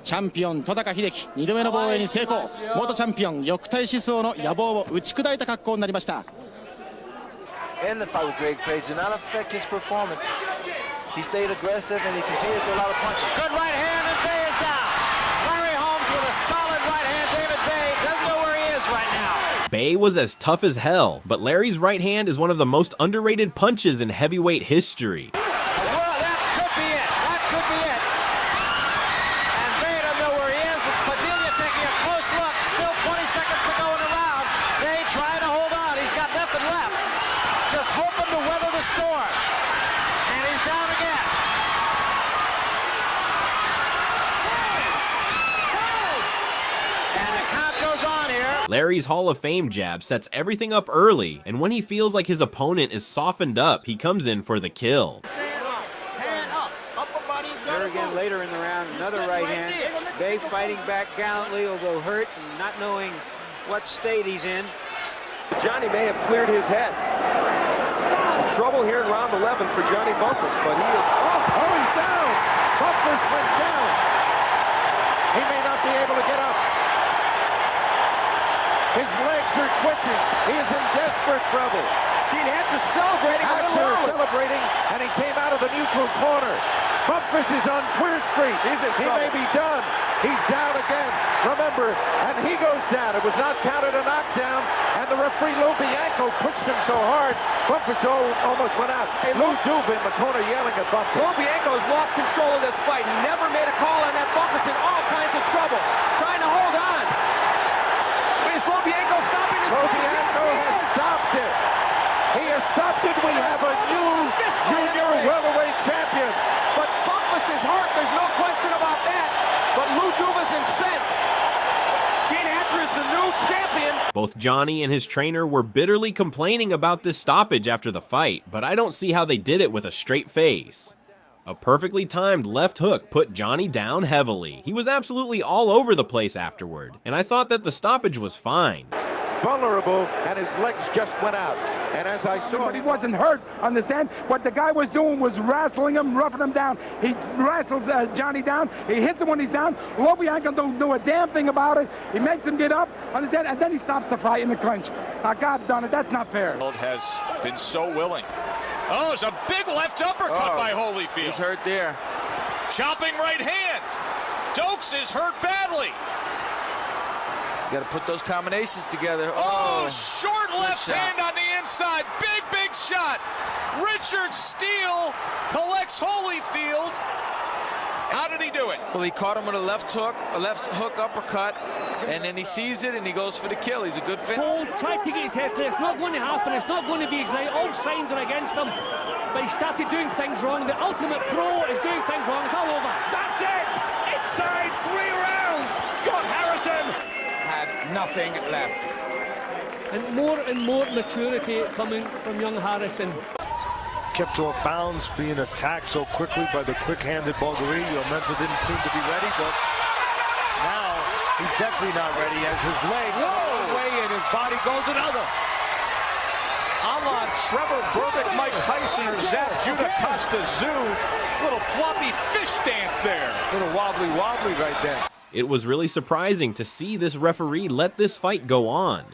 チャンピオン戸高秀樹2度目の防衛に成功。元チャンピオン翼体思想の野望を打ち砕いた格好になりました。 In the fight with Greg Page did not affect his performance. He stayed aggressive and he continued to allow the punches. Good right hand and Bay is down. Larry Holmes with a solid right hand. David Bay doesn't know where he is right now. Bay was as tough as hell, but Larry's right hand is one of the most underrated punches in heavyweight history. Well, that could be it. That could be it. And Bay doesn't know where he is. Padilla taking a close look. Still 20 seconds to go in the round. Bay trying to hold on. He's got nothing left. Just hoping to weather the storm. And he's down again. And the count goes on here. Larry's Hall of Fame jab sets everything up early, and when he feels like his opponent is softened up, he comes in for the kill. Here again later in the round, another right hand. Bay fighting back gallantly, although hurt and not knowing what state he's in. Johnny may have cleared his head. Some trouble here in round 11 for Johnny Bumpus, but he is... Oh, he's down! Bumpus went down. He may not be able to get up. His legs are twitching. He is in desperate trouble. Gene Hatcher celebrating a little early. Celebrating, and he came out of the neutral corner. Bumpus is on Queer Street. He may be done. He's down again. Remember, and he goes down. It was not counted a knockdown, and the referee Lou Bianco pushed him so hard, Bumpus almost went out. Hey, Lou Dube in the corner yelling at Bumpus. Lou Bianco has lost control of this fight. He never made a call on that. Bumpus in all kinds of trouble, trying to hold on. Is Lou Bianco stopping his Lou Bianco has stopped it. He has stopped it, we have a new junior welterweight champion. But Bumpus is hurt, there's no question about that. But Lou Dumas incensed. Gene Hatcher is the new champion. Both Johnny and his trainer were bitterly complaining about this stoppage after the fight, but I don't see how they did it with a straight face. A perfectly timed left hook put Johnny down heavily. He was absolutely all over the place afterward, and I thought that the stoppage was fine. Vulnerable, and his legs just went out. And as I saw, he wasn't hurt, understand? What the guy was doing was wrestling him, roughing him down. He wrestles Johnny down. He hits him when he's down. Lobianco don't do a damn thing about it. He makes him get up, understand? And then he stops the fight in the clinch. Now, God done it, that's not fair. Has been so willing. Oh, it's a big left uppercut by Holyfield. He's hurt there. Chopping right hand. Dokes is hurt badly. You got to put those combinations together. Oh, short left hand on the inside. Big shot. Richard Steele collects Holyfield. How did he do it? Well, he caught him with a left hook uppercut, and then he sees it and he goes for the kill. He's a good finisher. Paul tried to get his head there. It's not going to happen. It's not going to be his night. All signs are against him. But he started doing things wrong. The ultimate pro is doing things wrong. It's all over. That's it! Inside 3 rounds! Scott Harrison had nothing left. And more maturity coming from young Harrison. Kept off bounds, being attacked so quickly by the quick-handed Bulgari. Armenta didn't seem to be ready, but now he's definitely not ready as his legs go one way and his body goes another. A la Trevor Burbick, Mike Tyson, or Zab Judah Costa Zoo. Little floppy fish dance there. Little wobbly right there. It was really surprising to see this referee let this fight go on.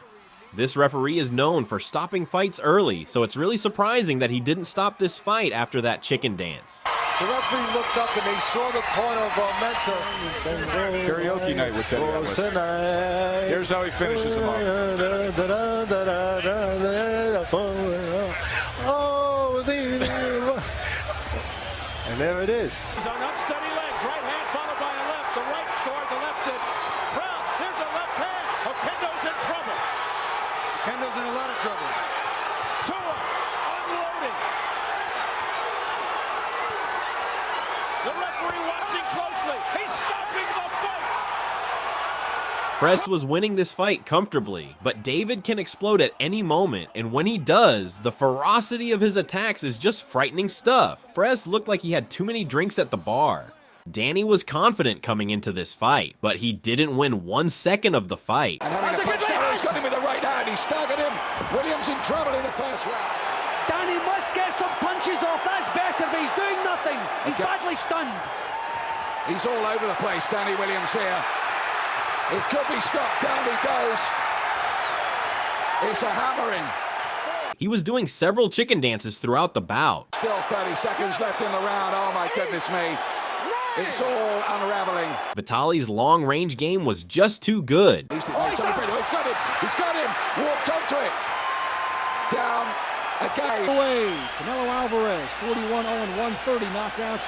This referee is known for stopping fights early, so it's really surprising that he didn't stop this fight after that chicken dance. The referee looked up and they saw the corner of Armenta. Karaoke night with Teddy Ellis. Here's how he finishes him off. And there it is. He's on unsteady legs. Right hand followed by a left. The right scored, the left did. Brown, there's a left hand. Oquendo's in trouble. Oquendo's in a lot of trouble. Tua unloading. The referee watching closely. He's stopping the fight. Fress was winning this fight comfortably, but David can explode at any moment, and when he does, the ferocity of his attacks is just frightening stuff. Fress looked like he had too many drinks at the bar. Danny was confident coming into this fight, but he didn't win 1 second of the fight. And having a punch down, he's got him with the right hand. He's staggered him. Williams in trouble in the first round. Danny must get some punches off. That's better, but he's doing nothing. He's badly stunned. He's all over the place, Danny Williams here. It could be stopped. Down he goes. It's a hammering. He was doing several chicken dances throughout the bout. Still 30 seconds left in the round. Oh my goodness me. It's all unraveling. Vitali's long-range game was just too good. He's got him. He's got him. Walked onto it. Down again. Away. Canelo Alvarez, 41-0-1, 130 knockouts.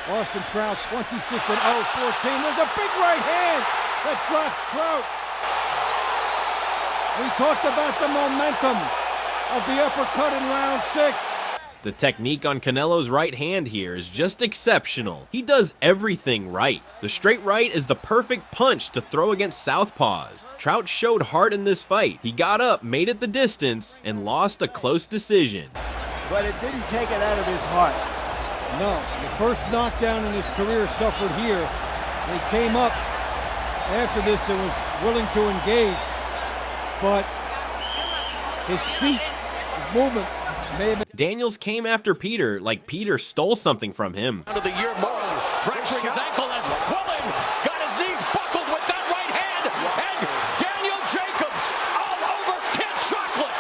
Austin Trout, 26-0, 14. There's a big right hand that drops Trout. We talked about the momentum of the uppercut in round 6. The technique on Canelo's right hand here is just exceptional. He does everything right. The straight right is the perfect punch to throw against southpaws. Trout showed heart in this fight. He got up, made it the distance, and lost a close decision. But it didn't take it out of his heart. No, the first knockdown in his career suffered here. He came up after this and was willing to engage. But his feet, his movement, may have been... Daniels came after Peter like Peter stole something from him. Of the year more, fracturing his ankle as Quillen got his knees buckled with that right hand, and Daniel Jacobs all over Kid Chocolate.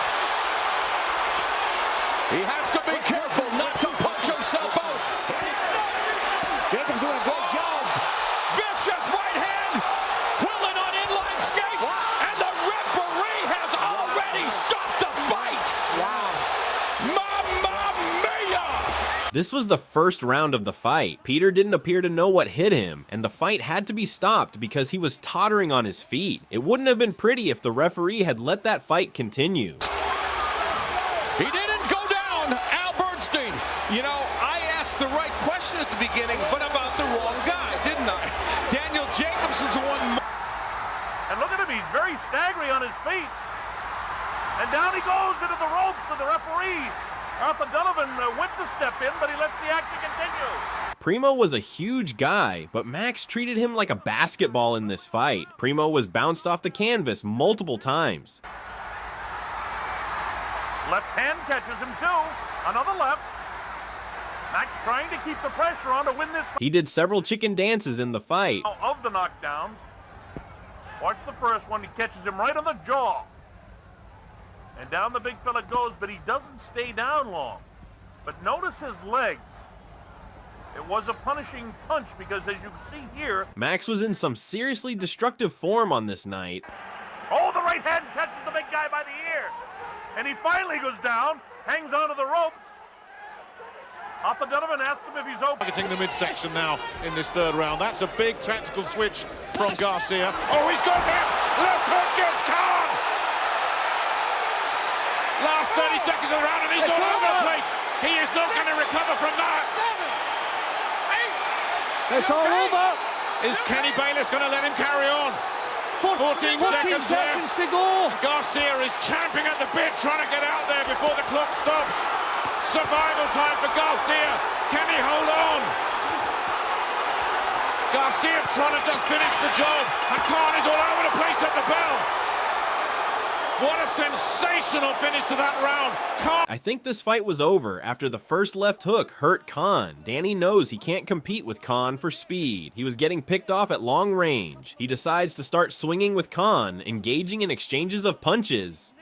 He has to be careful not to punch himself out. Jacobs doing a great job. Vicious right hand. Quillen on inline skates, and the referee has already stopped the fight. Wow. This was the first round of the fight. Peter didn't appear to know what hit him, and the fight had to be stopped because he was tottering on his feet. It wouldn't have been pretty if the referee had let that fight continue. He didn't go down. at the beginning, but about the wrong guy, didn't I? Daniel Jacobson's the one. And look at him, he's very staggery on his feet. And down he goes into the ropes, and the referee, Arthur Donovan, went to step in, but he lets the action continue. Primo was a huge guy, but Max treated him like a basketball in this fight. Primo was bounced off the canvas multiple times. Left hand catches him too. Another left. Max trying to keep the pressure on to win this fight. He did several chicken dances in the fight. Of the knockdowns. Watch the first one. He catches him right on the jaw. And down the big fella goes, but he doesn't stay down long. But notice his legs. It was a punishing punch because, as you can see here, Max was in some seriously destructive form on this night. oh, the right hand catches the big guy by the ear. And he finally goes down, hangs onto the ropes. Arthur Donovan asks him if he's open. Targeting the midsection now in this third round. That's a big tactical switch from Garcia. Oh, he's got him! Left hook gets Khan! Last 30 seconds of the round and he's all over the place. He is not going to recover from that. 7, 8. It's all over. Is Kenny Bayless going to let him carry on? 14 seconds left. To go. Garcia is champing at the bit, trying to get out there before the clock stops. Survival time for Garcia. Can he hold on? Garcia trying to just finish the job. And Khan is all over the place at the bell. What a sensational finish to that round. Khan. I think this fight was over after the first left hook hurt Khan. Danny knows he can't compete with Khan for speed. He was getting picked off at long range. He decides to start swinging with Khan, engaging in exchanges of punches.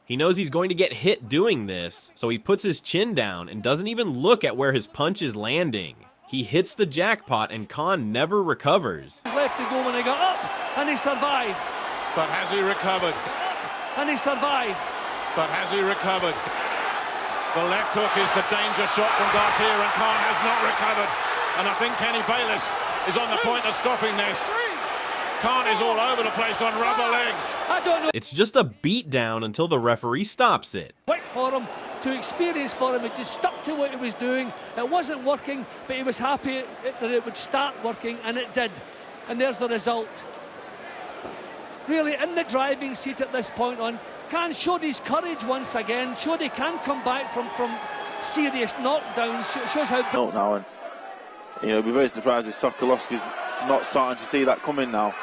He knows he's going to get hit doing this, so he puts his chin down and doesn't even look at where his punch is landing. He hits the jackpot and Khan never recovers. Left to go when he got up, and he survived. But has he recovered? And he survived. But has he recovered? The left hook is the danger shot from Garcia, and Khan has not recovered. And I think Kenny Bayless is on the point of stopping this. Khan is all over the place on rubber legs. I don't know. It's just a beatdown until the referee stops it. Quick for him, too experienced for him. He just stuck to what he was doing. It wasn't working, but he was happy that it would start working, and it did. And there's the result. Really in the driving seat at this point on. Khan showed his courage once again, showed he can come back from serious knockdowns. Shows how... now, and I'd be very surprised if Sokolowski's not starting to see that coming now.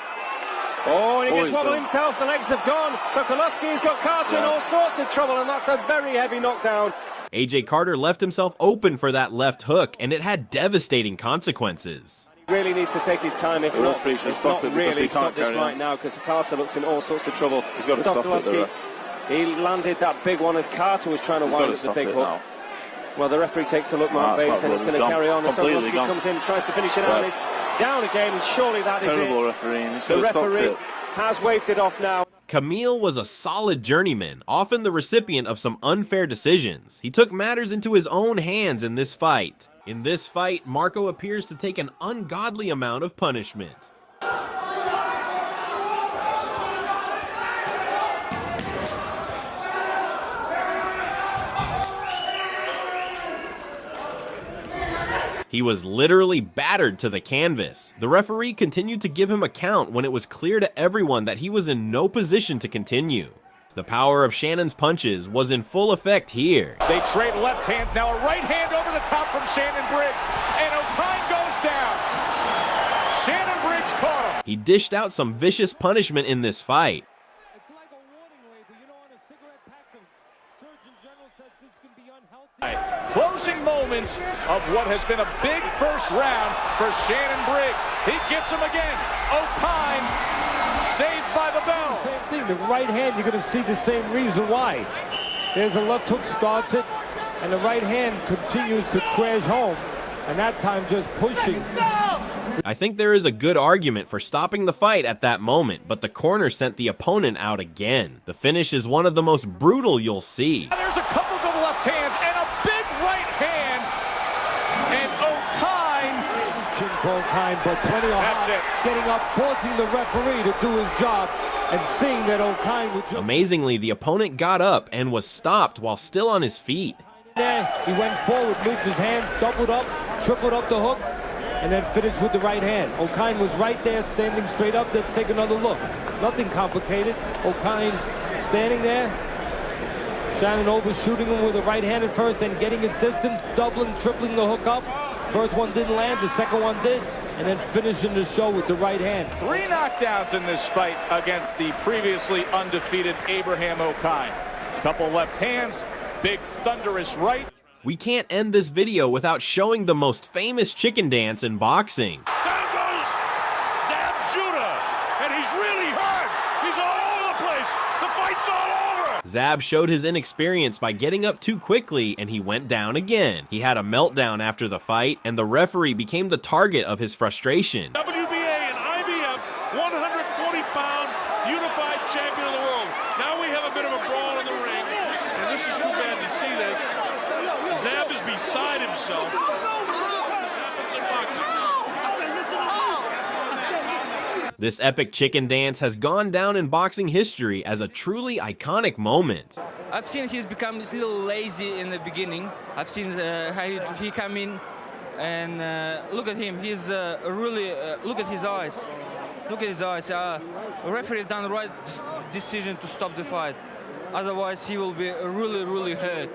Oh, and he gets wobbled himself, the legs have gone. Sokolowski's got Carter in all sorts of trouble, and that's a very heavy knockdown. AJ Carter left himself open for that left hook, and it had devastating consequences. He really needs to take his time, if not, it's not really stop this right now, because Carter looks in all sorts of trouble. He's got to stop it, the he landed that big one as Carter was trying to wind up the big hook. Now. Well, the referee takes a look, Mark Bates, and it's going to carry on. And Sokolowski comes in, tries to finish it out, and it's down again, and surely that is it. Terrible refereeing. The referee has waved it off now. Camille was a solid journeyman, often the recipient of some unfair decisions. He took matters into his own hands in this fight. In this fight, Marco appears to take an ungodly amount of punishment. He was literally battered to the canvas. The referee continued to give him a count when it was clear to everyone that he was in no position to continue. The power of Shannon's punches was in full effect here. They trade left hands, now a right hand over the top from Shannon Briggs, and O'Kine goes down. Shannon Briggs caught him. He dished out some vicious punishment in this fight. It's like a warning label, on a cigarette pack, the Surgeon General says this can be unhealthy. Closing moments of what has been a big first round for Shannon Briggs. He gets him again. O'Kine saved by the bell. Same thing, the right hand, you're going to see the same reason why. There's a left hook, starts it, and the right hand continues to crash home, and that time just pushing. I think there is a good argument for stopping the fight at that moment, but the corner sent the opponent out again. The finish is one of the most brutal you'll see. There's a couple of left hands and a big right hand, and O'Kine, but plenty of getting up, forcing the referee to do his job, and seeing that O'Kine would just... Amazingly, the opponent got up and was stopped while still on his feet. He went forward, moved his hands, doubled up, tripled up the hook, and then finished with the right hand. O'Kine was right there, standing straight up. Let's take another look. Nothing complicated. O'Kine standing there. Shannon overshooting him with a right hand at first, then getting his distance, doubling, tripling the hook up. First one didn't land, the second one did, and then finishing the show with the right hand. 3 knockdowns in this fight against the previously undefeated Abraham O'Kine. Couple left hands, big thunderous right. We can't end this video without showing the most famous chicken dance in boxing. Down goes Zab Judah, and he's really hurt. He's all over the place. The fight's all over. Zab showed his inexperience by getting up too quickly, and he went down again. He had a meltdown after the fight, and the referee became the target of his frustration. WBA and IBF 140-pound unified champion of the world. Now we have a bit of a brawl in the ring, and this is too bad to see this. Zab is beside himself. This happens in boxing. This epic chicken dance has gone down in boxing history as a truly iconic moment. I've seen he's become a little lazy in the beginning. I've seen how he come in, and look at him. He's really, look at his eyes. Look at his eyes. The referee has done the right decision to stop the fight. Otherwise, he will be really, really hurt.